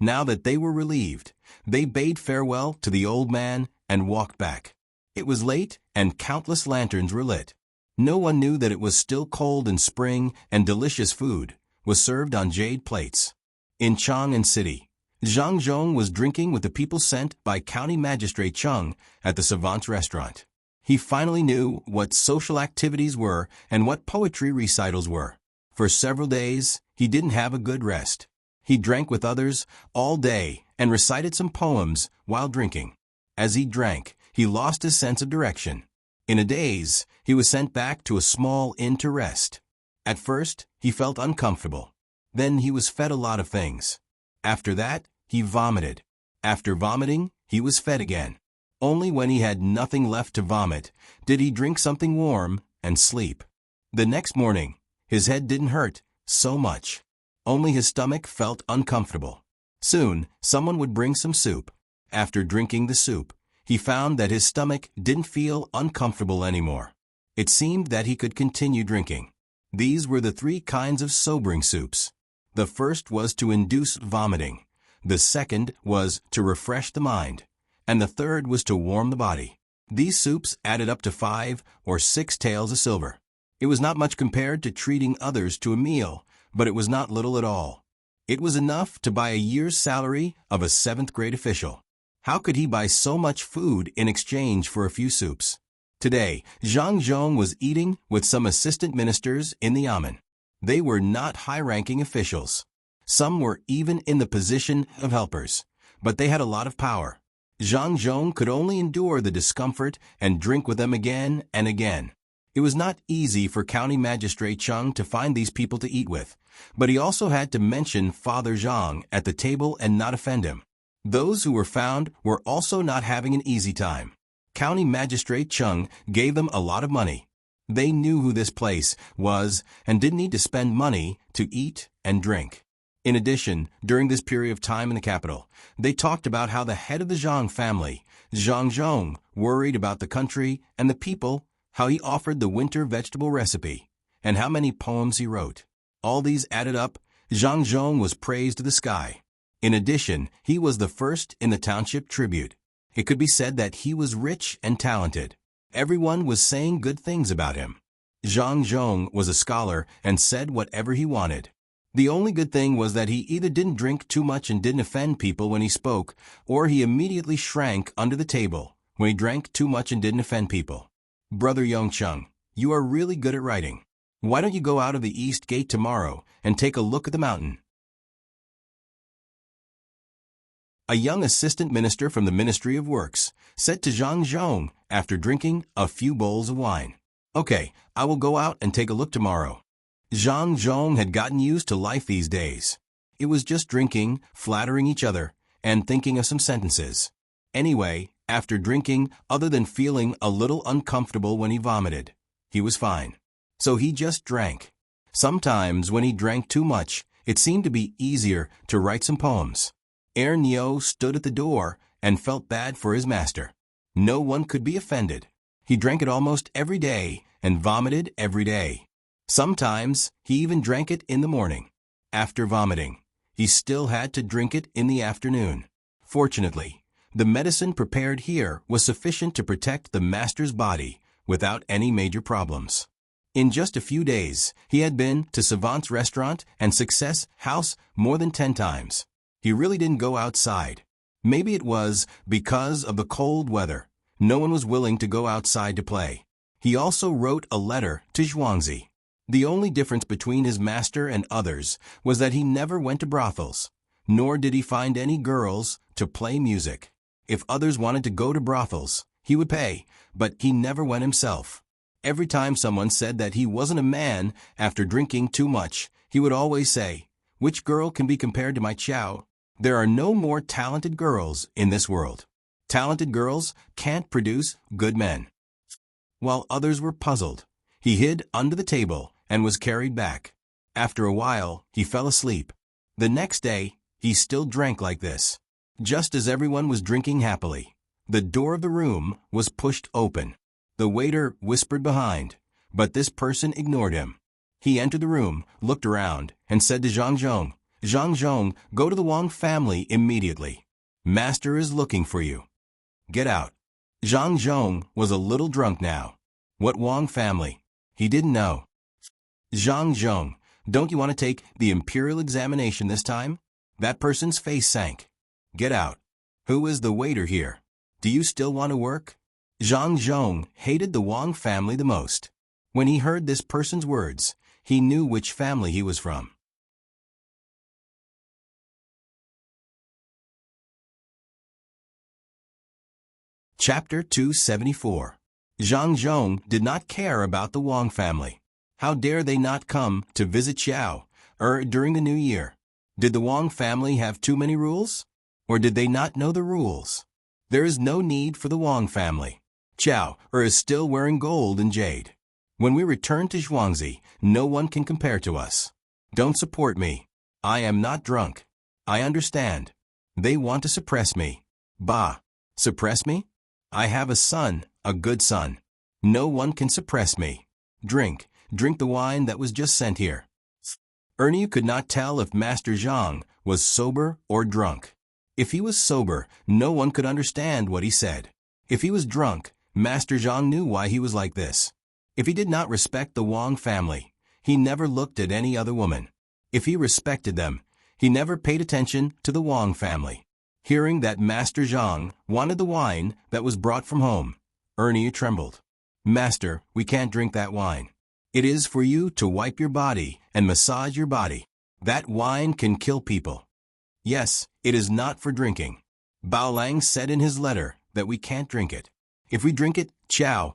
Now that they were relieved, they bade farewell to the old man and walked back. It was late and countless lanterns were lit. No one knew that it was still cold in spring and delicious food was served on jade plates. In Chang'an City, Zhang Zhong was drinking with the people sent by County Magistrate Cheng at the Savant's restaurant. He finally knew what social activities were and what poetry recitals were. For several days, he didn't have a good rest. He drank with others all day and recited some poems while drinking. As he drank, he lost his sense of direction. In a daze, he was sent back to a small inn to rest. At first, he felt uncomfortable. Then he was fed a lot of things. After that, he vomited. After vomiting, he was fed again. Only when he had nothing left to vomit did he drink something warm and sleep. The next morning, his head didn't hurt so much. Only his stomach felt uncomfortable. Soon, someone would bring some soup. After drinking the soup, he found that his stomach didn't feel uncomfortable anymore. It seemed that he could continue drinking. These were the 3 kinds of sobering soups. The first was to induce vomiting. The second was to refresh the mind. And the third was to warm the body. These soups added up to 5 or 6 taels of silver. It was not much compared to treating others to a meal, but it was not little at all. It was enough to buy a year's salary of a 7th-grade official. How could he buy so much food in exchange for a few soups? Today, Zhang Zhong was eating with some assistant ministers in the yamen. They were not high-ranking officials. Some were even in the position of helpers, but they had a lot of power. Zhang Zhong could only endure the discomfort and drink with them again and again. It was not easy for County Magistrate Cheng to find these people to eat with, but he also had to mention Father Zhang at the table and not offend him. Those who were found were also not having an easy time. County Magistrate Cheng gave them a lot of money. They knew who this place was and didn't need to spend money to eat and drink. In addition, during this period of time in the capital, they talked about how the head of the Zhang family, Zhang Zhong, worried about the country and the people, how he offered the winter vegetable recipe, and how many poems he wrote. All these added up, Zhang Zhong was praised to the sky. In addition, he was the first in the township tribute. It could be said that he was rich and talented. Everyone was saying good things about him. Zhang Zhong was a scholar and said whatever he wanted. The only good thing was that he either didn't drink too much and didn't offend people when he spoke, or he immediately shrank under the table when he drank too much and didn't offend people. Brother Yongcheng, you are really good at writing. Why don't you go out of the east gate tomorrow and take a look at the mountain? A young assistant minister from the Ministry of Works said to Zhang Zhong after drinking a few bowls of wine. Okay, I will go out and take a look tomorrow. Zhang Zhong had gotten used to life these days. It was just drinking, flattering each other, and thinking of some sentences. Anyway, after drinking, other than feeling a little uncomfortable when he vomited, he was fine. So he just drank. Sometimes when he drank too much, it seemed to be easier to write some poems. Nio stood at the door and felt bad for his master. No one could be offended. He drank it almost every day and vomited every day. Sometimes he even drank it in the morning. After vomiting, he still had to drink it in the afternoon. Fortunately, the medicine prepared here was sufficient to protect the master's body without any major problems. In just a few days, he had been to Savant's restaurant and Success House more than 10 times. He really didn't go outside. Maybe it was because of the cold weather. No one was willing to go outside to play. He also wrote a letter to Zhuangzi. The only difference between his master and others was that he never went to brothels, nor did he find any girls to play music. If others wanted to go to brothels, he would pay, but he never went himself. Every time someone said that he wasn't a man after drinking too much, he would always say, "Which girl can be compared to my Chow? There are no more talented girls in this world. Talented girls can't produce good men." While others were puzzled, he hid under the table and was carried back. After a while, he fell asleep. The next day, he still drank like this. Just as everyone was drinking happily, the door of the room was pushed open. The waiter whispered behind, but this person ignored him. He entered the room, looked around, and said to Zhang Zhong, "Zhang Zhong, go to the Wang family immediately. Master is looking for you. Get out." Zhang Zhong was a little drunk now. What Wang family? He didn't know. "Zhang Zhong, don't you want to take the imperial examination this time?" That person's face sank. "Get out. Who is the waiter here? Do you still want to work?" Zhang Zhong hated the Wang family the most. When he heard this person's words, he knew which family he was from. Chapter 274. Zhang Zhong did not care about the Wang family. How dare they not come to visit Xiao during the New Year? Did the Wang family have too many rules? Or did they not know the rules? There is no need for the Wang family. Xiao is still wearing gold and jade. When we return to Zhuangzi, no one can compare to us. Don't support me. I am not drunk. I understand. They want to suppress me. Bah! Suppress me? I have a son, a good son. No one can suppress me. Drink the wine that was just sent here. Ernie could not tell if Master Zhang was sober or drunk. If he was sober, no one could understand what he said. If he was drunk, Master Zhang knew why he was like this. If he did not respect the Wang family, he never looked at any other woman. If he respected them, he never paid attention to the Wang family. Hearing that Master Zhang wanted the wine that was brought from home, Ernie trembled. Master, we can't drink that wine. It is for you to wipe your body and massage your body. That wine can kill people. Yes, it is not for drinking. Bao Lang said in his letter that we can't drink it. If we drink it, Bao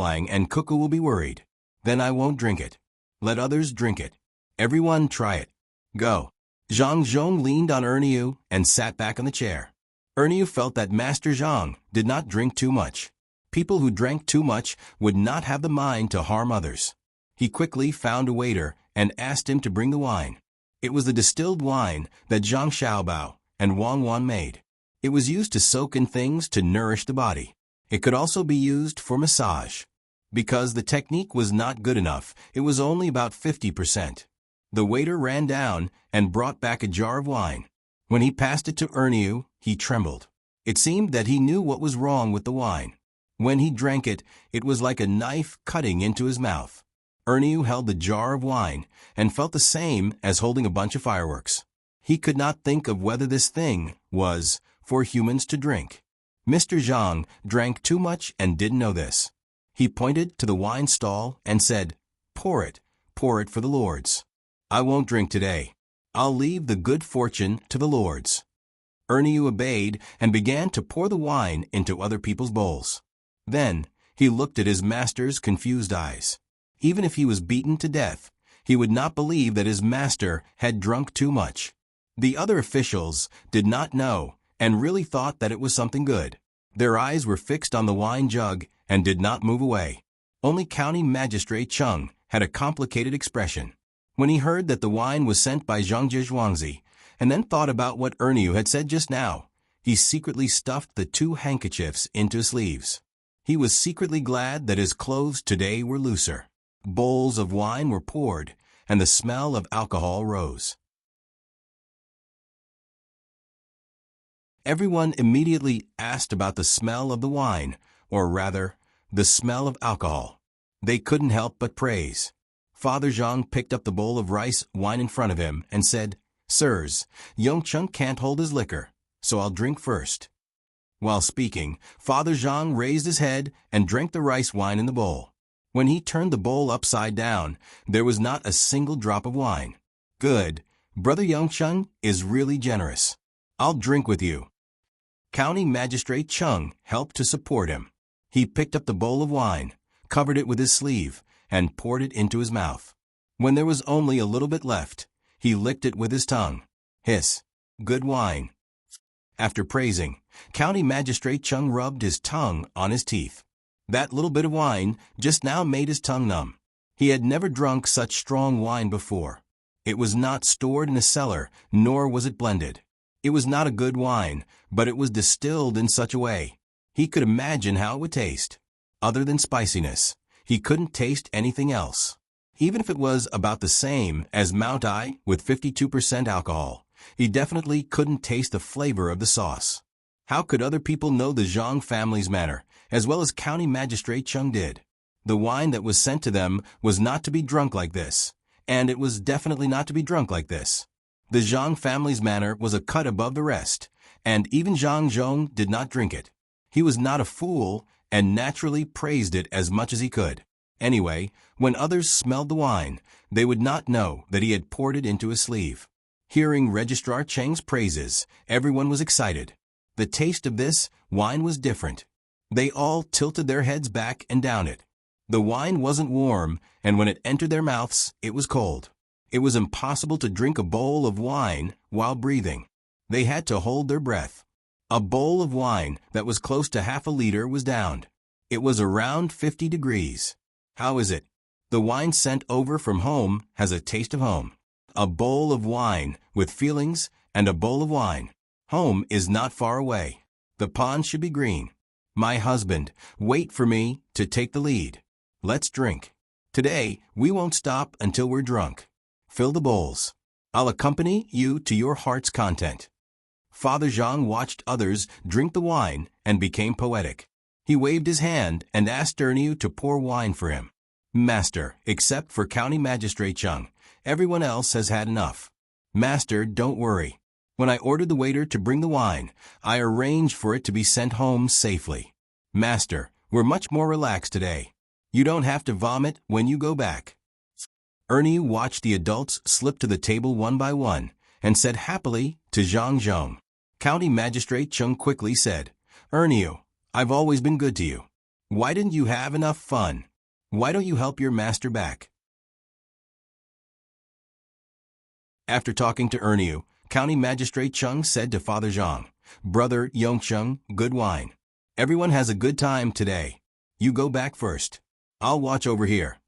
Lang and Cuckoo will be worried. Then I won't drink it. Let others drink it. Everyone try it. Go. Zhang Zhong leaned on Ernie and sat back on the chair. Ernie felt that Master Zhang did not drink too much. People who drank too much would not have the mind to harm others. He quickly found a waiter and asked him to bring the wine. It was the distilled wine that Zhang Xiaobao and Wang Wan made. It was used to soak in things to nourish the body. It could also be used for massage. Because the technique was not good enough, it was only about 50%. The waiter ran down and brought back a jar of wine. When he passed it to Ernie, he trembled. It seemed that he knew what was wrong with the wine. When he drank it, it was like a knife cutting into his mouth. Ernie held the jar of wine and felt the same as holding a bunch of fireworks. He could not think of whether this thing was for humans to drink. Mr. Zhang drank too much and didn't know this. He pointed to the wine stall and said, pour it for the lords. I won't drink today. I'll leave the good fortune to the lords. Ernie obeyed and began to pour the wine into other people's bowls. Then he looked at his master's confused eyes. Even if he was beaten to death, he would not believe that his master had drunk too much. The other officials did not know and really thought that it was something good. Their eyes were fixed on the wine jug and did not move away. Only County Magistrate Chung had a complicated expression. When he heard that the wine was sent by Zhangji Zhuangzi, and then thought about what Ernie had said just now, he secretly stuffed the 2 handkerchiefs into his sleeves. He was secretly glad that his clothes today were looser. Bowls of wine were poured, and the smell of alcohol rose. Everyone immediately asked about the smell of the wine, or rather, the smell of alcohol. They couldn't help but praise. Father Zhang picked up the bowl of rice wine in front of him and said, Sirs, Yongcheng can't hold his liquor, so I'll drink first. While speaking, Father Zhang raised his head and drank the rice wine in the bowl. When he turned the bowl upside down, there was not a single drop of wine. Good. Brother Yongcheng is really generous. I'll drink with you. County Magistrate Chung helped to support him. He picked up the bowl of wine, covered it with his sleeve, and poured it into his mouth. When there was only a little bit left, he licked it with his tongue. Hiss. Good wine. After praising, County Magistrate Chung rubbed his tongue on his teeth. That little bit of wine just now made his tongue numb. He had never drunk such strong wine before. It was not stored in a cellar, nor was it blended. It was not a good wine, but it was distilled in such a way. He could imagine how it would taste. Other than spiciness, he couldn't taste anything else. Even if it was about the same as Mount I with 52% alcohol, he definitely couldn't taste the flavor of the sauce. How could other people know the Zhang family's manner, as well as County Magistrate Chung did? The wine that was sent to them was not to be drunk like this, and it was definitely not to be drunk like this. The Zhang family's manner was a cut above the rest, and even Zhang Zhong did not drink it. He was not a fool and naturally praised it as much as he could. Anyway, when others smelled the wine, they would not know that he had poured it into his sleeve. Hearing Registrar Cheng's praises, everyone was excited. The taste of this wine was different. They all tilted their heads back and down it. The wine wasn't warm, and when it entered their mouths, it was cold. It was impossible to drink a bowl of wine while breathing. They had to hold their breath. A bowl of wine that was close to half a liter was downed. It was around 50 degrees. How is it? The wine sent over from home has a taste of home. A bowl of wine with feelings and a bowl of wine. Home is not far away. The pond should be green. My husband, wait for me to take the lead. Let's drink. Today, we won't stop until we're drunk. Fill the bowls. I'll accompany you to your heart's content. Father Zhang watched others drink the wine and became poetic. He waved his hand and asked Erniu to pour wine for him. Master, except for County Magistrate Zhang, everyone else has had enough. Master, don't worry. When I ordered the waiter to bring the wine, I arranged for it to be sent home safely. Master, we're much more relaxed today. You don't have to vomit when you go back. Erniu watched the adults slip to the table one by one and said happily to Zhang Zhong. County Magistrate Chung quickly said, Erniu, I've always been good to you. Why didn't you have enough fun? Why don't you help your master back? After talking to Erniu, County Magistrate Chung said to Father Zhang, Brother Yongcheng, good wine. Everyone has a good time today. You go back first. I'll watch over here.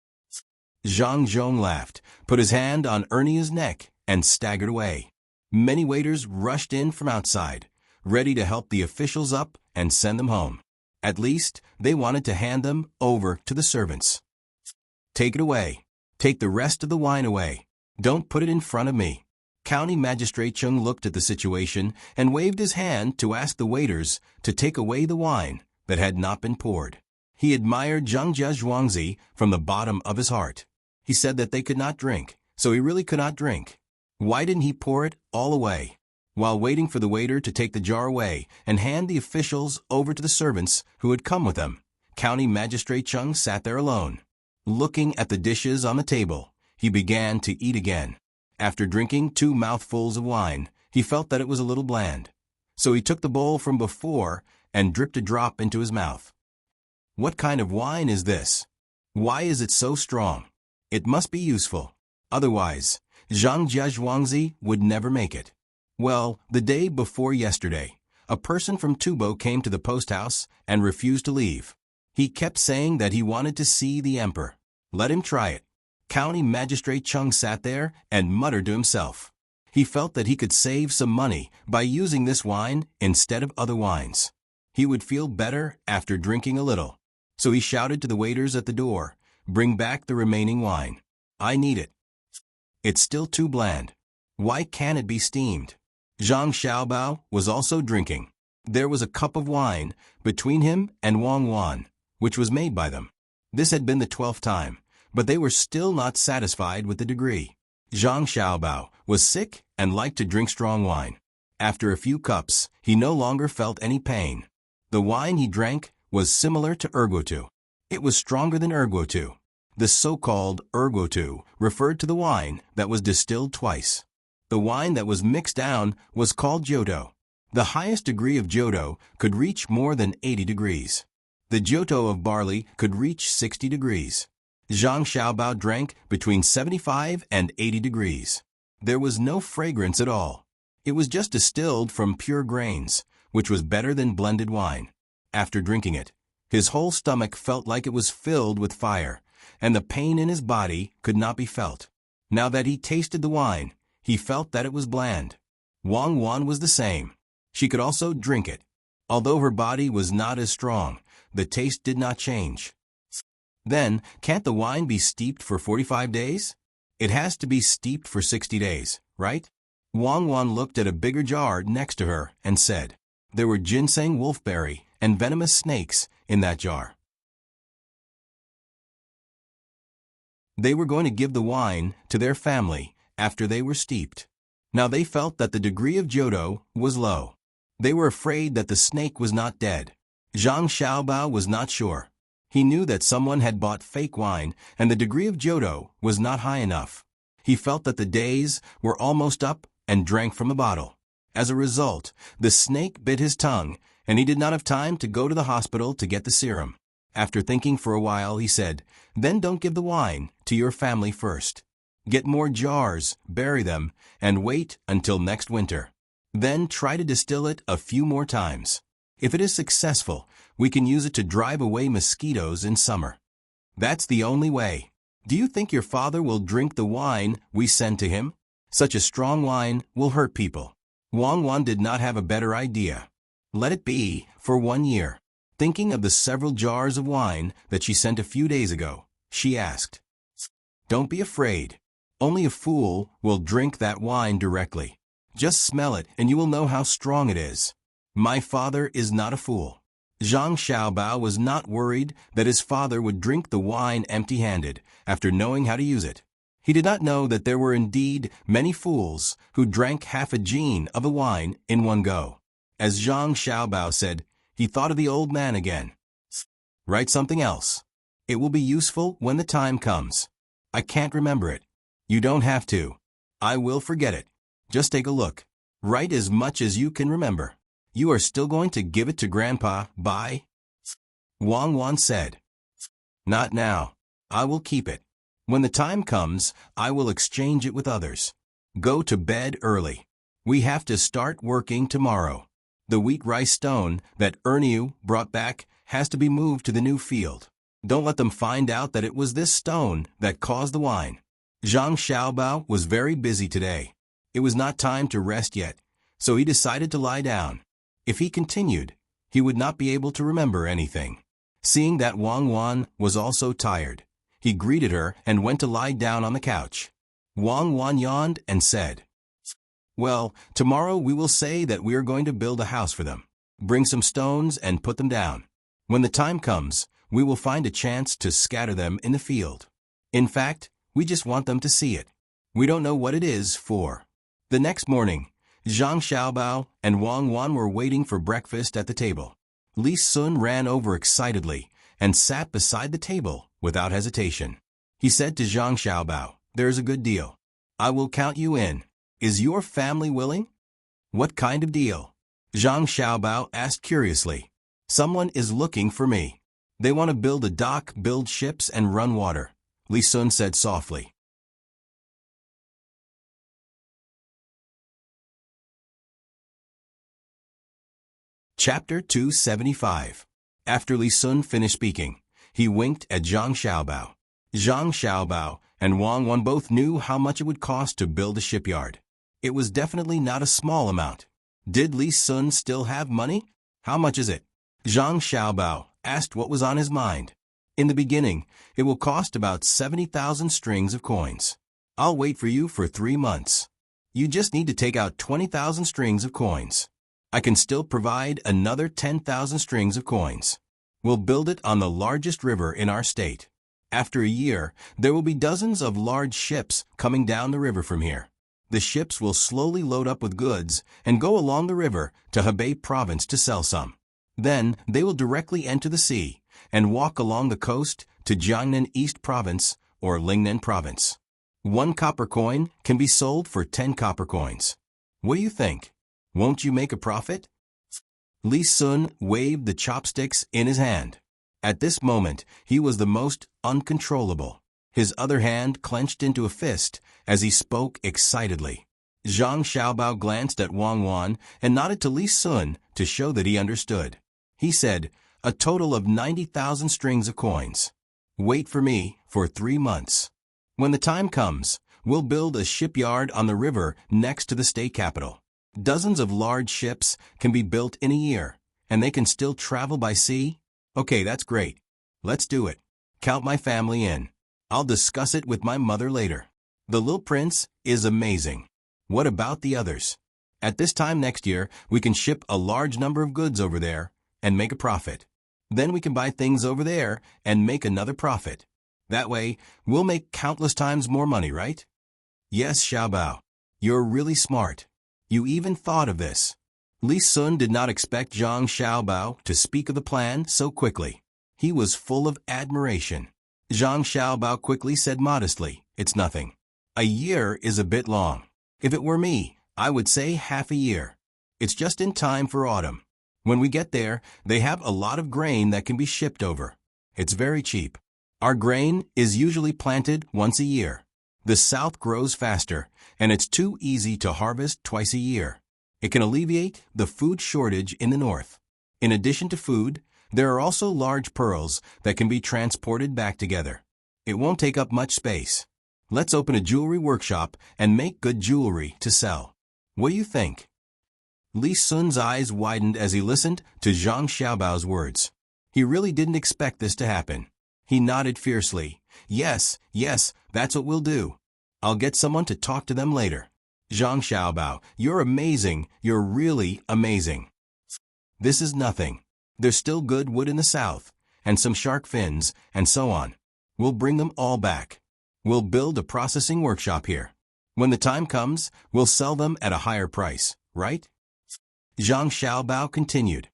Zhang Zhong laughed, put his hand on Erniu's neck, and staggered away. Many waiters rushed in from outside, ready to help the officials up and send them home. At least, they wanted to hand them over to the servants. Take it away. Take the rest of the wine away. Don't put it in front of me. County Magistrate Chung looked at the situation and waved his hand to ask the waiters to take away the wine that had not been poured. He admired Zhang Zhuangzi from the bottom of his heart. He said that they could not drink, so he really could not drink. Why didn't he pour it all away? While waiting for the waiter to take the jar away and hand the officials over to the servants who had come with them, County Magistrate Chung sat there alone. Looking at the dishes on the table, he began to eat again. After drinking 2 mouthfuls of wine, he felt that it was a little bland. So he took the bowl from before and dripped a drop into his mouth. What kind of wine is this? Why is it so strong? It must be useful. Otherwise, Zhang Zhuangzi would never make it. Well, the day before yesterday, a person from Tubo came to the post house and refused to leave. He kept saying that he wanted to see the emperor. Let him try it. County Magistrate Chung sat there and muttered to himself. He felt that he could save some money by using this wine instead of other wines. He would feel better after drinking a little. So he shouted to the waiters at the door, Bring back the remaining wine. I need it. It's still too bland. Why can't it be steamed? Zhang Xiaobao was also drinking. There was a cup of wine between him and Wang Wan, which was made by them. This had been the 12th time, but they were still not satisfied with the degree. Zhang Xiaobao was sick and liked to drink strong wine. After a few cups, he no longer felt any pain. The wine he drank was similar to ergotu. It was stronger than ergotu. The so-called ergotu referred to the wine that was distilled twice. The wine that was mixed down was called Jodo. The highest degree of Jodo could reach more than 80 degrees. The Jodo of barley could reach 60 degrees. Zhang Xiaobao drank between 75 and 80 degrees. There was no fragrance at all. It was just distilled from pure grains, which was better than blended wine. After drinking it, his whole stomach felt like it was filled with fire, and the pain in his body could not be felt. Now that he tasted the wine, he felt that it was bland. Wang Wan was the same. She could also drink it. Although her body was not as strong, the taste did not change. Then, can't the wine be steeped for 45 days? It has to be steeped for 60 days, right? Wang Wan looked at a bigger jar next to her and said, There were ginseng wolfberry and venomous snakes in that jar. They were going to give the wine to their family after they were steeped. Now they felt that the degree of Jodo was low. They were afraid that the snake was not dead. Zhang Xiaobao was not sure. He knew that someone had bought fake wine and the degree of Jodo was not high enough. He felt that the days were almost up and drank from the bottle. As a result, the snake bit his tongue and he did not have time to go to the hospital to get the serum. After thinking for a while, he said, Then don't give the wine to your family first. Get more jars, bury them, and wait until next winter. Then try to distill it a few more times. If it is successful, we can use it to drive away mosquitoes in summer. That's the only way. Do you think your father will drink the wine we send to him? Such a strong wine will hurt people. Wang Wan did not have a better idea. Let it be for 1 year. Thinking of the several jars of wine that she sent a few days ago, she asked, "Don't be afraid. Only a fool will drink that wine directly. Just smell it and you will know how strong it is. My father is not a fool." Zhang Xiaobao was not worried that his father would drink the wine empty-handed after knowing how to use it. He did not know that there were indeed many fools who drank half a gene of a wine in one go. As Zhang Xiaobao said, he thought of the old man again. "Write something else. It will be useful when the time comes. I can't remember it." "You don't have to. I will forget it. Just take a look. Write as much as you can remember. You are still going to give it to Grandpa by?" Wang Wan said. "Not now. I will keep it. When the time comes, I will exchange it with others. Go to bed early. We have to start working tomorrow. The wheat rice stone that Erniu brought back has to be moved to the new field. Don't let them find out that it was this stone that caused the wine." Zhang Xiaobao was very busy today. It was not time to rest yet, so he decided to lie down. If he continued, he would not be able to remember anything. Seeing that Wang Wan was also tired, he greeted her and went to lie down on the couch. Wang Wan yawned and said, "Well, tomorrow we will say that we are going to build a house for them. Bring some stones and put them down. When the time comes, we will find a chance to scatter them in the field. In fact, we just want them to see it. We don't know what it is for." The next morning, Zhang Xiaobao and Wang Wan were waiting for breakfast at the table. Li Sun ran over excitedly and sat beside the table without hesitation. He said to Zhang Xiaobao, "There is a good deal. I will count you in. Is your family willing?" "What kind of deal?" Zhang Xiaobao asked curiously. "Someone is looking for me. They want to build a dock, build ships, and run water," Li Sun said softly. Chapter 275. After Li Sun finished speaking, he winked at Zhang Xiaobao. Zhang Xiaobao and Wang Wan both knew how much it would cost to build a shipyard. It was definitely not a small amount. Did Li Sun still have money? "How much is it?" Zhang Xiaobao asked what was on his mind. "In the beginning, it will cost about 70,000 strings of coins. I'll wait for you for 3 months. You just need to take out 20,000 strings of coins. I can still provide another 10,000 strings of coins. We'll build it on the largest river in our state. After a year, there will be dozens of large ships coming down the river from here. The ships will slowly load up with goods and go along the river to Hebei province to sell some. Then they will directly enter the sea and walk along the coast to Jiangnan East Province or Lingnan Province. 1 copper coin can be sold for 10 copper coins. What do you think? Won't you make a profit?" Li Sun waved the chopsticks in his hand. At this moment, he was the most uncontrollable. His other hand clenched into a fist as he spoke excitedly. Zhang Xiaobao glanced at Wang Wan and nodded to Li Sun to show that he understood. He said, "A total of 90,000 strings of coins. Wait for me for 3 months. When the time comes, we'll build a shipyard on the river next to the state capital. Dozens of large ships can be built in a year, and they can still travel by sea." "Okay, that's great. Let's do it. Count my family in. I'll discuss it with my mother later. The little prince is amazing. What about the others? At this time next year, we can ship a large number of goods over there and make a profit. Then we can buy things over there and make another profit. That way, we'll make countless times more money, right?" "Yes, Xiaobao. You're really smart. You even thought of this." Li Sun did not expect Zhang Xiaobao to speak of the plan so quickly. He was full of admiration. Zhang Xiaobao quickly said modestly, "It's nothing. A year is a bit long. If it were me, I would say half a year. It's just in time for autumn. When we get there, they have a lot of grain that can be shipped over. It's very cheap. Our grain is usually planted once a year. The south grows faster, and it's too easy to harvest twice a year. It can alleviate the food shortage in the north. In addition to food, There are also large pearls that can be transported back together. It won't take up much space. Let's open a jewelry workshop and make good jewelry to sell. What do you think? Li Sun's eyes widened as he listened to Zhang Xiaobao's words. He really didn't expect this to happen. He nodded fiercely. Yes, that's what we'll do. I'll get someone to talk to them later. Zhang Xiaobao, you're amazing. You're really amazing. This is nothing. There's still good wood in the south, and some shark fins, and so on. We'll bring them all back. We'll build a processing workshop here. When the time comes, we'll sell them at a higher price, right? Zhang Xiaobao continued.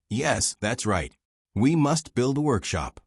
Yes, that's right. We must build a workshop.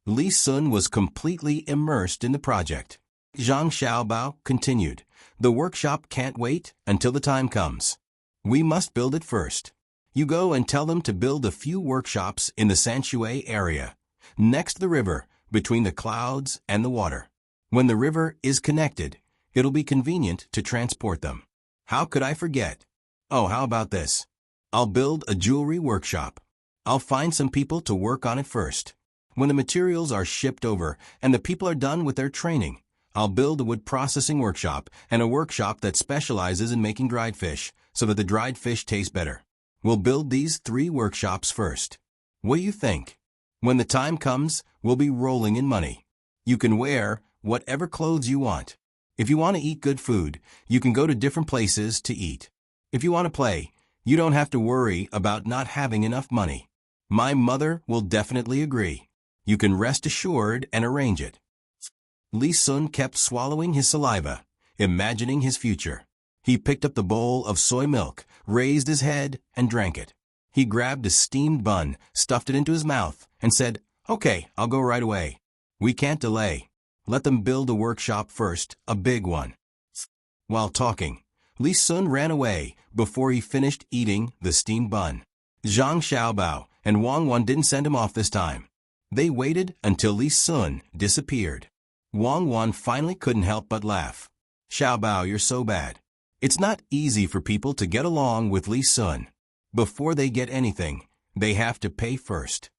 Li Sun was completely immersed in the project. Zhang Xiaobao continued. The workshop can't wait until the time comes. We must build it first. You go and tell them to build a few workshops in the Sanshui area, next to the river, between the clouds and the water. When the river is connected, it'll be convenient to transport them. How could I forget? Oh, how about this? I'll build a jewelry workshop. I'll find some people to work on it first. When the materials are shipped over and the people are done with their training, I'll build a wood processing workshop and a workshop that specializes in making dried fish so that the dried fish taste better. We'll build these 3 workshops first. What do you think? When the time comes, we'll be rolling in money. You can wear whatever clothes you want. If you want to eat good food, you can go to different places to eat. If you want to play, you don't have to worry about not having enough money. My mother will definitely agree. You can rest assured and arrange it. Li Sun kept swallowing his saliva, imagining his future. He picked up the bowl of soy milk, raised his head, and drank it. He grabbed a steamed bun, stuffed it into his mouth, and said, "Okay, I'll go right away. We can't delay. Let them build a workshop first, a big one." While talking, Li Sun ran away before he finished eating the steamed bun. Zhang Xiaobao and Wang Wan didn't send him off this time. They waited until Li Sun disappeared. Wang Wan finally couldn't help but laugh. "Xiaobao, you're so bad. It's not easy for people to get along with Li Sun. Before they get anything, they have to pay first.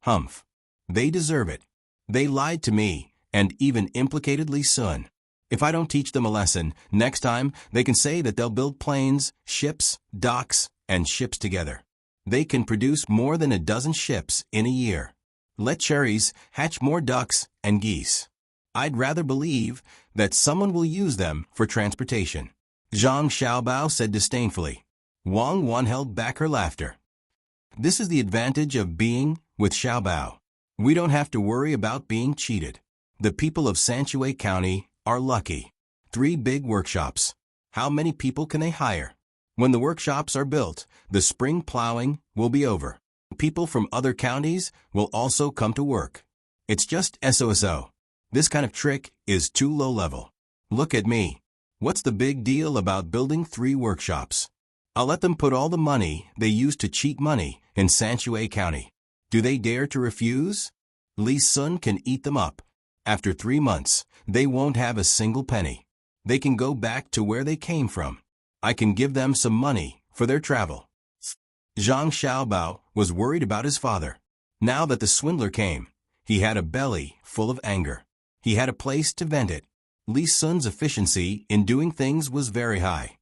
Humph. They deserve it. They lied to me and even implicated Li Sun. If I don't teach them a lesson, next time they can say that they'll build planes, ships, docks, and ships together. They can produce more than a dozen ships in a year. Let cherries hatch more ducks and geese. I'd rather believe that someone will use them for transportation." Zhang Xiaobao said disdainfully. Wang Wan held back her laughter. This is the advantage of being with Xiaobao. We don't have to worry about being cheated. The people of Sanshui County are lucky. 3 big workshops. How many people can they hire? When the workshops are built, the spring plowing will be over. People from other counties will also come to work. It's just SOSO. This kind of trick is too low level. Look at me. What's the big deal about building 3 workshops? I'll let them put all the money they used to cheat money in Sanshui County. Do they dare to refuse? Li Sun can eat them up. After 3 months, they won't have a single penny. They can go back to where they came from. I can give them some money for their travel. Zhang Xiaobao was worried about his father. Now that the swindler came, he had a belly full of anger. He had a place to vent it. Li Sun's efficiency in doing things was very high.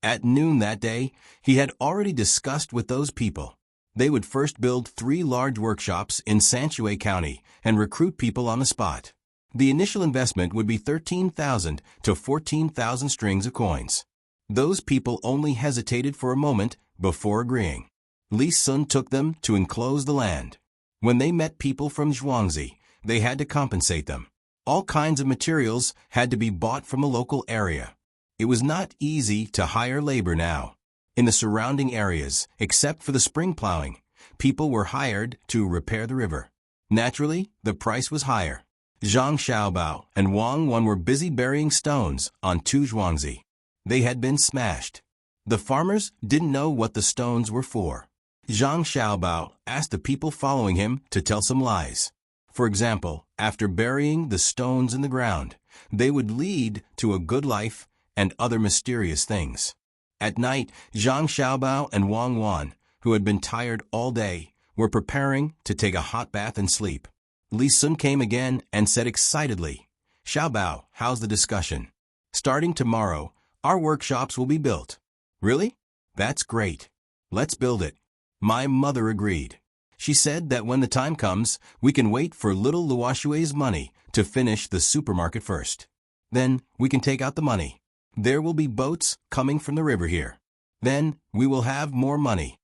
At noon that day, he had already discussed with those people. They would first build 3 large workshops in Sanshui County and recruit people on the spot. The initial investment would be 13,000 to 14,000 strings of coins. Those people only hesitated for a moment before agreeing. Li Sun took them to enclose the land. When they met people from Zhuangzi, they had to compensate them. All kinds of materials had to be bought from a local area. It was not easy to hire labor now. In the surrounding areas, except for the spring plowing, people were hired to repair the river. Naturally, the price was higher. Zhang Xiaobao and Wang Wan were busy burying stones on 2 Zhuangzi. They had been smashed. The farmers didn't know what the stones were for. Zhang Xiaobao asked the people following him to tell some lies. For example, after burying the stones in the ground, they would lead to a good life and other mysterious things. At night, Zhang Xiaobao and Wang Wan, who had been tired all day, were preparing to take a hot bath and sleep. Li Sun came again and said excitedly, "Xiaobao, how's the discussion? Starting tomorrow, our workshops will be built." "Really? That's great. Let's build it." My mother agreed. She said that when the time comes, we can wait for little Luoshui's money to finish the supermarket first. Then we can take out the money. There will be boats coming from the river here. Then we will have more money.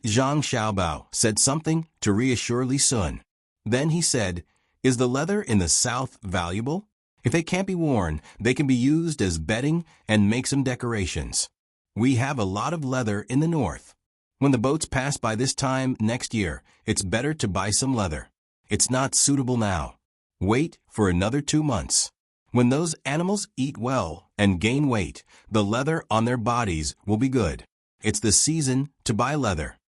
Zhang Xiaobao said something to reassure Li Sun. Then he said, "Is the leather in the south valuable? If they can't be worn, they can be used as bedding and make some decorations. We have a lot of leather in the north. When the boats pass by this time next year, it's better to buy some leather. It's not suitable now. Wait for another 2 months. When those animals eat well and gain weight, the leather on their bodies will be good. It's the season to buy leather."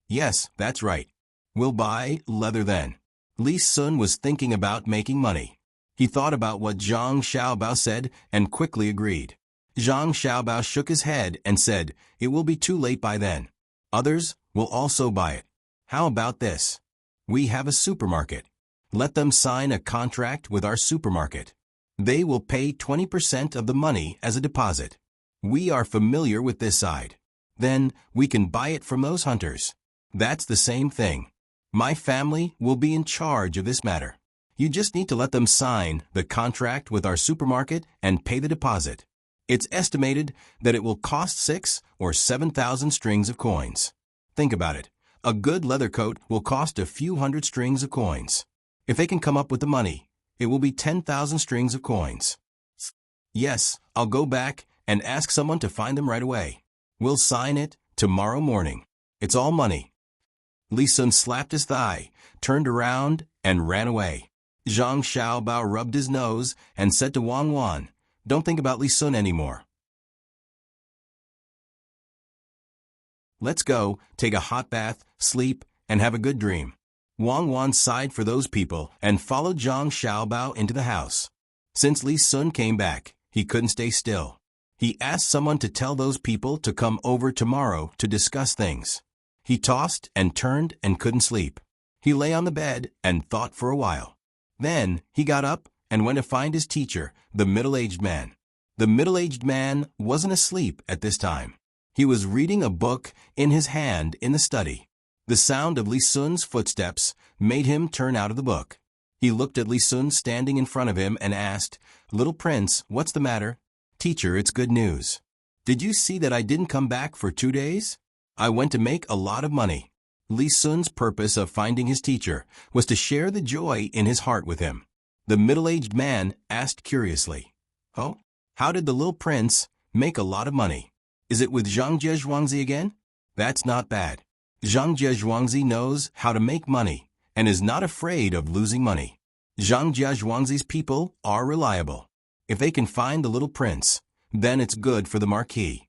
"Yes, that's right. We'll buy leather then." Li Sun was thinking about making money. He thought about what Zhang Xiaobao said and quickly agreed. Zhang Xiaobao shook his head and said, "It will be too late by then. Others will also buy it. How about this? We have a supermarket. Let them sign a contract with our supermarket. They will pay 20% of the money as a deposit. We are familiar with this side. Then we can buy it from those hunters. That's the same thing. My family will be in charge of this matter. You just need to let them sign the contract with our supermarket and pay the deposit. It's estimated that it will cost 6 or 7,000 strings of coins. Think about it. A good leather coat will cost a few hundred strings of coins. If they can come up with the money, it will be 10,000 strings of coins." "Yes, I'll go back and ask someone to find them right away. We'll sign it tomorrow morning. It's all money." Li Sun slapped his thigh, turned around, and ran away. Zhang Xiaobao rubbed his nose and said to Wang Wan, "Don't think about Li Sun anymore. Let's go, take a hot bath, sleep, and have a good dream." Wang Wan sighed for those people and followed Zhang Xiaobao into the house. Since Li Sun came back, he couldn't stay still. He asked someone to tell those people to come over tomorrow to discuss things. He tossed and turned and couldn't sleep. He lay on the bed and thought for a while. Then he got up and went to find his teacher, the middle-aged man. The middle-aged man wasn't asleep at this time. He was reading a book in his hand in the study. The sound of Li Sun's footsteps made him turn out of the book. He looked at Li Sun standing in front of him and asked, "Little prince, what's the matter?" "Teacher, it's good news. Did you see that I didn't come back for 2 days? I went to make a lot of money." Li Sun's purpose of finding his teacher was to share the joy in his heart with him. The middle-aged man asked curiously, "Oh, how did the little prince make a lot of money? Is it with Zhang Zhuangzi again?" "That's not bad. Zhang Zhuangzi knows how to make money and is not afraid of losing money. Zhang Zhuangzi's people are reliable. If they can find the little prince, then it's good for the marquis."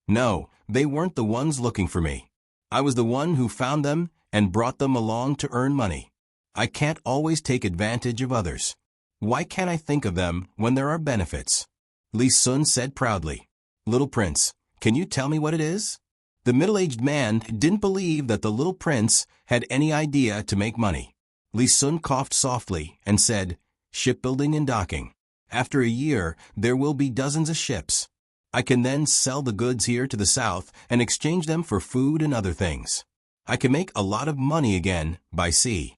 "No, they weren't the ones looking for me. I was the one who found them and brought them along to earn money. I can't always take advantage of others. Why can't I think of them when there are benefits?" Li Sun said proudly, "Little prince, can you tell me what it is?" The middle-aged man didn't believe that the little prince had any idea to make money. Li Sun coughed softly and said, "Shipbuilding and docking. After a year, there will be dozens of ships. I can then sell the goods here to the south and exchange them for food and other things. I can make a lot of money again by sea."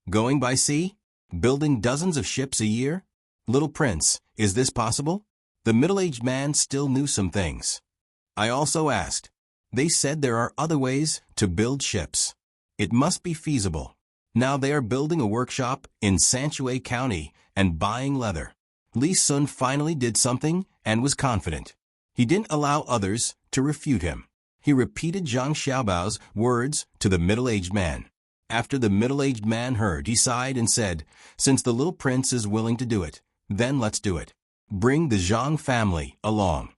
"Going by sea? Building dozens of ships a year? Little prince, is this possible?" The middle-aged man still knew some things. "I also asked. They said there are other ways to build ships. It must be feasible. Now they are building a workshop in Sanshui County and buying leather." Li Sun finally did something and was confident. He didn't allow others to refute him. He repeated Zhang Xiaobao's words to the middle-aged man. After the middle-aged man heard, he sighed and said, "Since the little prince is willing to do it, then let's do it. Bring the Zhang family along."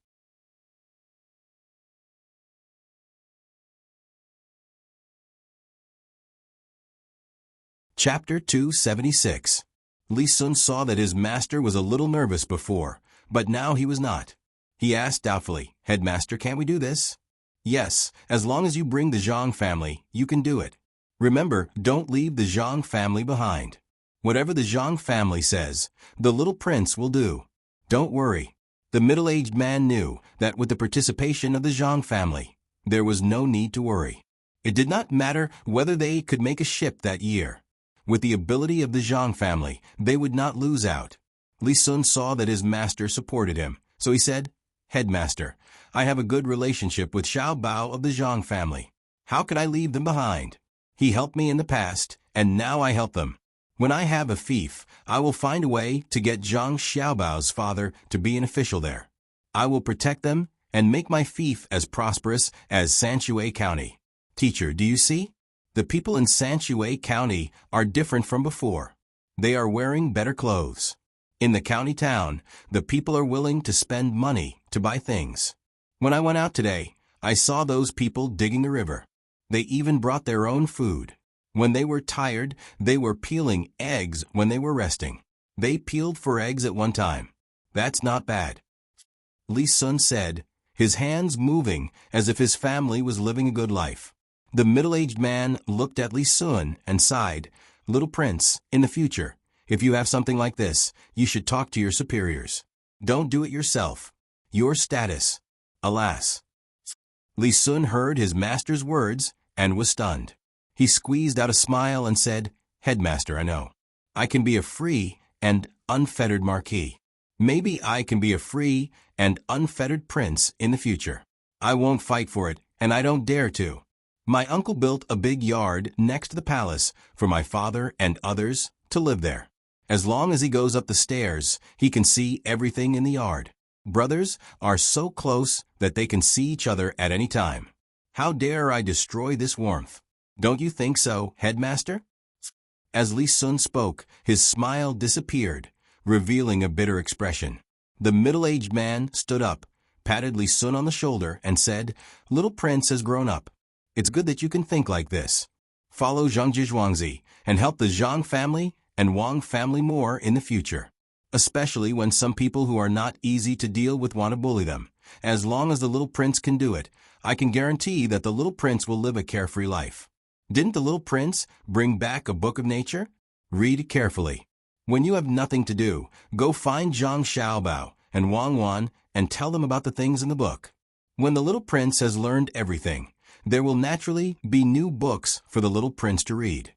Chapter 276. Li Sun saw that his master was a little nervous before, but now he was not. He asked doubtfully, "Headmaster, can't we do this?" "Yes, as long as you bring the Zhang family, you can do it. Remember, don't leave the Zhang family behind. Whatever the Zhang family says, the little prince will do. Don't worry." The middle-aged man knew that with the participation of the Zhang family, there was no need to worry. It did not matter whether they could make a ship that year. With the ability of the Zhang family, they would not lose out. Li Sun saw that his master supported him, so he said, "Headmaster, I have a good relationship with Xiao Bao of the Zhang family. How could I leave them behind? He helped me in the past, and now I help them. When I have a fief, I will find a way to get Zhang Xiaobao's father to be an official there. I will protect them and make my fief as prosperous as Sanshui County." Teacher, do you see? The people in Sanshui County are different from before. They are wearing better clothes. In the county town, the people are willing to spend money to buy things. When I went out today, I saw those people digging the river. They even brought their own food. When they were tired, they were peeling eggs when they were resting. They peeled 4 eggs at one time. That's not bad. Li Sun said, his hands moving as if his family was living a good life. The middle-aged man looked at Li Sun and sighed, "Little prince, in the future, if you have something like this, you should talk to your superiors. Don't do it yourself. Your status." Alas. Li Sun heard his master's words and was stunned. He squeezed out a smile and said, "Headmaster, I know. I can be a free and unfettered marquis. Maybe I can be a free and unfettered prince in the future. I won't fight for it, and I don't dare to. My uncle built a big yard next to the palace for my father and others to live there. As long as he goes up the stairs, he can see everything in the yard. Brothers are so close that they can see each other at any time. How dare I destroy this warmth? Don't you think so, Headmaster?" As Li Sun spoke, his smile disappeared, revealing a bitter expression. The middle-aged man stood up, patted Li Sun on the shoulder, and said, "Little prince has grown up. It's good that you can think like this. Follow Zhang Zhuangzi and help the Zhang family and Wang family more in the future, especially when some people who are not easy to deal with want to bully them. As long as the little prince can do it, I can guarantee that the little prince will live a carefree life. Didn't the little prince bring back a book of nature? Read it carefully. When you have nothing to do, go find Zhang Xiaobao and Wang Wan and tell them about the things in the book. When the little prince has learned everything, there will naturally be new books for the little prince to read."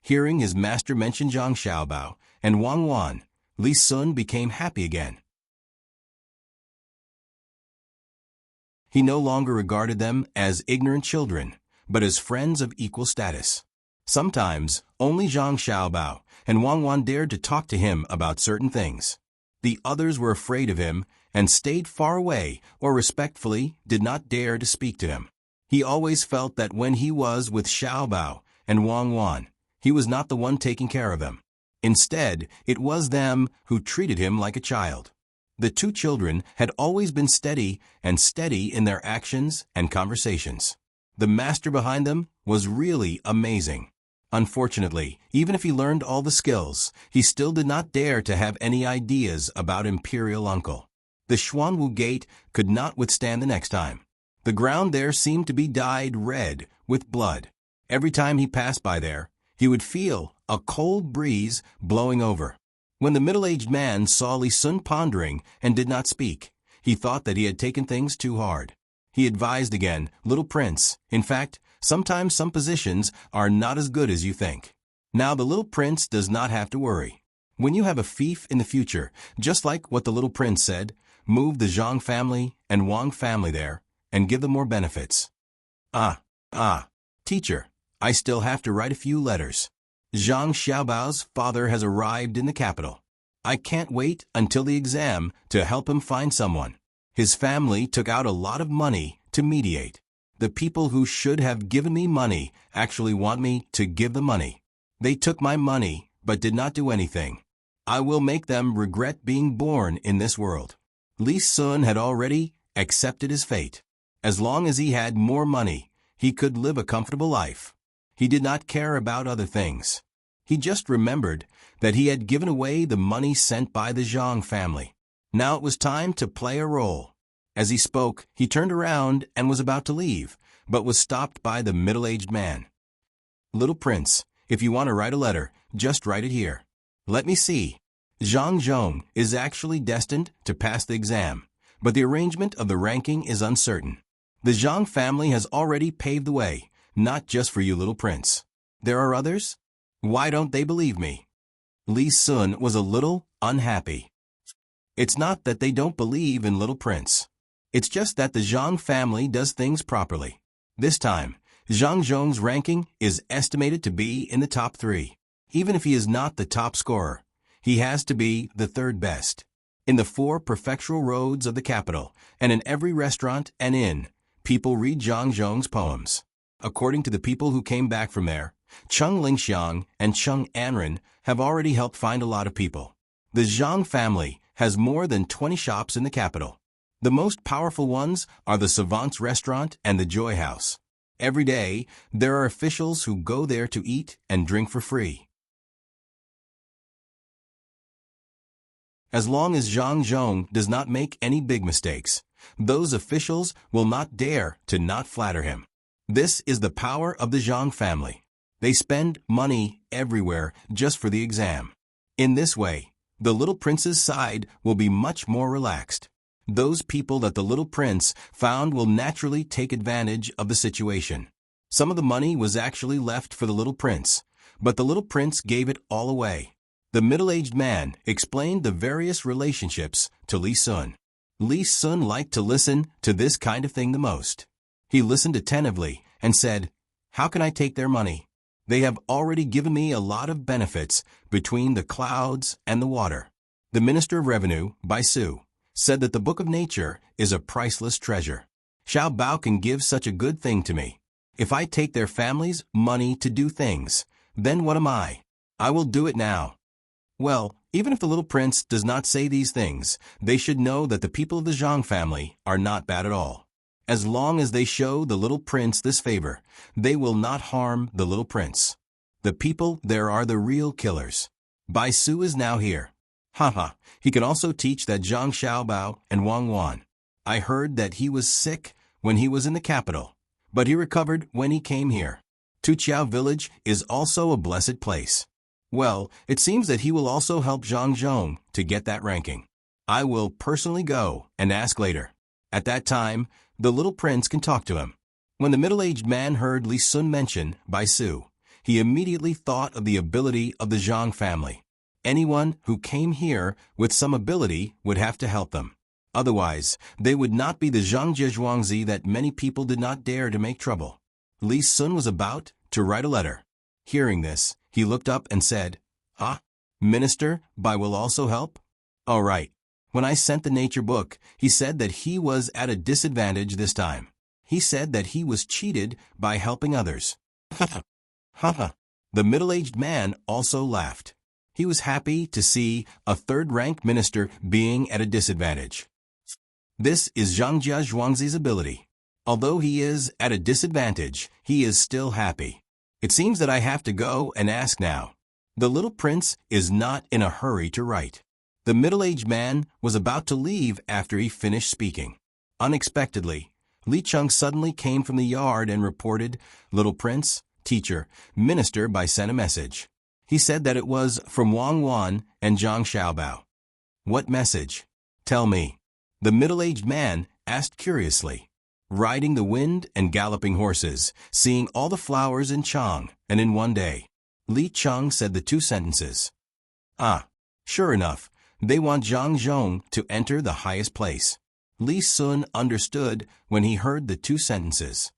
Hearing his master mention Zhang Xiaobao and Wang Wan, Li Sun became happy again. He no longer regarded them as ignorant children, but as friends of equal status. Sometimes, only Zhang Xiaobao and Wang Wan dared to talk to him about certain things. The others were afraid of him and stayed far away or respectfully did not dare to speak to him. He always felt that when he was with Xiaobao and Wang Wan, he was not the one taking care of them. Instead, it was them who treated him like a child. The 2 children had always been steady in their actions and conversations. The master behind them was really amazing. Unfortunately, even if he learned all the skills, he still did not dare to have any ideas about Imperial Uncle. The Xuanwu Gate could not withstand the next time. The ground there seemed to be dyed red with blood. Every time he passed by there, he would feel a cold breeze blowing over. When the middle-aged man saw Li Sun pondering and did not speak, he thought that he had taken things too hard. He advised again, "Little prince, in fact, sometimes some positions are not as good as you think. Now the little prince does not have to worry. When you have a fief in the future, just like what the little prince said, move the Zhang family and Wang family there and give them more benefits." Teacher, I still have to write a few letters. Zhang Xiaobao's father has arrived in the capital. I can't wait until the exam to help him find someone. His family took out a lot of money to mediate. The people who should have given me money actually want me to give the money. They took my money but did not do anything. I will make them regret being born in this world. Li Sun had already accepted his fate. As long as he had more money, he could live a comfortable life. He did not care about other things. He just remembered that he had given away the money sent by the Zhang family. Now it was time to play a role. As he spoke, he turned around and was about to leave, but was stopped by the middle-aged man. Little Prince, if you want to write a letter, just write it here. Let me see. Zhang Zhong is actually destined to pass the exam, but the arrangement of the ranking is uncertain. The Zhang family has already paved the way, not just for you, Little Prince. There are others? Why don't they believe me? Li Sun was a little unhappy. It's not that they don't believe in Little Prince. It's just that the Zhang family does things properly. This time, Zhang Zhong's ranking is estimated to be in the top 3. Even if he is not the top scorer, he has to be the 3rd best. In the 4 prefectural roads of the capital, and in every restaurant and inn, people read Zhang Zhong's poems. According to the people who came back from there, Cheng Lingxiang and Cheng Anren have already helped find a lot of people. The Zhang family has more than 20 shops in the capital. The most powerful ones are the Savant's Restaurant and the Joy House. Every day, there are officials who go there to eat and drink for free. As long as Zhang Zhong does not make any big mistakes, those officials will not dare to not flatter him. This is the power of the Zhang family. They spend money everywhere just for the exam. In this way, the little prince's side will be much more relaxed. Those people that the little prince found will naturally take advantage of the situation. Some of the money was actually left for the little prince, but the little prince gave it all away. The middle-aged man explained the various relationships to Li Sun. Li Sun liked to listen to this kind of thing the most. He listened attentively and said, "How can I take their money? They have already given me a lot of benefits between the clouds and the water." The Minister of Revenue, Bai Su, said that the Book of Nature is a priceless treasure. Xiao Bao can give such a good thing to me. If I take their family's money to do things, then what am I? I will do it now. Well, even if the little prince does not say these things, they should know that the people of the Zhang family are not bad at all. As long as they show the little prince this favor, they will not harm the little prince. The people there are the real killers. Bai Su is now here. Haha, he can also teach that Zhang Xiaobao and Wang Wan. I heard that he was sick when he was in the capital, but he recovered when he came here. Tuqiao village is also a blessed place. Well, it seems that he will also help Zhang Zhong to get that ranking. I will personally go and ask later. At that time, the little prince can talk to him. When the middle-aged man heard Li Sun mention Bai Su, he immediately thought of the ability of the Zhang family. Anyone who came here with some ability would have to help them. Otherwise, they would not be the Zhang Zhuangzi that many people did not dare to make trouble. Li Sun was about to write a letter. Hearing this, he looked up and said, "Ah, Minister, Bai will also help?" "All right. When I sent the nature book, he said that he was at a disadvantage this time. He said that he was cheated by helping others." Haha. The middle-aged man also laughed. He was happy to see a third-rank minister being at a disadvantage. This is Zhang Zhuangzi's ability. Although he is at a disadvantage, he is still happy. It seems that I have to go and ask now. The little prince is not in a hurry to write. The middle-aged man was about to leave after he finished speaking. Unexpectedly, Li Cheng suddenly came from the yard and reported, "Little prince, teacher, minister Bai sent a message." He said that it was from Wang Wan and Zhang Xiaobao. "What message? Tell me." The middle-aged man asked curiously. "Riding the wind and galloping horses, seeing all the flowers in Chang, and in one day." Li Cheng said the 2 sentences. Ah, sure enough, they want Zhang Zhong to enter the highest place. Li Sun understood when he heard the 2 sentences.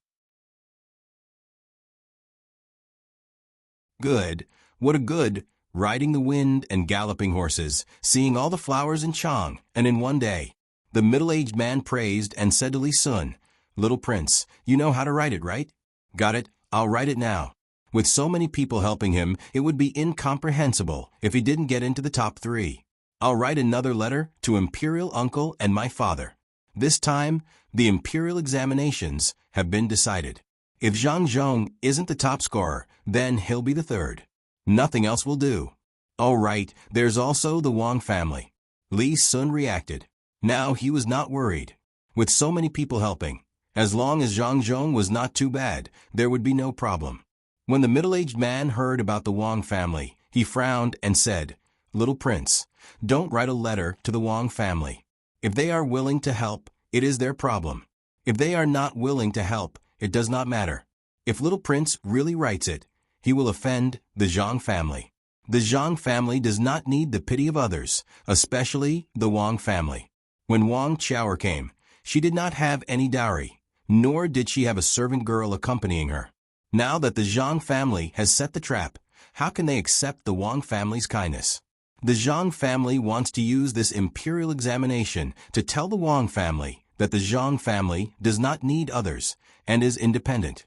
Good, what a good, riding the wind and galloping horses, seeing all the flowers in Chang, and in one day. The middle-aged man praised and said to Li Sun, "Little prince, you know how to write it, right?" "Got it, I'll write it now." With so many people helping him, it would be incomprehensible if he didn't get into the top 3. "I'll write another letter to Imperial Uncle and my father. This time, the Imperial examinations have been decided. If Zhang Zhong isn't the top scorer, then he'll be the 3rd. Nothing else will do. All right, there's also the Wang family. Li Sun reacted. Now he was not worried. With so many people helping, as long as Zhang Zhong was not too bad, there would be no problem. When the middle-aged man heard about the Wang family, he frowned and said, "Little prince, don't write a letter to the Wang family. If they are willing to help, it is their problem. If they are not willing to help, it does not matter. If little prince really writes it, he will offend the Zhang family. The Zhang family does not need the pity of others, especially the Wang family." When Wang Chaoer came, she did not have any dowry, nor did she have a servant girl accompanying her. Now that the Zhang family has set the trap, how can they accept the Wang family's kindness? The Zhang family wants to use this imperial examination to tell the Wang family that the Zhang family does not need others and is independent.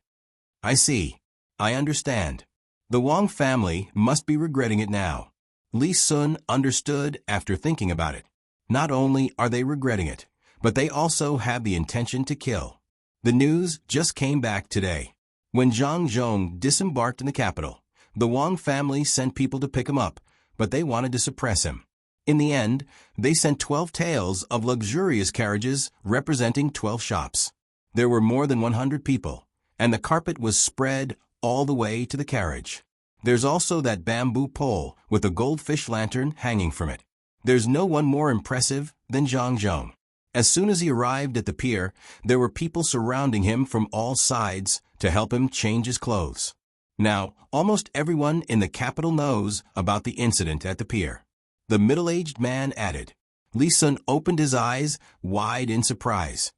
I see. I understand. The Wang family must be regretting it now. Li Sun understood after thinking about it. Not only are they regretting it, but they also have the intention to kill. The news just came back today. When Zhang Zhong disembarked in the capital, the Wang family sent people to pick him up, but they wanted to suppress him. In the end, they sent 12 tails of luxurious carriages representing 12 shops. There were more than 100 people, and the carpet was spread all the way to the carriage. There's also that bamboo pole with a goldfish lantern hanging from it. There's no one more impressive than Zhang Zhong. As soon as he arrived at the pier, there were people surrounding him from all sides to help him change his clothes. Now, almost everyone in the capital knows about the incident at the pier. The middle-aged man added. Li Sun opened his eyes wide in surprise.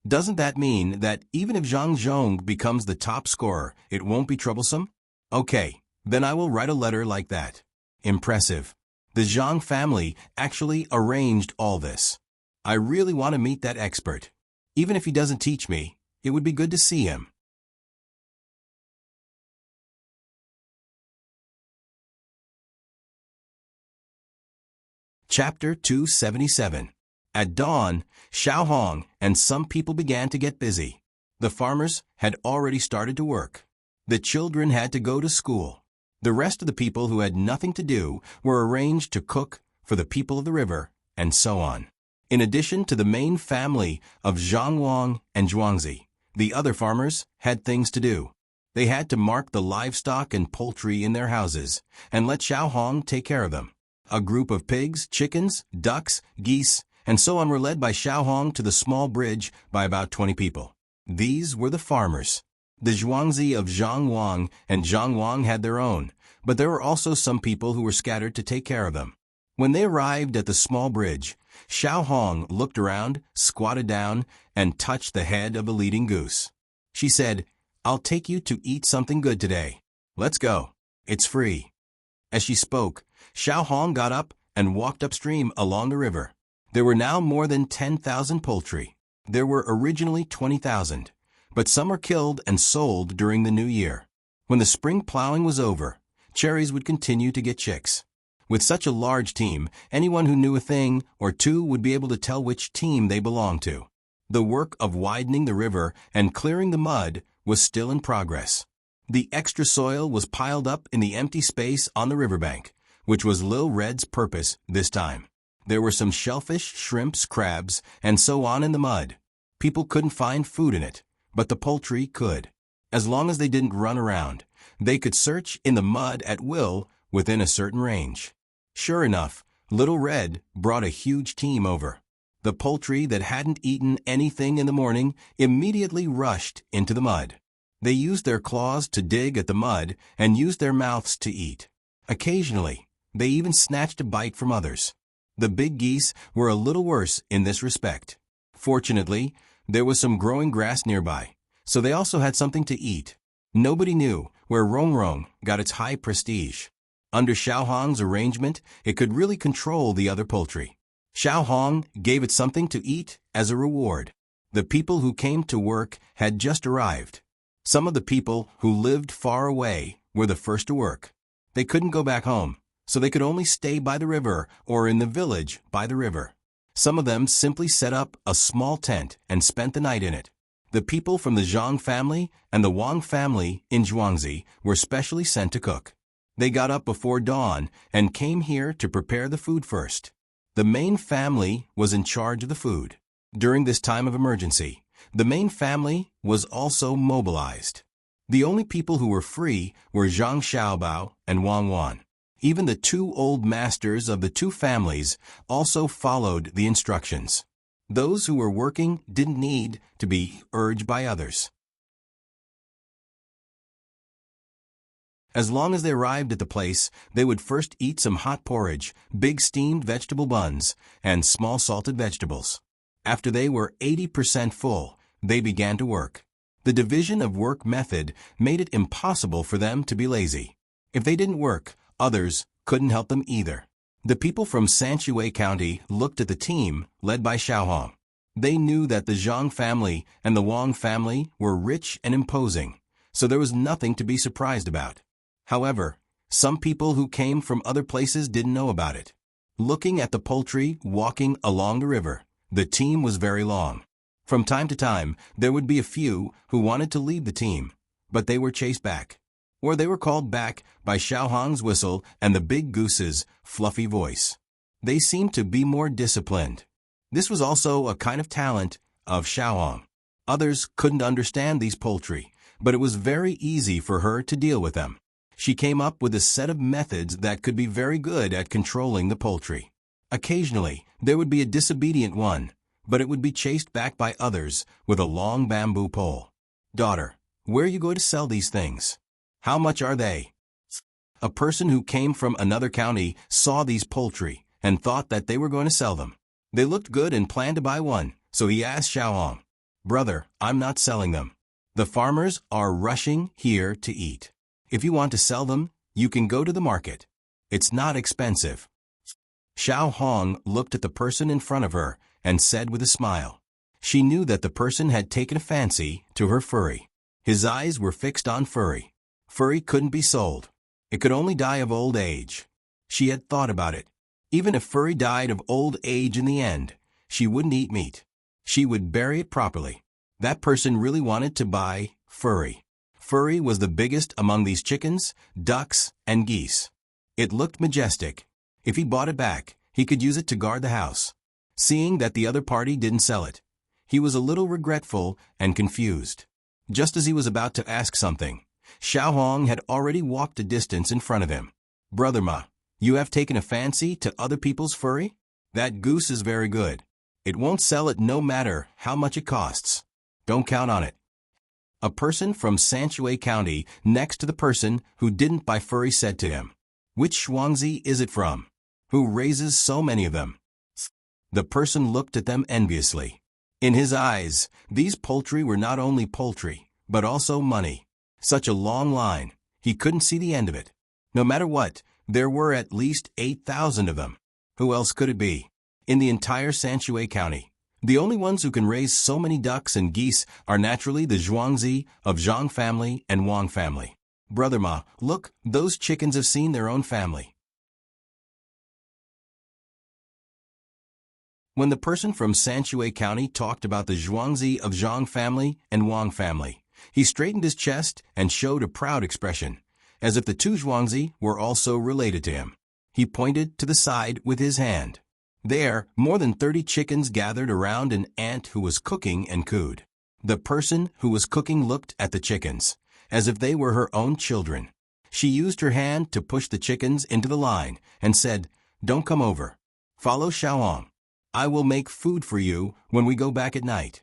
Doesn't that mean that even if Zhang Zhong becomes the top scorer, it won't be troublesome? Okay, then I will write a letter like that. Impressive. The Zhang family actually arranged all this. I really want to meet that expert. Even if he doesn't teach me, it would be good to see him. Chapter 277. At dawn, Xiao Hong and some people began to get busy. The farmers had already started to work. The children had to go to school. The rest of the people who had nothing to do were arranged to cook for the people of the river, and so on. In addition to the main family of Zhang Wang and Zhuangzi, the other farmers had things to do. They had to mark the livestock and poultry in their houses and let Xiao Hong take care of them. A group of pigs, chickens, ducks, geese, and so on were led by Xiao Hong to the small bridge by about 20 people. These were the farmers. The Zhuangzi of Zhang Wang and Zhang Wang had their own, but there were also some people who were scattered to take care of them. When they arrived at the small bridge, Xiao Hong looked around, squatted down, and touched the head of the leading goose. She said, "I'll take you to eat something good today. Let's go. It's free." As she spoke, Xiao Hong got up and walked upstream along the river. There were now more than 10,000 poultry. There were originally 20,000, but some were killed and sold during the new year. When the spring plowing was over, cherries would continue to get chicks. With such a large team, anyone who knew a thing or two would be able to tell which team they belonged to. The work of widening the river and clearing the mud was still in progress. The extra soil was piled up in the empty space on the riverbank, which was Lil Red's purpose this time. There were some shellfish, shrimps, crabs, and so on in the mud. People couldn't find food in it, but the poultry could. As long as they didn't run around, they could search in the mud at will within a certain range. Sure enough, Little Red brought a huge team over. The poultry that hadn't eaten anything in the morning immediately rushed into the mud. They used their claws to dig at the mud and used their mouths to eat. Occasionally, they even snatched a bite from others. The big geese were a little worse in this respect. Fortunately, there was some growing grass nearby, so they also had something to eat. Nobody knew where Rong Rong got its high prestige. Under Xiao Hong's arrangement, it could really control the other poultry. Xiao Hong gave it something to eat as a reward. The people who came to work had just arrived. Some of the people who lived far away were the first to work. They couldn't go back home, so they could only stay by the river or in the village by the river. Some of them simply set up a small tent and spent the night in it. The people from the Zhang family and the Wang family in Zhuangzi were specially sent to cook. They got up before dawn and came here to prepare the food first. The main family was in charge of the food. During this time of emergency, the main family was also mobilized. The only people who were free were Zhang Xiaobao and Wang Wan. Even the two old masters of the two families also followed the instructions. Those who were working didn't need to be urged by others. As long as they arrived at the place, they would first eat some hot porridge, big steamed vegetable buns, and small salted vegetables. After they were 80% full, they began to work. The division of work method made it impossible for them to be lazy. If they didn't work, others couldn't help them either. The people from Sanshui County looked at the team led by Xiaohong. They knew that the Zhang family and the Wang family were rich and imposing, so there was nothing to be surprised about. However, some people who came from other places didn't know about it. Looking at the poultry walking along the river, the team was very long. From time to time, there would be a few who wanted to leave the team, but they were chased back. Or they were called back by Xiaohong's whistle and the big goose's fluffy voice. They seemed to be more disciplined. This was also a kind of talent of Xiaohong. Others couldn't understand these poultry, but it was very easy for her to deal with them. She came up with a set of methods that could be very good at controlling the poultry. Occasionally, there would be a disobedient one, but it would be chased back by others with a long bamboo pole. "Daughter, where are you going to sell these things? How much are they?" A person who came from another county saw these poultry and thought that they were going to sell them. They looked good and planned to buy one, so he asked Xiaohong, "Brother, I'm not selling them. The farmers are rushing here to eat. If you want to sell them, you can go to the market. It's not expensive." Xiaohong looked at the person in front of her and said with a smile. She knew that the person had taken a fancy to her furry. His eyes were fixed on furry. Furry couldn't be sold. It could only die of old age. She had thought about it. Even if furry died of old age in the end, she wouldn't eat meat. She would bury it properly. That person really wanted to buy furry. Furry was the biggest among these chickens, ducks, and geese. It looked majestic. If he bought it back, he could use it to guard the house. Seeing that the other party didn't sell it, he was a little regretful and confused. Just as he was about to ask something, Xiaohong had already walked a distance in front of him. "Brother Ma, you have taken a fancy to other people's furry? That goose is very good. It won't sell it no matter how much it costs. Don't count on it." A person from Sanshui County next to the person who didn't buy furry said to him, "Which Shuangzi is it from? Who raises so many of them?" The person looked at them enviously. In his eyes, these poultry were not only poultry, but also money. Such a long line, he couldn't see the end of it. No matter what, there were at least 8,000 of them. Who else could it be? In the entire Sanshui County, the only ones who can raise so many ducks and geese are naturally the Zhuangzi of Zhang family and Wang family. "Brother Ma, look, those chickens have seen their own family." When the person from Sanshui County talked about the Zhuangzi of Zhang family and Wang family, he straightened his chest and showed a proud expression, as if the two Zhuangzi were also related to him. He pointed to the side with his hand. There, more than 30 chickens gathered around an ant who was cooking and cooed. The person who was cooking looked at the chickens, as if they were her own children. She used her hand to push the chickens into the line and said, "Don't come over. Follow Xiaohong. I will make food for you when we go back at night."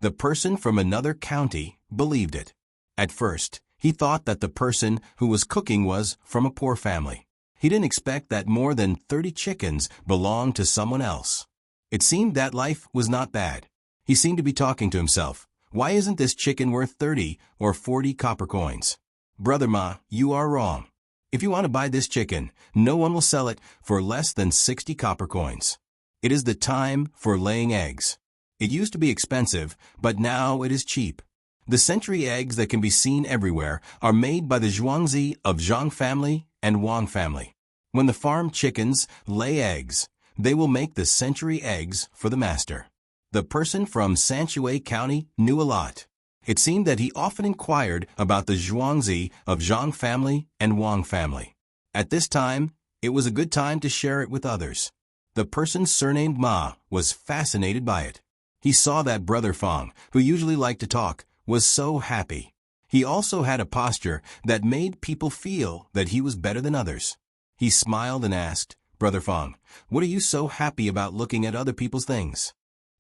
The person from another county believed it. At first, he thought that the person who was cooking was from a poor family. He didn't expect that more than 30 chickens belonged to someone else. It seemed that life was not bad. He seemed to be talking to himself. Why isn't this chicken worth 30 or 40 copper coins? "Brother Ma, you are wrong. If you want to buy this chicken, no one will sell it for less than 60 copper coins. It is the time for laying eggs. It used to be expensive, but now it is cheap. The century eggs that can be seen everywhere are made by the Zhuangzi of Zhang family and Wang family. When the farm chickens lay eggs, they will make the century eggs for the master." The person from Sanshui County knew a lot. It seemed that he often inquired about the Zhuangzi of Zhang family and Wang family. At this time, it was a good time to share it with others. The person surnamed Ma was fascinated by it. He saw that Brother Fong, who usually liked to talk, was so happy. He also had a posture that made people feel that he was better than others. He smiled and asked, "Brother Fong, what are you so happy about looking at other people's things?"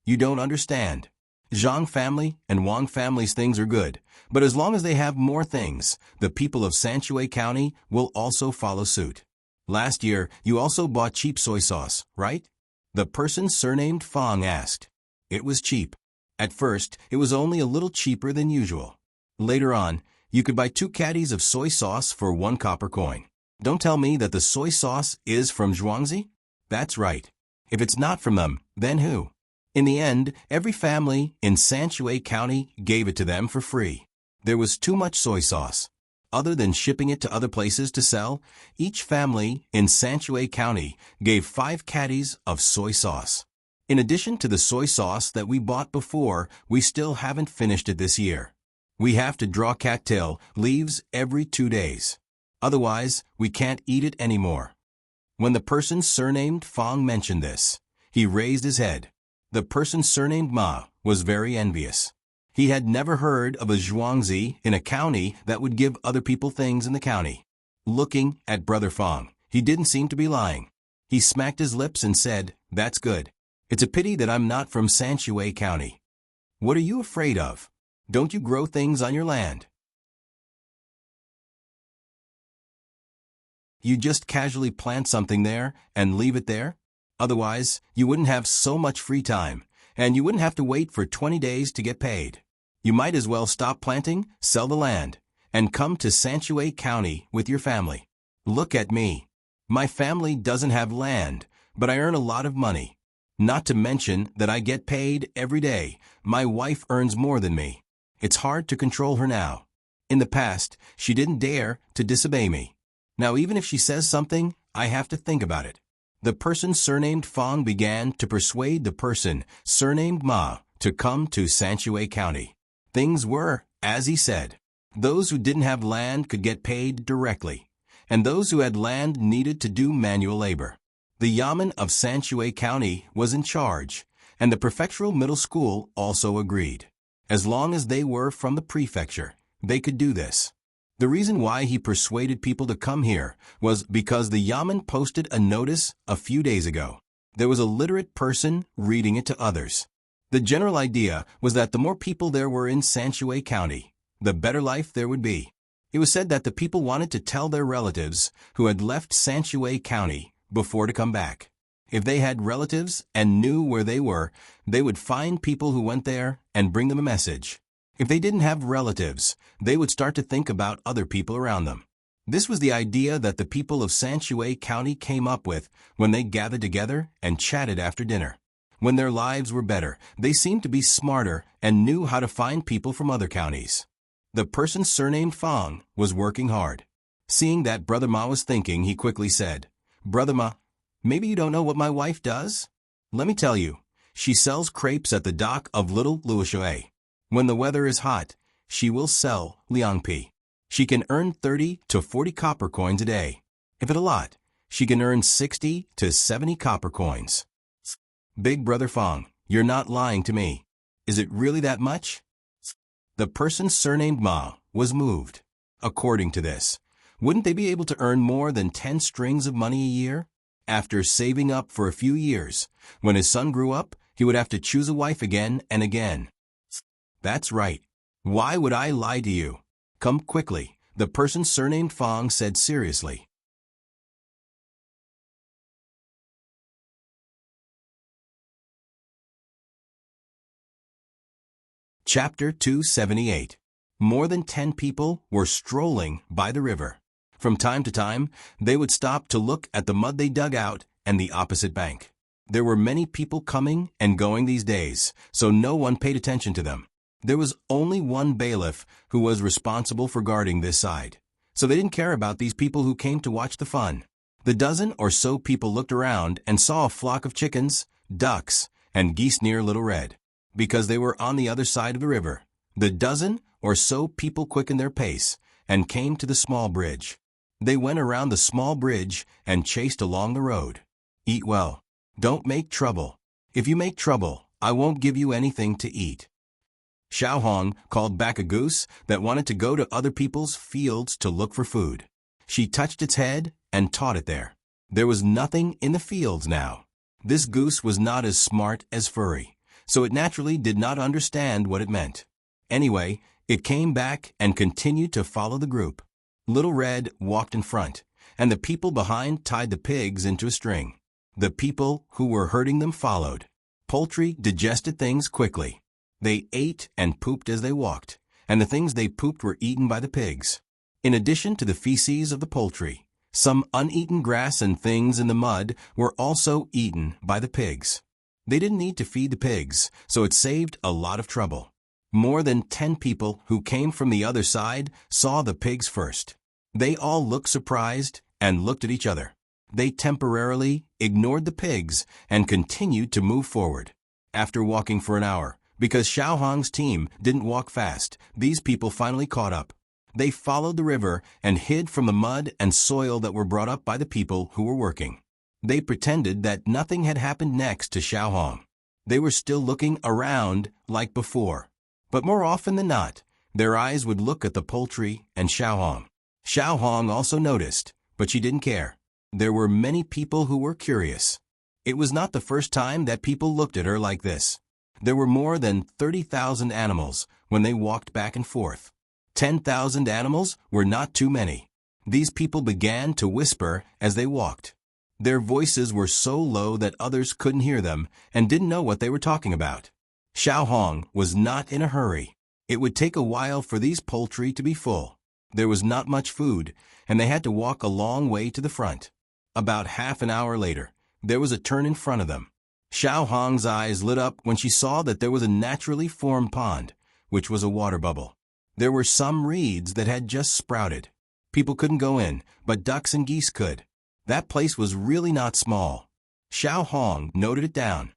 "You don't understand. Zhang family and Wang family's things are good, but as long as they have more things, the people of Sanshui County will also follow suit. Last year, you also bought cheap soy sauce, right?" The person surnamed Fong asked. It was cheap. At first, it was only a little cheaper than usual. Later on, you could buy 2 caddies of soy sauce for 1 copper coin. Don't tell me that the soy sauce is from Zhuangzi? That's right. If it's not from them, then who? In the end, every family in Sanshui County gave it to them for free. There was too much soy sauce. Other than shipping it to other places to sell, each family in Sanshui County gave 5 caddies of soy sauce. In addition to the soy sauce that we bought before, we still haven't finished it this year. We have to draw cattail leaves every 2 days. Otherwise, we can't eat it anymore. When the person surnamed Fong mentioned this, he raised his head. The person surnamed Ma was very envious. He had never heard of a Zhuangzi in a county that would give other people things in the county. Looking at Brother Fong, he didn't seem to be lying. He smacked his lips and said, "That's good. It's a pity that I'm not from Sanshui County." "What are you afraid of? Don't you grow things on your land? You just casually plant something there and leave it there? Otherwise, you wouldn't have so much free time, and you wouldn't have to wait for 20 days to get paid. You might as well stop planting, sell the land, and come to Sanshui County with your family. Look at me. My family doesn't have land, but I earn a lot of money. Not to mention that I get paid every day. My wife earns more than me. It's hard to control her now. In the past, she didn't dare to disobey me. Now even if she says something, I have to think about it." The person surnamed Fong began to persuade the person surnamed Ma to come to Sanshui County. Things were, as he said. Those who didn't have land could get paid directly, and those who had land needed to do manual labor. The Yamen of Sanshui County was in charge, and the prefectural middle school also agreed. As long as they were from the prefecture, they could do this. The reason why he persuaded people to come here was because the Yamen posted a notice a few days ago. There was a literate person reading it to others. The general idea was that the more people there were in Sanshui County, the better life there would be. It was said that the people wanted to tell their relatives who had left Sanshui County before to come back. If they had relatives and knew where they were, they would find people who went there and bring them a message. If they didn't have relatives, they would start to think about other people around them. This was the idea that the people of Sanshui County came up with when they gathered together and chatted after dinner. When their lives were better, they seemed to be smarter and knew how to find people from other counties. The person surnamed Fong was working hard. Seeing that Brother Ma was thinking, he quickly said, "Brother Ma, maybe you don't know what my wife does? Let me tell you, she sells crepes at the dock of Little Luoshui. When the weather is hot, she will sell liangpi. She can earn 30 to 40 copper coins a day. If it's a lot, she can earn 60 to 70 copper coins." "Big Brother Fong, you're not lying to me. Is it really that much?" The person surnamed Ma was moved. According to this, wouldn't they be able to earn more than 10 strings of money a year? After saving up for a few years, when his son grew up, he would have to choose a wife again and again. "That's right. Why would I lie to you? Come quickly," the person surnamed Fong said seriously. Chapter 278. More than 10 people were strolling by the river. From time to time, they would stop to look at the mud they dug out and the opposite bank. There were many people coming and going these days, so no one paid attention to them. There was only one bailiff who was responsible for guarding this side, so they didn't care about these people who came to watch the fun. The dozen or so people looked around and saw a flock of chickens, ducks, and geese near Little Red. Because they were on the other side of the river, the dozen or so people quickened their pace and came to the small bridge. They went around the small bridge and chased along the road. "Eat well. Don't make trouble. If you make trouble, I won't give you anything to eat. Xiao Hong called back a goose that wanted to go to other people's fields to look for food. She touched its head and taught it there. There was nothing in the fields now. This goose was not as smart as Furry, so it naturally did not understand what it meant. Anyway, it came back and continued to follow the group. Little Red walked in front, and the people behind tied the pigs into a string. The people who were herding them followed. Poultry digested things quickly. They ate and pooped as they walked, and the things they pooped were eaten by the pigs. In addition to the feces of the poultry, some uneaten grass and things in the mud were also eaten by the pigs. They didn't need to feed the pigs, so it saved a lot of trouble. More than 10 people who came from the other side saw the pigs first. They all looked surprised and looked at each other. They temporarily ignored the pigs and continued to move forward. After walking for an hour, because Xiao Hong's team didn't walk fast, these people finally caught up. They followed the river and hid from the mud and soil that were brought up by the people who were working. They pretended that nothing had happened next to Xiao Hong. They were still looking around like before. But more often than not, their eyes would look at the poultry and Xiao Hong. Xiao Hong also noticed, but she didn't care. There were many people who were curious. It was not the first time that people looked at her like this. There were more than 30,000 animals when they walked back and forth. 10,000 animals were not too many. These people began to whisper as they walked. Their voices were so low that others couldn't hear them and didn't know what they were talking about. Xiao Hong was not in a hurry. It would take a while for these poultry to be full. There was not much food, and they had to walk a long way to the front. About half an hour later, there was a turn in front of them. Xiao Hong's eyes lit up when she saw that there was a naturally formed pond, which was a water bubble. There were some reeds that had just sprouted. People couldn't go in, but ducks and geese could. That place was really not small. Xiao Hong noted it down.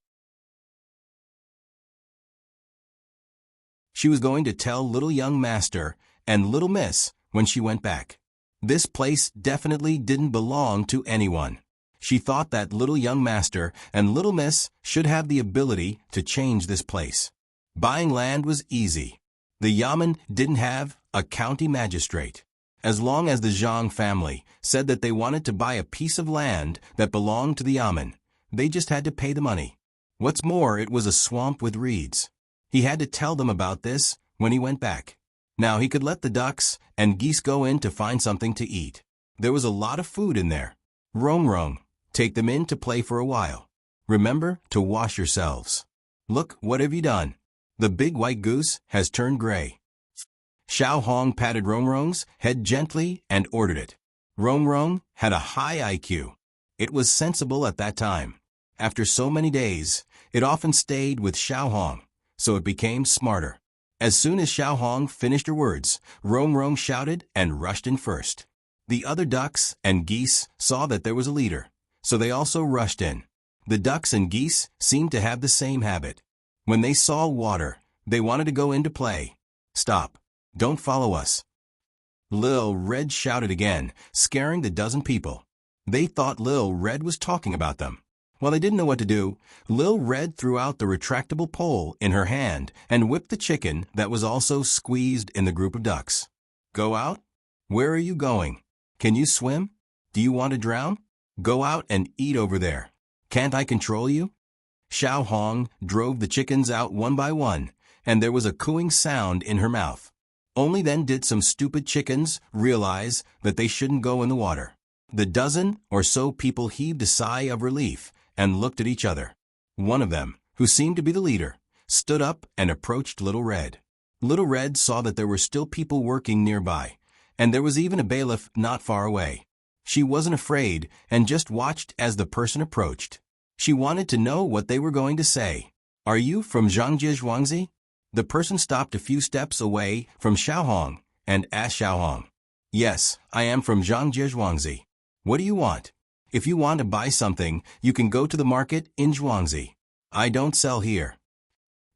She was going to tell Little Young Master and Little Miss when she went back. This place definitely didn't belong to anyone. She thought that Little Young Master and Little Miss should have the ability to change this place. Buying land was easy. The Yamen didn't have a county magistrate. As long as the Zhang family said that they wanted to buy a piece of land that belonged to the Yamen, they just had to pay the money. What's more, it was a swamp with reeds. He had to tell them about this when he went back. Now he could let the ducks and geese go in to find something to eat. There was a lot of food in there. Rong, take them in to play for a while. Remember to wash yourselves. Look, what have you done? The big white goose has turned gray. Xiao Hong patted Rong's head gently and ordered it. Rong had a high IQ. It was sensible at that time. After so many days, it often stayed with Xiao Hong, so it became smarter. As soon as Xiao Hong finished her words, Rong shouted and rushed in first. The other ducks and geese saw that there was a leader, so they also rushed in. The ducks and geese seemed to have the same habit. When they saw water, they wanted to go in to play. Stop. Don't follow us. Lil Red shouted again, scaring the dozen people. They thought Lil Red was talking about them. While they didn't know what to do, Lil Red threw out the retractable pole in her hand and whipped the chicken that was also squeezed in the group of ducks. Go out? Where are you going? Can you swim? Do you want to drown? Go out and eat over there. Can't I control you? Xiao Hong drove the chickens out one by one, and there was a cooing sound in her mouth. Only then did some stupid chickens realize that they shouldn't go in the water. The dozen or so people heaved a sigh of relief and looked at each other. One of them, who seemed to be the leader, stood up and approached Little Red. Little Red saw that there were still people working nearby, and there was even a bailiff not far away. She wasn't afraid and just watched as the person approached. She wanted to know what they were going to say. Are you from Zhangjiazhuangzi? The person stopped a few steps away from Xiao Hong and asked Xiao Hong. Yes, I am from Zhangjiazhuangzi. What do you want? If you want to buy something, you can go to the market in Zhuangzi. I don't sell here.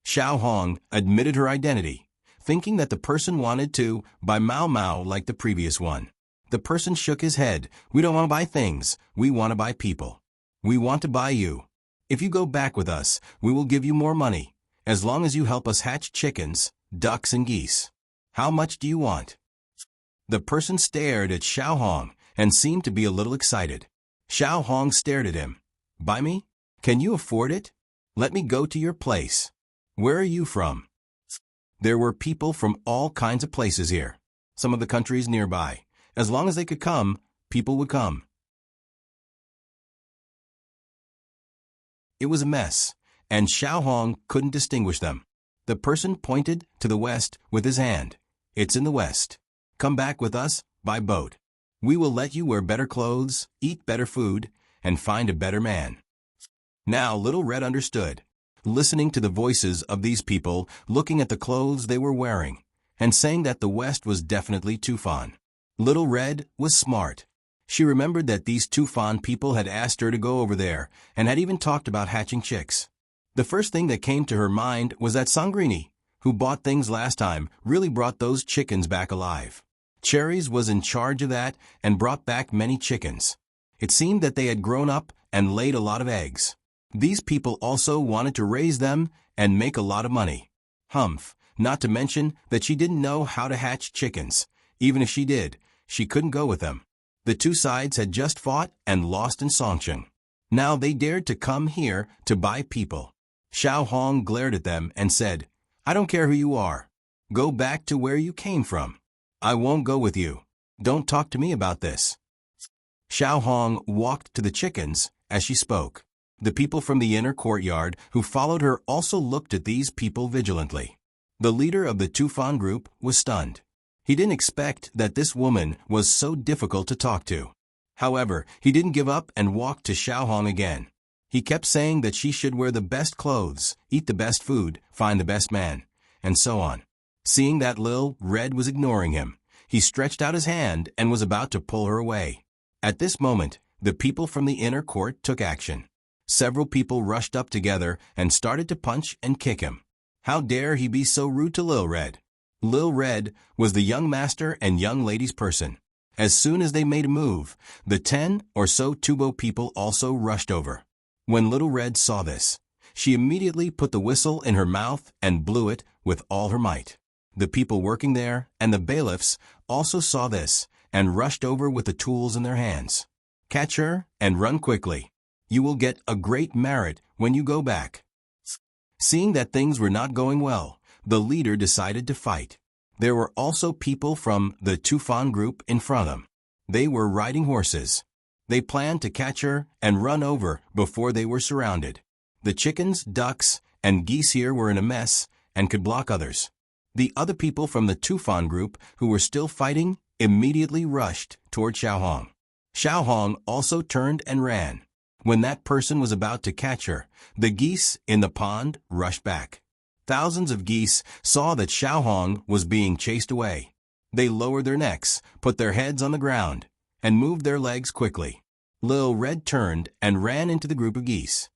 Xiao Hong admitted her identity, thinking that the person wanted to buy Mao like the previous one. The person shook his head. We don't want to buy things. We want to buy people. We want to buy you. If you go back with us, we will give you more money, as long as you help us hatch chickens, ducks, and geese. How much do you want?" The person stared at Xiao Hong and seemed to be a little excited. Xiao Hong stared at him. "Buy me? Can you afford it? Let me go to your place. Where are you from?" There were people from all kinds of places here, some of the countries nearby. As long as they could come, people would come. It was a mess, and Xiao Hong couldn't distinguish them. The person pointed to the west with his hand. "It's in the west. Come back with us by boat. We will let you wear better clothes, eat better food, and find a better man." Now Little Red understood, listening to the voices of these people, looking at the clothes they were wearing, and saying that the West was definitely Tufan. Little Red was smart. She remembered that these Tufan people had asked her to go over there, and had even talked about hatching chicks. The first thing that came to her mind was that Sangrini, who bought things last time, really brought those chickens back alive. Cherries was in charge of that and brought back many chickens. It seemed that they had grown up and laid a lot of eggs. These people also wanted to raise them and make a lot of money. Humph, not to mention that she didn't know how to hatch chickens. Even if she did, she couldn't go with them. The two sides had just fought and lost in Songcheng. Now they dared to come here to buy people. Xiao Hong glared at them and said, "I don't care who you are. Go back to where you came from. I won't go with you. Don't talk to me about this." Xiao Hong walked to the chickens as she spoke. The people from the inner courtyard who followed her also looked at these people vigilantly. The leader of the Tufan group was stunned. He didn't expect that this woman was so difficult to talk to. However, he didn't give up and walked to Xiao Hong again. He kept saying that she should wear the best clothes, eat the best food, find the best man, and so on. Seeing that Lil Red was ignoring him, he stretched out his hand and was about to pull her away. At this moment, the people from the inner court took action. Several people rushed up together and started to punch and kick him. How dare he be so rude to Lil Red? Lil Red was the young master and young lady's person. As soon as they made a move, the 10 or so Tubo people also rushed over. When Little Red saw this, she immediately put the whistle in her mouth and blew it with all her might. The people working there and the bailiffs also saw this and rushed over with the tools in their hands. "Catch her and run quickly. You will get a great merit when you go back." Seeing that things were not going well, the leader decided to fight. There were also people from the Tufan group in front of them. They were riding horses. They planned to catch her and run over before they were surrounded. The chickens, ducks, and geese here were in a mess and could block others. The other people from the Tufan group who were still fighting immediately rushed toward Xiao Hong. Xiao Hong also turned and ran. When that person was about to catch her, the geese in the pond rushed back. Thousands of geese saw that Xiao Hong was being chased away. They lowered their necks, put their heads on the ground, and moved their legs quickly. Lil Red turned and ran into the group of geese.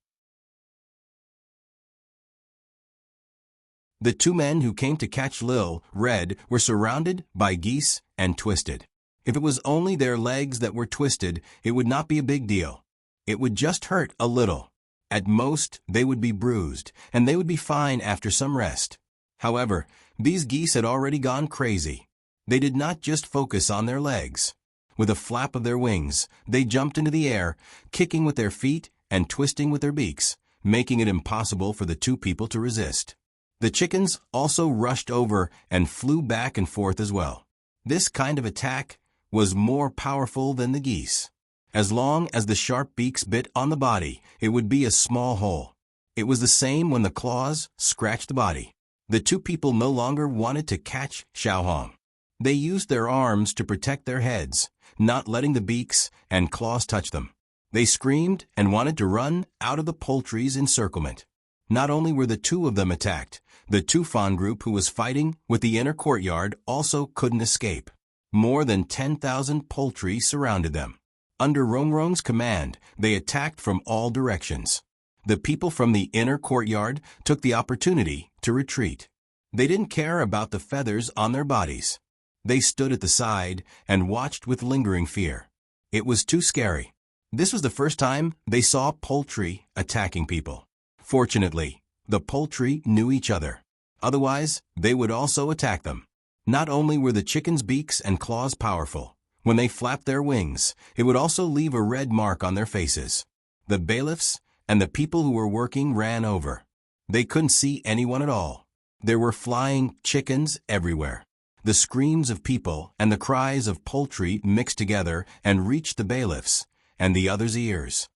The two men who came to catch Lil Red were surrounded by geese and twisted. If it was only their legs that were twisted, it would not be a big deal. It would just hurt a little. At most, they would be bruised, and they would be fine after some rest. However, these geese had already gone crazy. They did not just focus on their legs. With a flap of their wings, they jumped into the air, kicking with their feet and twisting with their beaks, making it impossible for the two people to resist. The chickens also rushed over and flew back and forth as well. This kind of attack was more powerful than the geese. As long as the sharp beaks bit on the body, it would be a small hole. It was the same when the claws scratched the body. The two people no longer wanted to catch Xiao Hong. They used their arms to protect their heads, not letting the beaks and claws touch them. They screamed and wanted to run out of the poultry's encirclement. Not only were the two of them attacked, the Tufan group who was fighting with the inner courtyard also couldn't escape. More than 10,000 poultry surrounded them. Under Rongrong's command, they attacked from all directions. The people from the inner courtyard took the opportunity to retreat. They didn't care about the feathers on their bodies. They stood at the side and watched with lingering fear. It was too scary. This was the first time they saw poultry attacking people. Fortunately, the poultry knew each other. Otherwise, they would also attack them. Not only were the chickens' beaks and claws powerful, when they flapped their wings, it would also leave a red mark on their faces. The bailiffs and the people who were working ran over. They couldn't see anyone at all. There were flying chickens everywhere. The screams of people and the cries of poultry mixed together and reached the bailiffs and the others' ears.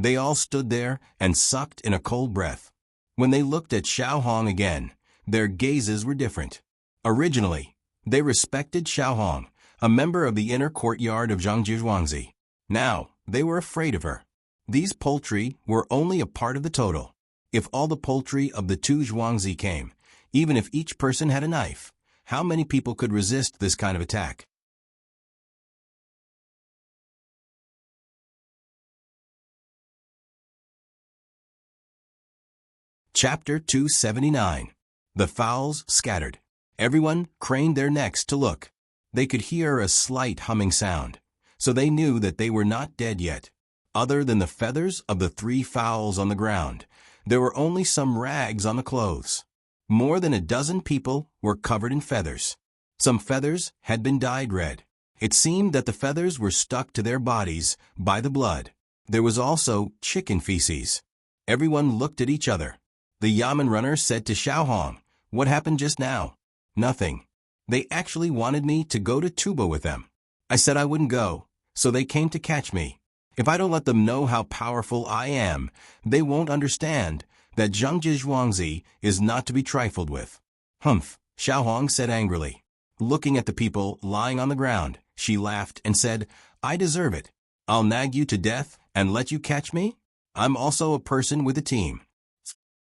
They all stood there and sucked in a cold breath. When they looked at Xiao Hong again, their gazes were different. Originally, they respected Xiao Hong, a member of the inner courtyard of Zhangjiazhuangzi. Now, they were afraid of her. These poultry were only a part of the total. If all the poultry of the two Zhuangzi came, even if each person had a knife, how many people could resist this kind of attack? Chapter 279. The fowls scattered. Everyone craned their necks to look. They could hear a slight humming sound, so they knew that they were not dead yet. Other than the feathers of the 3 fowls on the ground, there were only some rags on the clothes. More than a dozen people were covered in feathers. Some feathers had been dyed red. It seemed that the feathers were stuck to their bodies by the blood. There was also chicken feces. Everyone looked at each other. The Yamen runner said to Xiao Hong, "What happened just now?" "Nothing. They actually wanted me to go to Tuba with them. I said I wouldn't go, so they came to catch me. If I don't let them know how powerful I am, they won't understand that Zhangjiazhuangzi is not to be trifled with." "Humph," Xiao Hong said angrily. Looking at the people lying on the ground, she laughed and said, "I deserve it. I'll nag you to death and let you catch me? I'm also a person with a team."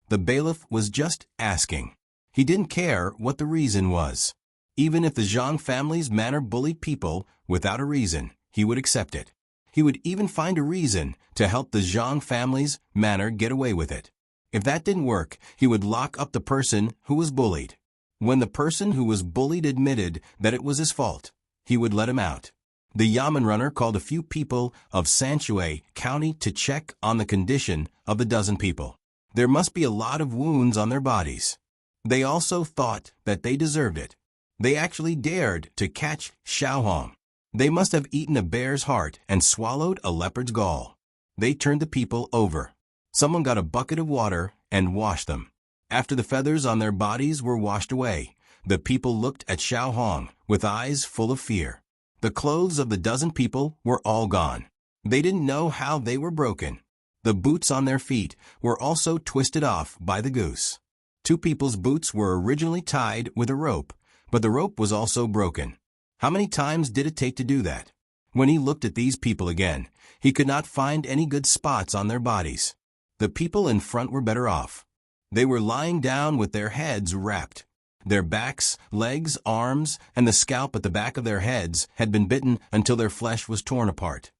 The bailiff was just asking. He didn't care what the reason was. Even if the Zhang family's manner bullied people without a reason, he would accept it. He would even find a reason to help the Zhang family's manner get away with it. If that didn't work, he would lock up the person who was bullied. When the person who was bullied admitted that it was his fault, he would let him out. The Yamen runner called a few people of Sanshui County to check on the condition of the dozen people. There must be a lot of wounds on their bodies. They also thought that they deserved it. They actually dared to catch Xiao Hong. They must have eaten a bear's heart and swallowed a leopard's gall. They turned the people over. Someone got a bucket of water and washed them. After the feathers on their bodies were washed away, the people looked at Xiao Hong with eyes full of fear. The clothes of the dozen people were all gone. They didn't know how they were broken. The boots on their feet were also twisted off by the goose. 2 people's boots were originally tied with a rope, but the rope was also broken. How many times did it take to do that? When he looked at these people again, he could not find any good spots on their bodies. The people in front were better off. They were lying down with their heads wrapped. Their backs, legs, arms, and the scalp at the back of their heads had been bitten until their flesh was torn apart.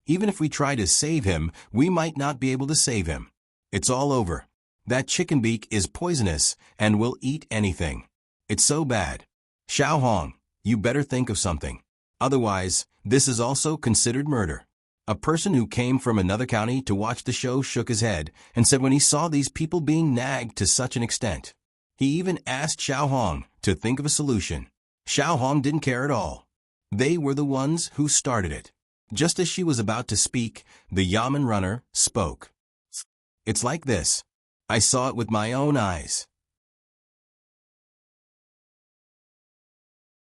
Even if we try to save him, we might not be able to save him. It's all over. That chicken beak is poisonous and will eat anything. It's so bad. Xiao Hong, you better think of something. Otherwise, this is also considered murder. A person who came from another county to watch the show shook his head and said when he saw these people being nagged to such an extent. He even asked Xiao Hong to think of a solution. Xiao Hong didn't care at all. They were the ones who started it. Just as she was about to speak, the Yamen runner spoke. "It's like this. I saw it with my own eyes."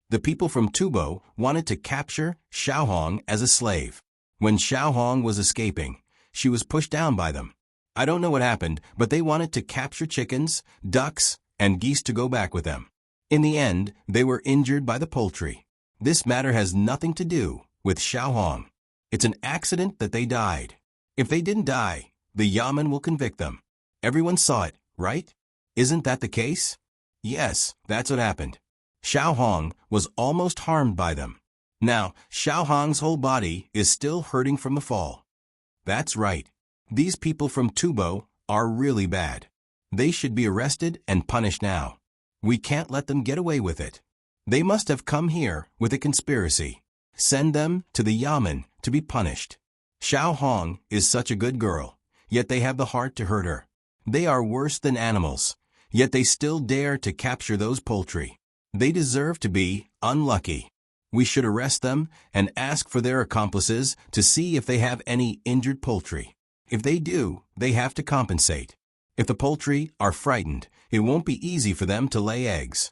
The people from Tubo wanted to capture Xiao Hong as a slave. When Xiao Hong was escaping, she was pushed down by them. I don't know what happened, but they wanted to capture chickens, ducks, and geese to go back with them. In the end, they were injured by the poultry. This matter has nothing to do with Xiao Hong. It's an accident that they died. If they didn't die, the Yamen will convict them. Everyone saw it, right? Isn't that the case? Yes, that's what happened. Xiao Hong was almost harmed by them. Now, Xiao Hong's whole body is still hurting from the fall. That's right. These people from Tubo are really bad. They should be arrested and punished now. We can't let them get away with it. They must have come here with a conspiracy. Send them to the Yamen to be punished. Xiao Hong is such a good girl, yet they have the heart to hurt her. They are worse than animals, yet they still dare to capture those poultry. They deserve to be unlucky. We should arrest them and ask for their accomplices to see if they have any injured poultry. If they do, they have to compensate. If the poultry are frightened, it won't be easy for them to lay eggs.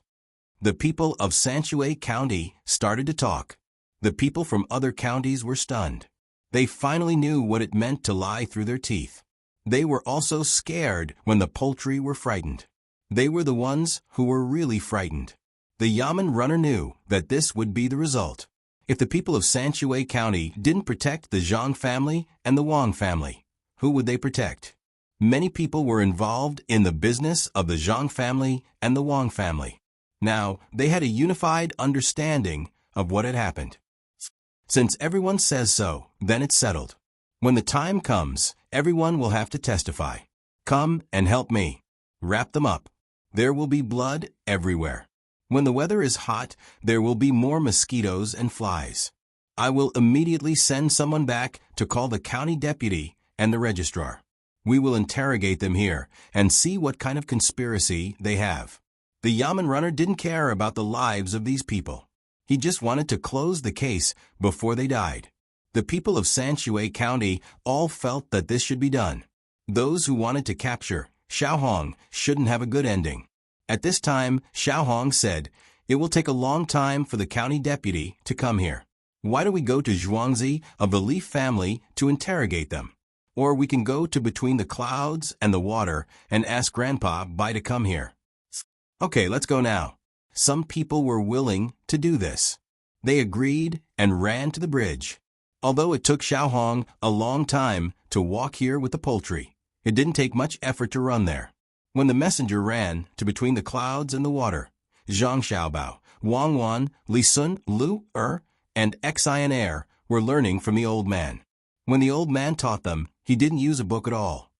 The people of Sanshui County started to talk. The people from other counties were stunned. They finally knew what it meant to lie through their teeth. They were also scared when the poultry were frightened. They were the ones who were really frightened. The Yamen runner knew that this would be the result. If the people of Sanshui County didn't protect the Zhang family and the Wang family, who would they protect? Many people were involved in the business of the Zhang family and the Wang family. Now, they had a unified understanding of what had happened. Since everyone says so, then it's settled. When the time comes, everyone will have to testify. Come and help me. Wrap them up. There will be blood everywhere. When the weather is hot, there will be more mosquitoes and flies. I will immediately send someone back to call the county deputy and the registrar. We will interrogate them here and see what kind of conspiracy they have. The Yamen runner didn't care about the lives of these people. He just wanted to close the case before they died. The people of Sanshui County all felt that this should be done. Those who wanted to capture Xiao Hong shouldn't have a good ending. At this time, Xiao Hong said, "It will take a long time for the county deputy to come here. Why don't we go to Zhuangzi of the Leaf family to interrogate them? Or we can go to Between the Clouds and the Water and ask Grandpa Bai to come here." Okay, let's go now. Some people were willing to do this. They agreed and ran to the bridge. Although it took Xiao Hong a long time to walk here with the poultry, it didn't take much effort to run there. When the messenger ran to Between the Clouds and the Water, Zhang Xiaobao, Wang Wan, Li Sun, Lu Er, and Xian Er were learning from the old man. When the old man taught them, he didn't use a book at all.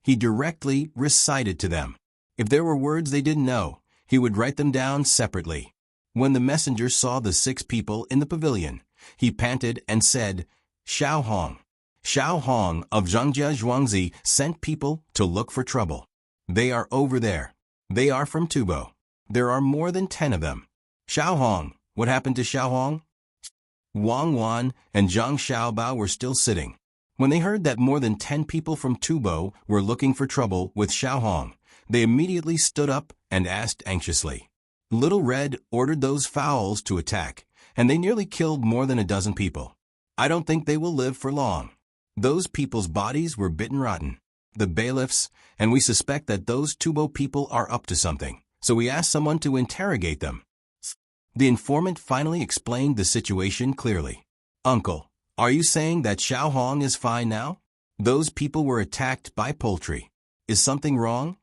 He directly recited to them. If there were words they didn't know, he would write them down separately. When the messenger saw the 6 people in the pavilion, he panted and said, "Xiao Hong. Xiao Hong of Zhangjia Zhuangzi sent people to look for trouble. They are over there. They are from Tubo. There are more than 10 of them. Xiao Hong, what happened to Xiao Hong?" Wang Wan and Zhang Xiaobao were still sitting. When they heard that more than 10 people from Tubo were looking for trouble with Xiao Hong, they immediately stood up and asked anxiously. Little Red ordered those fowls to attack, and they nearly killed more than a dozen people. I don't think they will live for long. Those people's bodies were bitten rotten. The bailiffs, and we suspect that those Tubo people are up to something, so we asked someone to interrogate them. The informant finally explained the situation clearly. "Uncle, are you saying that Xiao Hong is fine now? Those people were attacked by poultry. Is something wrong?"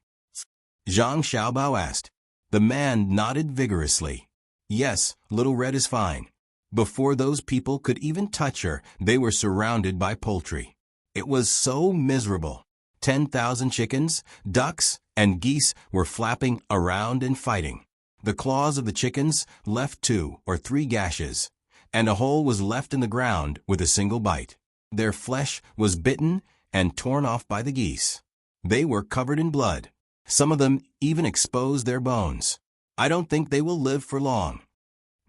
Zhang Xiaobao asked. The man nodded vigorously. "Yes, Little Red is fine." Before those people could even touch her, they were surrounded by poultry. It was so miserable. 10,000 chickens, ducks, and geese were flapping around and fighting. The claws of the chickens left 2 or 3 gashes, and a hole was left in the ground with a single bite. Their flesh was bitten and torn off by the geese. They were covered in blood. Some of them even exposed their bones. I don't think they will live for long.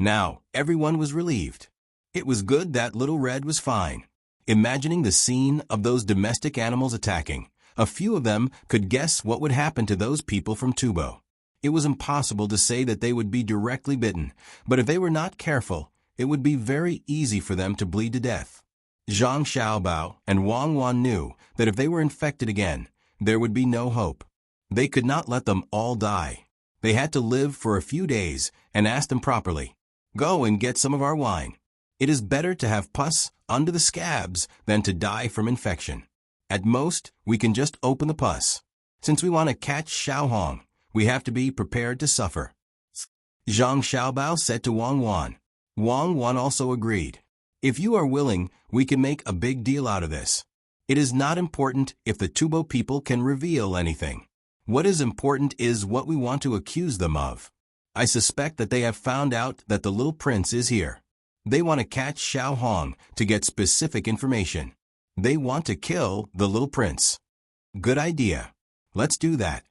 Now, everyone was relieved. It was good that Little Red was fine. Imagining the scene of those domestic animals attacking, a few of them could guess what would happen to those people from Tubo. It was impossible to say that they would be directly bitten, but if they were not careful, it would be very easy for them to bleed to death. Zhang Xiaobao and Wang Wan knew that if they were infected again, there would be no hope. They could not let them all die. They had to live for a few days and ask them properly. "Go and get some of our wine. It is better to have pus under the scabs than to die from infection. At most, we can just open the pus. Since we want to catch Xiao Hong, we have to be prepared to suffer." Zhang Xiaobao said to Wang Wan. Wang Wan also agreed. "If you are willing, we can make a big deal out of this. It is not important if the Tubo people can reveal anything. What is important is what we want to accuse them of. I suspect that they have found out that the little prince is here. They want to catch Xiao Hong to get specific information. They want to kill the little prince. Good idea. Let's do that.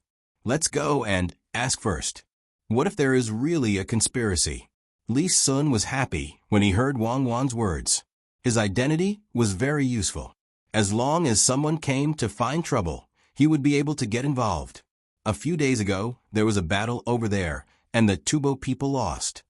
Let's go and ask first. What if there is really a conspiracy? Li Sun was happy when he heard Wang Wan's words. His identity was very useful. As long as someone came to find trouble, he would be able to get involved. A few days ago, there was a battle over there, and the Tubo people lost.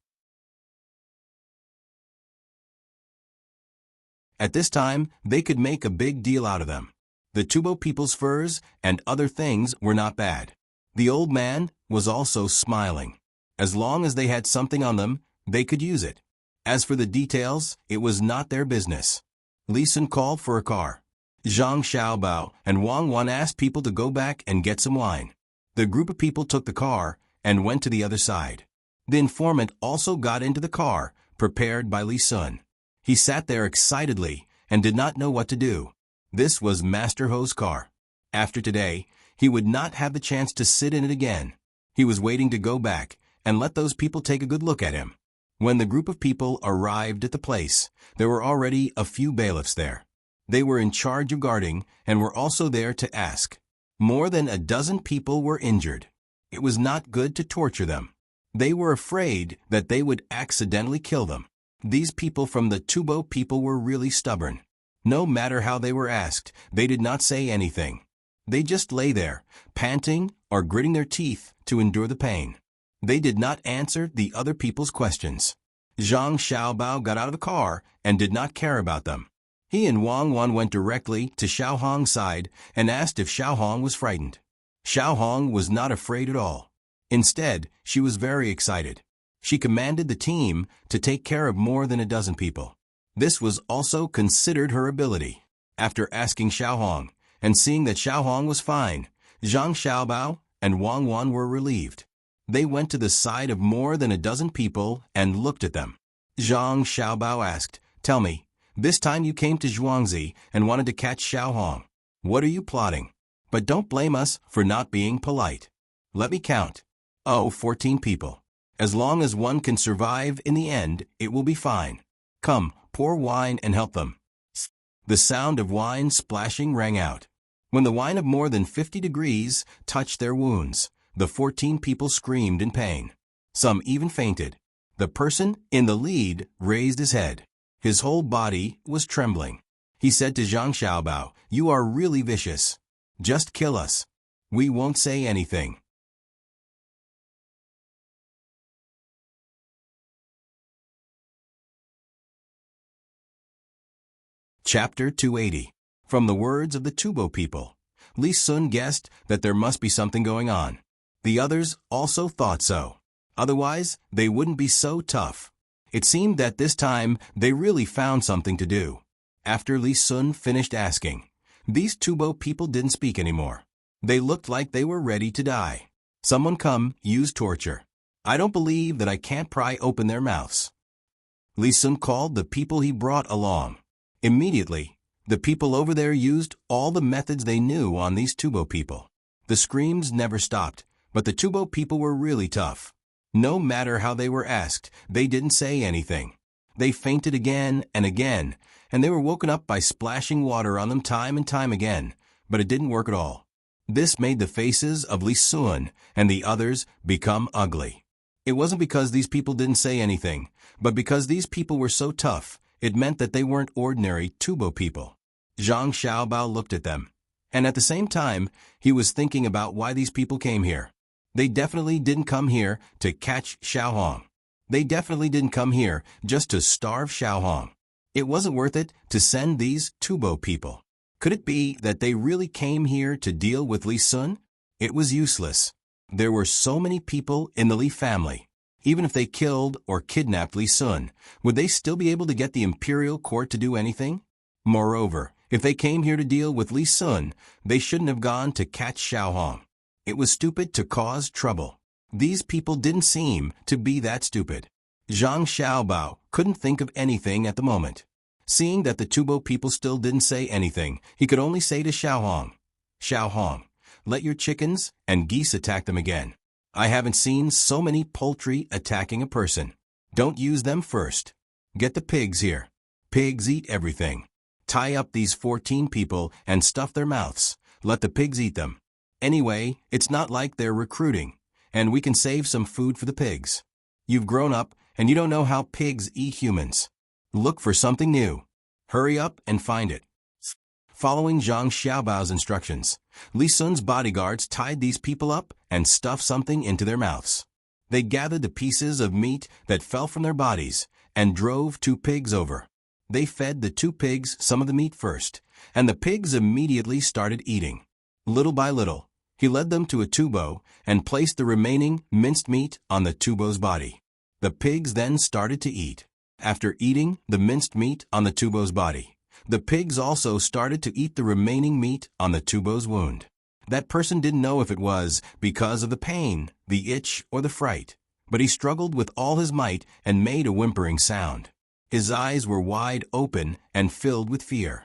At this time, they could make a big deal out of them. The Tubo people's furs and other things were not bad. The old man was also smiling. As long as they had something on them, they could use it. As for the details, it was not their business. Li Sun called for a car. Zhang Xiaobao and Wang Wan asked people to go back and get some wine. The group of people took the car and went to the other side. The informant also got into the car, prepared by Li Sun. He sat there excitedly and did not know what to do. This was Master Ho's car. After today, he would not have the chance to sit in it again. He was waiting to go back and let those people take a good look at him. When the group of people arrived at the place, there were already a few bailiffs there. They were in charge of guarding and were also there to ask. More than a dozen people were injured. It was not good to torture them. They were afraid that they would accidentally kill them. These people from the Tubo people were really stubborn. No matter how they were asked, they did not say anything. They just lay there, panting or gritting their teeth to endure the pain. They did not answer the other people's questions. Zhang Xiaobao got out of the car and did not care about them. He and Wang Wan went directly to Xiao Hong's side and asked if Xiao Hong was frightened. Xiao Hong was not afraid at all. Instead, she was very excited. She commanded the team to take care of more than a dozen people. This was also considered her ability. After asking Xiao Hong and seeing that Xiao Hong was fine, Zhang Xiaobao and Wang Wan were relieved. They went to the side of more than a dozen people and looked at them. Zhang Xiaobao asked, "Tell me, this time you came to Zhuangzi and wanted to catch Xiao Hong. What are you plotting? But don't blame us for not being polite. Let me count. Oh, 14 people. As long as one can survive in the end, it will be fine. Come, pour wine and help them." The sound of wine splashing rang out. When the wine of more than 50 degrees touched their wounds, the 14 people screamed in pain. Some even fainted. The person in the lead raised his head. His whole body was trembling. He said to Zhang Xiaobao, "You are really vicious. Just kill us. We won't say anything." Chapter 280. From the words of the Tubo people, Li Sun guessed that there must be something going on. The others also thought so. Otherwise, they wouldn't be so tough. It seemed that this time they really found something to do. After Li Sun finished asking, these Tubo people didn't speak anymore. They looked like they were ready to die. Someone come, use torture. I don't believe that I can't pry open their mouths. Li Sun called the people he brought along. Immediately, the people over there used all the methods they knew on these Tubo people. The screams never stopped, but the Tubo people were really tough. No matter how they were asked, they didn't say anything. They fainted again and again, and they were woken up by splashing water on them time and time again, but it didn't work at all. This made the faces of Li Sun and the others become ugly. It wasn't because these people didn't say anything, but because these people were so tough, it meant that they weren't ordinary Tubo people. Zhang Xiaobao looked at them, and at the same time, he was thinking about why these people came here. They definitely didn't come here to catch Xiao Hong. They definitely didn't come here just to starve Xiao Hong. It wasn't worth it to send these Tubo people. Could it be that they really came here to deal with Li Sun? It was useless. There were so many people in the Li family. Even if they killed or kidnapped Li Sun, would they still be able to get the imperial court to do anything? Moreover, if they came here to deal with Li Sun, they shouldn't have gone to catch Xiao Hong. It was stupid to cause trouble. These people didn't seem to be that stupid. Zhang Xiaobao couldn't think of anything at the moment. Seeing that the Tubo people still didn't say anything, he could only say to Xiao Hong, "Xiao Hong, let your chickens and geese attack them again. I haven't seen so many poultry attacking a person. Don't use them first." Get the pigs here. Pigs eat everything. Tie up these 14 people and stuff their mouths. Let the pigs eat them. Anyway, it's not like they're recruiting, and we can save some food for the pigs. You've grown up, and you don't know how pigs eat humans. Look for something new. Hurry up and find it. Following Zhang Xiaobao's instructions, Li Sun's bodyguards tied these people up and stuffed something into their mouths. They gathered the pieces of meat that fell from their bodies and drove 2 pigs over. They fed the 2 pigs some of the meat first, and the pigs immediately started eating. Little by little, he led them to a tubo and placed the remaining minced meat on the tubo's body. The pigs then started to eat. After eating the minced meat on the tubo's body, the pigs also started to eat the remaining meat on the tubo's wound. That person didn't know if it was because of the pain, the itch, or the fright, but he struggled with all his might and made a whimpering sound. His eyes were wide open and filled with fear.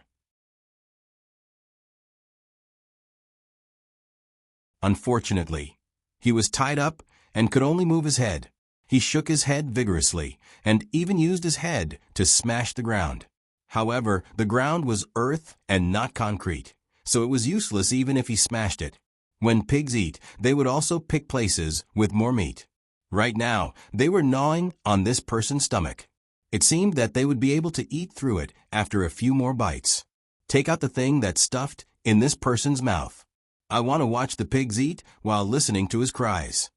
Unfortunately, he was tied up and could only move his head. He shook his head vigorously and even used his head to smash the ground. However, the ground was earth and not concrete, so it was useless even if he smashed it. When pigs eat, they would also pick places with more meat. Right now, they were gnawing on this person's stomach. It seemed that they would be able to eat through it after a few more bites. Take out the thing that's stuffed in this person's mouth. I want to watch the pigs eat while listening to his cries.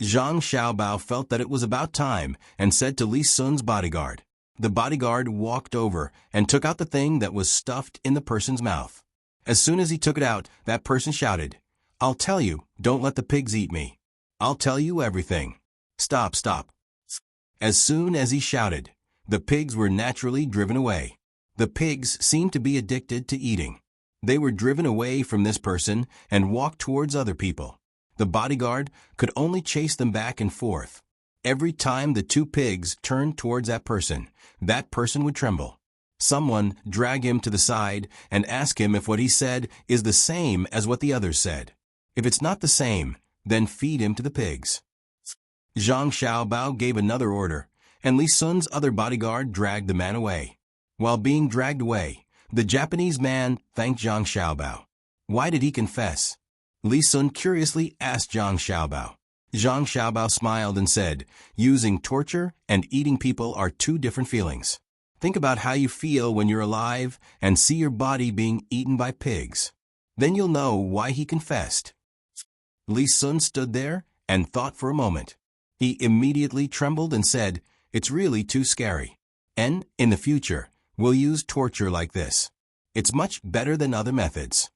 Zhang Xiaobao felt that it was about time and said to Li Sun's bodyguard. The bodyguard walked over and took out the thing that was stuffed in the person's mouth. As soon as he took it out, that person shouted, "I'll tell you, don't let the pigs eat me. I'll tell you everything. Stop, stop." As soon as he shouted, the pigs were naturally driven away. The pigs seemed to be addicted to eating. They were driven away from this person and walked towards other people. The bodyguard could only chase them back and forth. Every time the 2 pigs turned towards that person would tremble. Someone drag him to the side and ask him if what he said is the same as what the others said. If it's not the same, then feed him to the pigs. Zhang Xiaobao gave another order, and Li Sun's other bodyguard dragged the man away. While being dragged away, the Japanese man thanked Zhang Xiaobao. Why did he confess? Li Sun curiously asked Zhang Xiaobao. Zhang Xiaobao smiled and said, "Using torture and eating people are 2 different feelings. Think about how you feel when you're alive and see your body being eaten by pigs. Then you'll know why he confessed." Li Sun stood there and thought for a moment. He immediately trembled and said, "It's really too scary. And, in the future, we'll use torture like this. It's much better than other methods."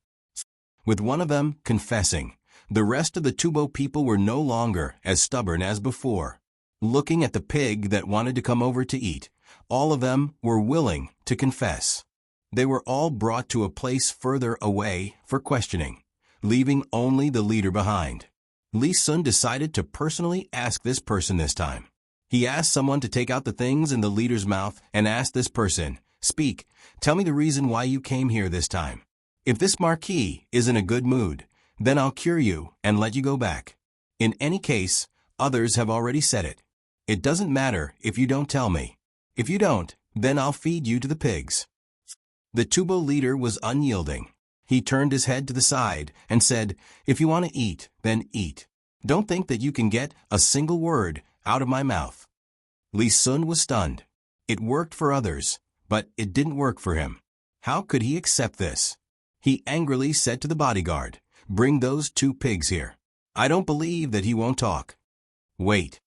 With one of them confessing, the rest of the tubo people were no longer as stubborn as before. Looking at the pig that wanted to come over to eat, all of them were willing to confess. They were all brought to a place further away for questioning, leaving only the leader behind. Li Sun decided to personally ask this person this time. He asked someone to take out the things in the leader's mouth and asked this person, "Speak, tell me the reason why you came here this time. If this marquis is in a good mood, then I'll cure you and let you go back. In any case, others have already said it. It doesn't matter if you don't tell me. If you don't, then I'll feed you to the pigs." The tubo leader was unyielding. He turned his head to the side and said, "If you want to eat, then eat. Don't think that you can get a single word out of my mouth." Li Sun was stunned. It worked for others, but it didn't work for him. How could he accept this? He angrily said to the bodyguard, "Bring those 2 pigs here. I don't believe that he won't talk." Wait.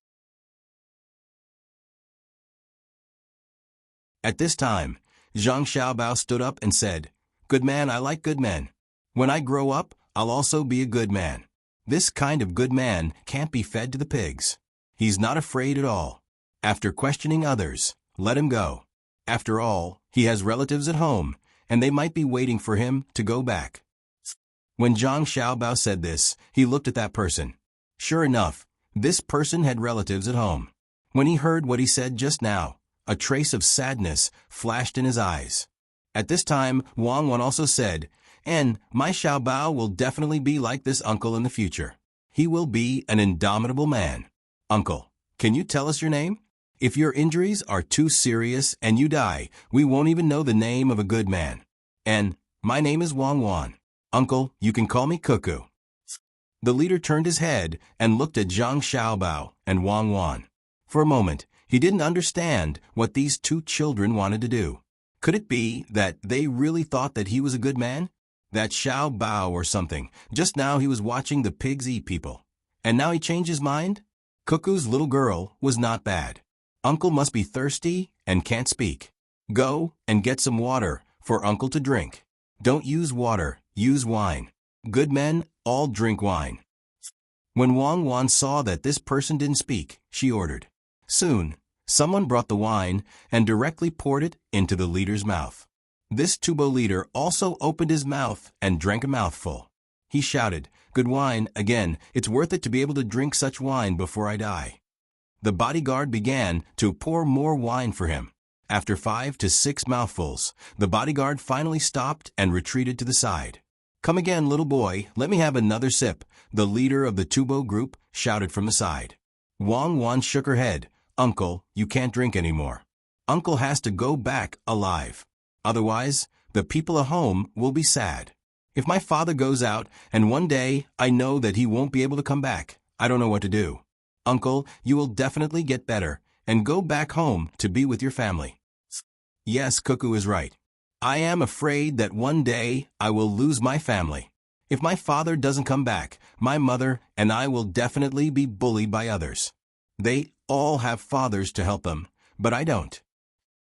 At this time, Zhang Xiaobao stood up and said, "Good man, I like good men. When I grow up, I'll also be a good man. This kind of good man can't be fed to the pigs. He's not afraid at all. After questioning others, let him go. After all, he has relatives at home, and they might be waiting for him to go back." When Zhang Xiaobao said this, he looked at that person. Sure enough, this person had relatives at home. When he heard what he said just now, a trace of sadness flashed in his eyes. At this time, Wang Wan also said, "And my Xiaobao will definitely be like this uncle in the future. He will be an indomitable man. Uncle, can you tell us your name? If your injuries are too serious and you die, we won't even know the name of a good man. And, my name is Wang Wan. Uncle, you can call me Cuckoo. The leader turned his head and looked at Zhang Xiaobao and Wang Wan. For a moment, he didn't understand what these two children wanted to do. Could it be that they really thought that he was a good man? That Xiao Bao or something. Just now he was watching the pigs eat people. And now he changed his mind? Cuckoo's little girl was not bad. Uncle must be thirsty and can't speak. Go and get some water for Uncle to drink. Don't use water, use wine. Good men all drink wine. When Wang Wan saw that this person didn't speak, she ordered. Soon, someone brought the wine and directly poured it into the leader's mouth. This Tubo leader also opened his mouth and drank a mouthful. He shouted, "Good wine, again, it's worth it to be able to drink such wine before I die." The bodyguard began to pour more wine for him. After 5 to 6 mouthfuls, the bodyguard finally stopped and retreated to the side. "Come again, little boy, let me have another sip," the leader of the Tubo group shouted from the side. Wang Wan shook her head. "Uncle, you can't drink anymore. Uncle has to go back alive. Otherwise, the people at home will be sad. If my father goes out and one day I know that he won't be able to come back, I don't know what to do. Uncle, you will definitely get better and go back home to be with your family." Yes, Cuckoo is right. I am afraid that one day I will lose my family. If my father doesn't come back, my mother and I will definitely be bullied by others. They all have fathers to help them, but I don't.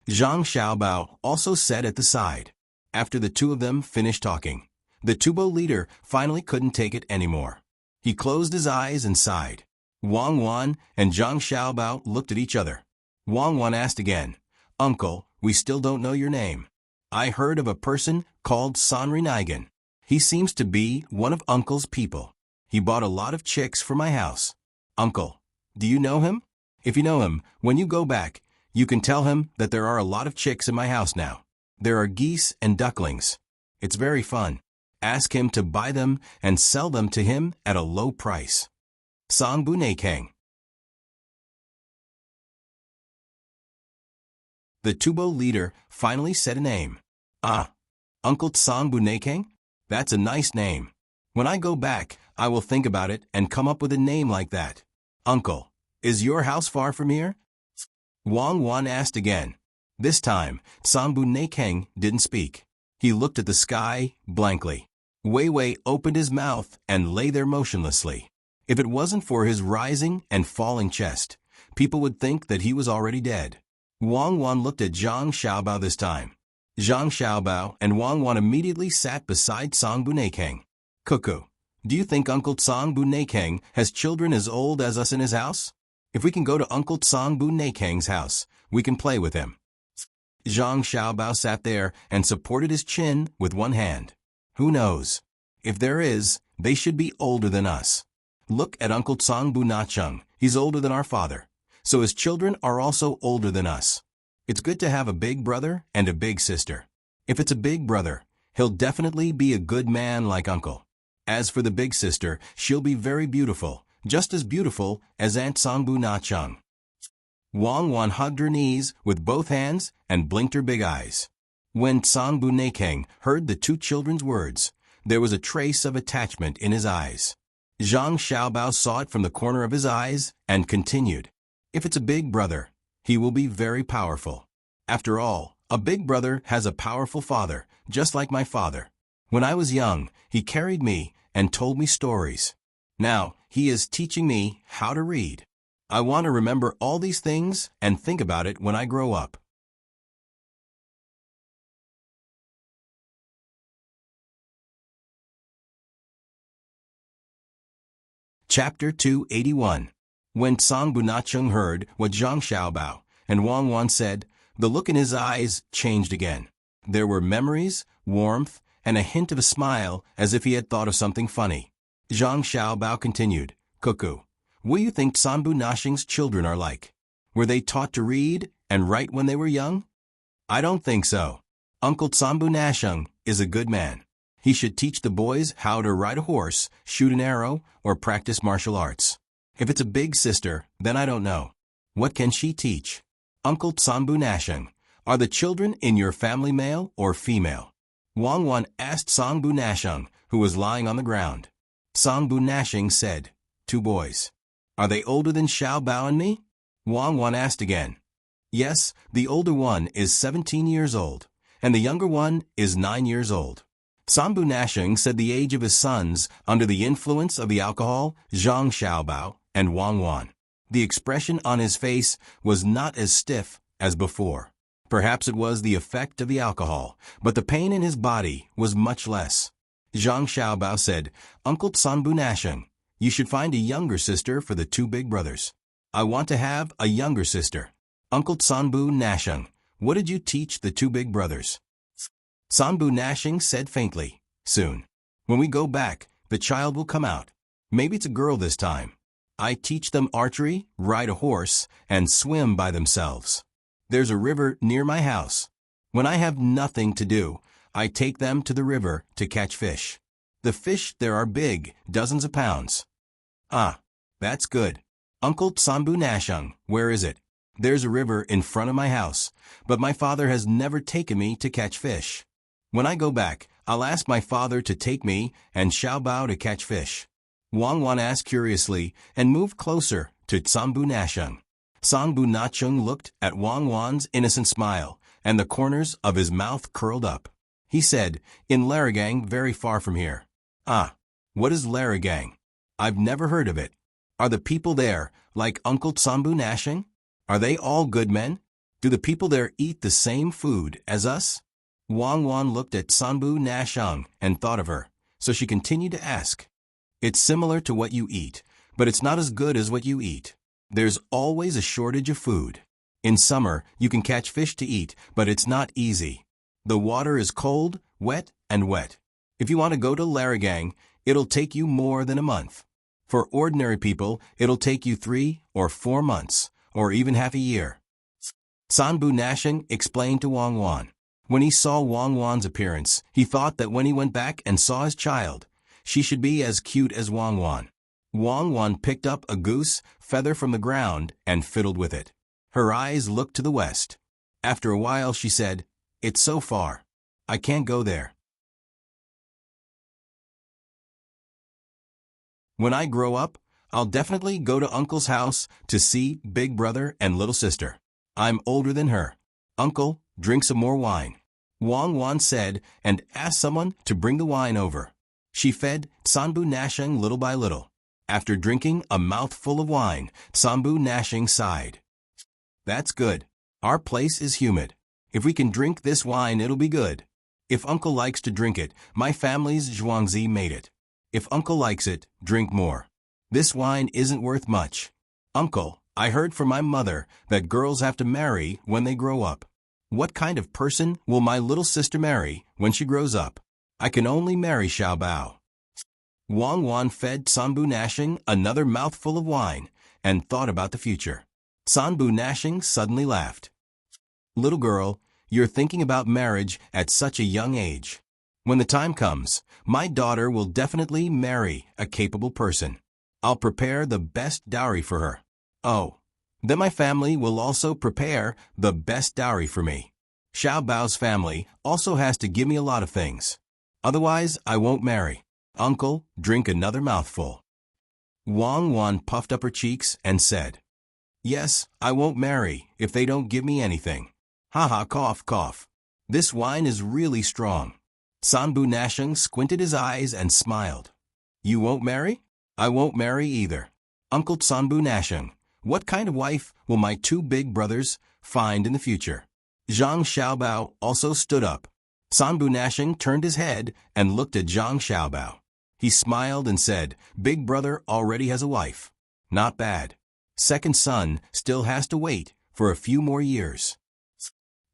Zhang Xiaobao also said at the side. After the two of them finished talking, the Tubo leader finally couldn't take it anymore. He closed his eyes and sighed. Wang Wan and Zhang Xiaobao looked at each other. Wang Wan asked again, "Uncle, we still don't know your name. I heard of a person called Serenade. He seems to be one of Uncle's people. He bought a lot of chicks for my house. Uncle, do you know him? If you know him, when you go back, you can tell him that there are a lot of chicks in my house now. There are geese and ducklings. It's very fun. Ask him to buy them and sell them to him at a low price." Sang Bu Kang. The Tubo leader finally said a name. "Ah, Uncle Sang Bu Kang? That's a nice name. When I go back, I will think about it and come up with a name like that. Uncle, is your house far from here?" Wang Wan asked again. This time, Sang Bu Kang didn't speak. He looked at the sky blankly. Wei Wei opened his mouth and lay there motionlessly. If it wasn't for his rising and falling chest, people would think that he was already dead. Wang Wan looked at Zhang Xiaobao this time. Zhang Xiaobao and Wang Wan immediately sat beside Sang Bu Kang. "Cuckoo, do you think Uncle Sang Bu Kang has children as old as us in his house? If we can go to Uncle Sang Bu Kang's house, we can play with him." Zhang Xiaobao sat there and supported his chin with one hand. "Who knows? If there is, they should be older than us. Look at Uncle Sang Bu Nacheng. He's older than our father. So his children are also older than us. It's good to have a big brother and a big sister. If it's a big brother, he'll definitely be a good man like Uncle. As for the big sister, she'll be very beautiful, just as beautiful as Aunt Sang Bu Nacheng." Wang Wan hugged her knees with both hands and blinked her big eyes. When Sang Bu Kang heard the two children's words, there was a trace of attachment in his eyes. Zhang Xiaobao saw it from the corner of his eyes and continued, "If it's a big brother, he will be very powerful. After all, a big brother has a powerful father, just like my father. When I was young, he carried me and told me stories. Now, he is teaching me how to read. I want to remember all these things and think about it when I grow up." Chapter 281. When Sang Bu Nacheng heard what Zhang Xiaobao and Wang Wan said, the look in his eyes changed again. There were memories, warmth, and a hint of a smile as if he had thought of something funny. Zhang Xiaobao continued, "Cuckoo, what do you think Sang Bu Nacheng's children are like? Were they taught to read and write when they were young? I don't think so. Uncle Sang Bu Nacheng is a good man. He should teach the boys how to ride a horse, shoot an arrow, or practice martial arts. If it's a big sister, then I don't know. What can she teach? Uncle Tsanbu Nasheng, are the children in your family male or female? Wang Wan asked Sangbu Nasheng, who was lying on the ground. Sangbu Nasheng said, 2 boys. Are they older than Xiao Bao and me? Wang Wan asked again. Yes, the older one is 17 years old, and the younger one is 9 years old. Sangbu Nasheng said the age of his sons under the influence of the alcohol, Zhang Xiaobao and Wang Wan. The expression on his face was not as stiff as before. Perhaps it was the effect of the alcohol, but the pain in his body was much less. Zhang Xiaobao said, Uncle Tsanbu Nasheng, you should find a younger sister for the 2 big brothers. I want to have a younger sister. Uncle Tsanbu Nasheng, what did you teach the 2 big brothers? Tsanbu Nasheng said faintly, soon. When we go back, the child will come out. Maybe it's a girl this time. I teach them archery, ride a horse, and swim by themselves. There's a river near my house. When I have nothing to do, I take them to the river to catch fish. The fish there are big, dozens of pounds. Ah, that's good. Uncle Tsanbu Nasheng, where is it? There's a river in front of my house, but my father has never taken me to catch fish. When I go back, I'll ask my father to take me and Xiao Bao to catch fish. Wang Wan asked curiously and moved closer to Tsanbu Nasheng. Sangbu Nasheng looked at Wang Wan's innocent smile, and the corners of his mouth curled up. He said, in Laragang, very far from here. Ah, what is Laragang? I've never heard of it. Are the people there like Uncle Tsanbu Nasheng? Are they all good men? Do the people there eat the same food as us? Wang Wan looked at Tsanbu Nasheng and thought of her, so she continued to ask. It's similar to what you eat, but it's not as good as what you eat. There's always a shortage of food. In summer, you can catch fish to eat, but it's not easy. The water is cold, wet, and wet. If you want to go to Laragang, it'll take you more than a month. For ordinary people, it'll take you 3 or 4 months, or even half a year. Tsanbu Nasheng explained to Wang Wan. When he saw Wang Wan's appearance, he thought that when he went back and saw his child, she should be as cute as Wang Wan. Wang Wan picked up a goose feather from the ground and fiddled with it. Her eyes looked to the west. After a while she said, It's so far. I can't go there. When I grow up, I'll definitely go to Uncle's house to see big brother and little sister. I'm older than her. Uncle, drink some more wine. Wang Wan said and asked someone to bring the wine over. She fed Tsanbu Nasheng little by little. After drinking a mouthful of wine, Tsanbu Nasheng sighed. That's good. Our place is humid. If we can drink this wine, it'll be good. If Uncle likes to drink it, my family's Zhuangzi made it. If Uncle likes it, drink more. This wine isn't worth much. Uncle, I heard from my mother that girls have to marry when they grow up. What kind of person will my little sister marry when she grows up? I can only marry Xiao Bao. Wang Wan fed Tsanbu Nasheng another mouthful of wine and thought about the future. Tsanbu Nasheng suddenly laughed. Little girl, you're thinking about marriage at such a young age. When the time comes, my daughter will definitely marry a capable person. I'll prepare the best dowry for her. Oh, then my family will also prepare the best dowry for me. Xiao Bao's family also has to give me a lot of things. Otherwise, I won't marry. Uncle, drink another mouthful. Wang Wan puffed up her cheeks and said, Yes, I won't marry if they don't give me anything. Ha ha, cough, cough. This wine is really strong. Tsanbu Nasheng squinted his eyes and smiled. You won't marry? I won't marry either. Uncle Tsanbu Nasheng, what kind of wife will my 2 big brothers find in the future? Zhang Xiaobao also stood up. Tsanbu Nasheng turned his head and looked at Zhang Xiaobao. He smiled and said, Big brother already has a wife. Not bad. Second son still has to wait for a few more years.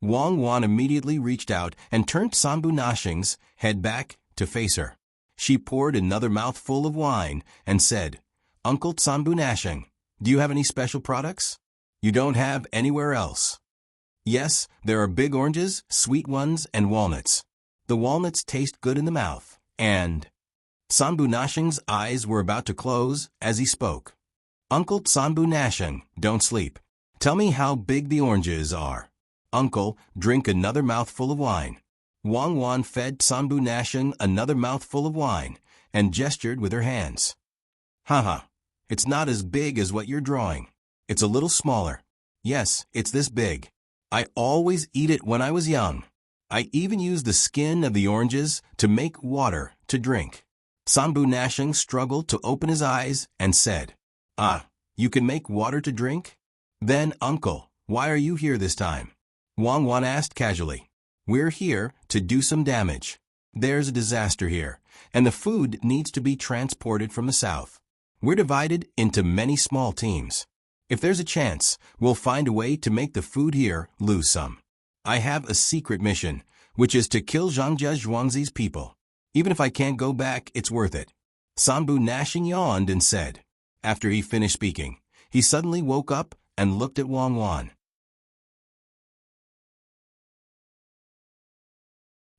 Wang Wan immediately reached out and turned Tsanbu Nasheng's head back to face her. She poured another mouthful of wine and said, Uncle Tsanbu Nasheng, do you have any special products? You don't have anywhere else. Yes, there are big oranges, sweet ones, and walnuts. The walnuts taste good in the mouth, and... Tsanbu Nasheng's eyes were about to close as he spoke. Uncle Tsanbu Nasheng, don't sleep. Tell me how big the oranges are. Uncle, drink another mouthful of wine. Wang Wan fed Sanbu Nasheng another mouthful of wine and gestured with her hands. Haha, it's not as big as what you're drawing. It's a little smaller. Yes, it's this big. I always eat it when I was young. I even use the skin of the oranges to make water to drink. Sanbu Nasheng struggled to open his eyes and said, Ah, you can make water to drink? Then, Uncle, why are you here this time? Wang Wan asked casually. We're here to do some damage. There's a disaster here, and the food needs to be transported from the south. We're divided into many small teams. If there's a chance, we'll find a way to make the food here lose some. I have a secret mission, which is to kill Zhangjia Zhuangzi's people. Even if I can't go back, it's worth it. Sanbu Nasheng yawned and said. After he finished speaking, he suddenly woke up and looked at Wang Wan.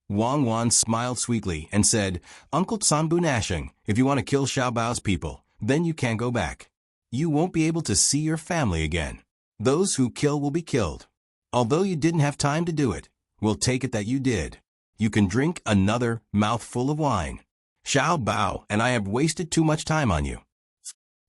Wang Wan smiled sweetly and said, Uncle Sanbu Nasheng, if you want to kill Xiaobao's people, then you can't go back. You won't be able to see your family again. Those who kill will be killed. Although you didn't have time to do it, we'll take it that you did. You can drink another mouthful of wine. Xiaobao and I have wasted too much time on you.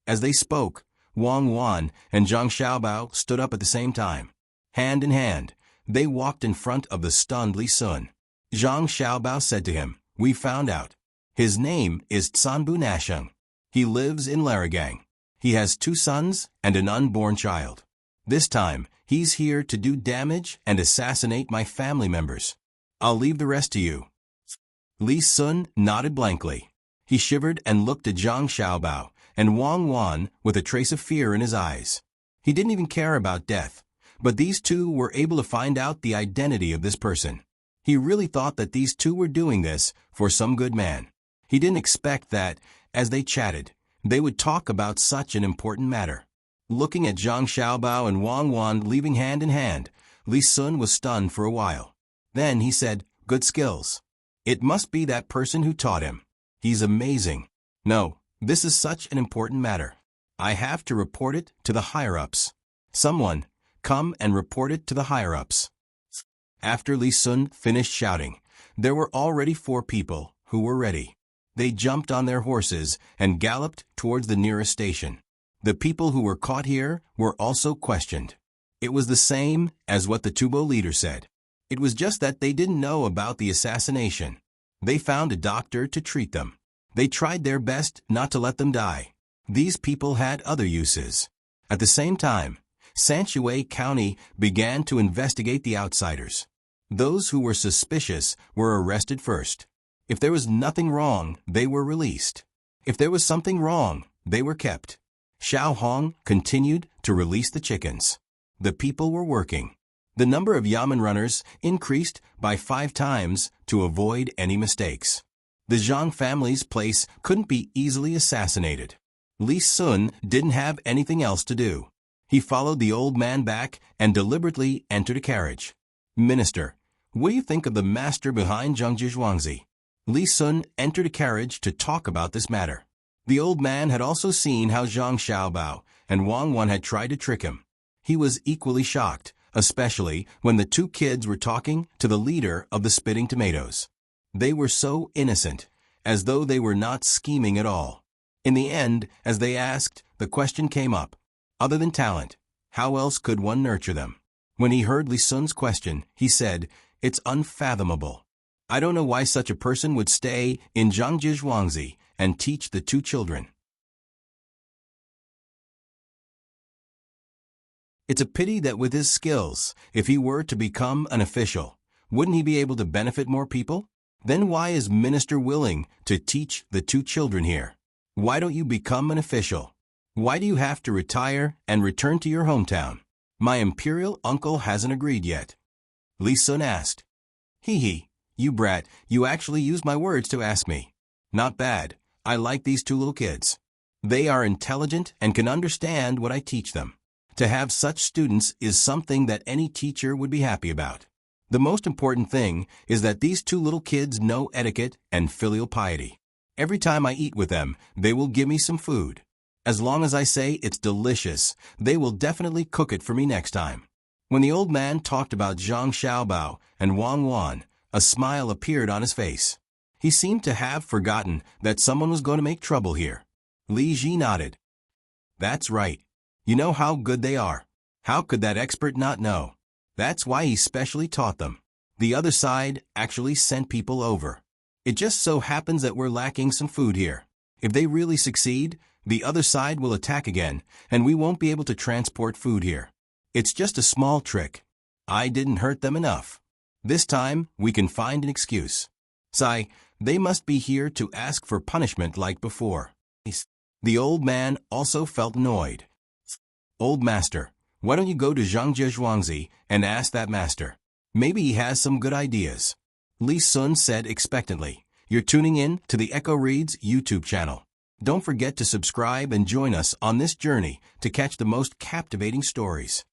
As they spoke, Wang Wan and Zhang Xiaobao stood up at the same time. Hand in hand, they walked in front of the stunned Li Sun. Zhang Xiaobao said to him, We found out. His name is Sanbu Nasheng. He lives in Laragang. He has 2 sons and an unborn child. This time, he's here to do damage and assassinate my family members. I'll leave the rest to you. Li Sun nodded blankly. He shivered and looked at Zhang Xiaobao and Wang Wan with a trace of fear in his eyes. He didn't even care about death, but these two were able to find out the identity of this person. He really thought that these two were doing this for some good man. He didn't expect that, as they chatted, they would talk about such an important matter. Looking at Zhang Xiaobao and Wang Wan leaving hand in hand, Li Sun was stunned for a while. Then he said, Good skills. It must be that person who taught him. He's amazing. No, this is such an important matter. I have to report it to the higher-ups. Someone, come and report it to the higher-ups. After Li Sun finished shouting, there were already 4 people who were ready. They jumped on their horses and galloped towards the nearest station. The people who were caught here were also questioned. It was the same as what the Tubo leader said. It was just that they didn't know about the assassination. They found a doctor to treat them. They tried their best not to let them die. These people had other uses. At the same time, Sanshui County began to investigate the outsiders. Those who were suspicious were arrested first. If there was nothing wrong, they were released. If there was something wrong, they were kept. Xiao Hong continued to release the chickens. The people were working. The number of Yamen runners increased by 5 times to avoid any mistakes. The Zhang family's place couldn't be easily assassinated. Li Sun didn't have anything else to do. He followed the old man back and deliberately entered a carriage. Minister, what do you think of the master behind Zhangjia Zhuangzi? Li Sun entered a carriage to talk about this matter. The old man had also seen how Zhang Xiaobao and Wang Wan had tried to trick him. He was equally shocked, especially when the 2 kids were talking to the leader of the Spitting Tomatoes. They were so innocent, as though they were not scheming at all. In the end, as they asked, the question came up. Other than talent, how else could one nurture them? When he heard Li Sun's question, he said, It's unfathomable. I don't know why such a person would stay in Zhangjia Zhuangzi and teach the 2 children. It's a pity that with his skills, if he were to become an official, wouldn't he be able to benefit more people? Then why is Minister willing to teach the 2 children here? Why don't you become an official? Why do you have to retire and return to your hometown? My imperial uncle hasn't agreed yet. Li Sun asked. Hee, you brat, you actually used my words to ask me. Not bad. I like these 2 little kids. They are intelligent and can understand what I teach them. To have such students is something that any teacher would be happy about. The most important thing is that these 2 little kids know etiquette and filial piety. Every time I eat with them, they will give me some food. As long as I say it's delicious, they will definitely cook it for me next time. When the old man talked about Zhang Xiaobao and Wang Wan, a smile appeared on his face. He seemed to have forgotten that someone was going to make trouble here. Li Ji nodded. That's right. You know how good they are. How could that expert not know? That's why he specially taught them. The other side actually sent people over. It just so happens that we're lacking some food here. If they really succeed, the other side will attack again, and we won't be able to transport food here. It's just a small trick. I didn't hurt them enough. This time, we can find an excuse. Sai, they must be here to ask for punishment like before. The old man also felt annoyed. Old master, why don't you go to Zhangjie Zhuangzi and ask that master? Maybe he has some good ideas. Li Sun said expectantly. You're tuning in to the Echo Reads YouTube channel. Don't forget to subscribe and join us on this journey to catch the most captivating stories.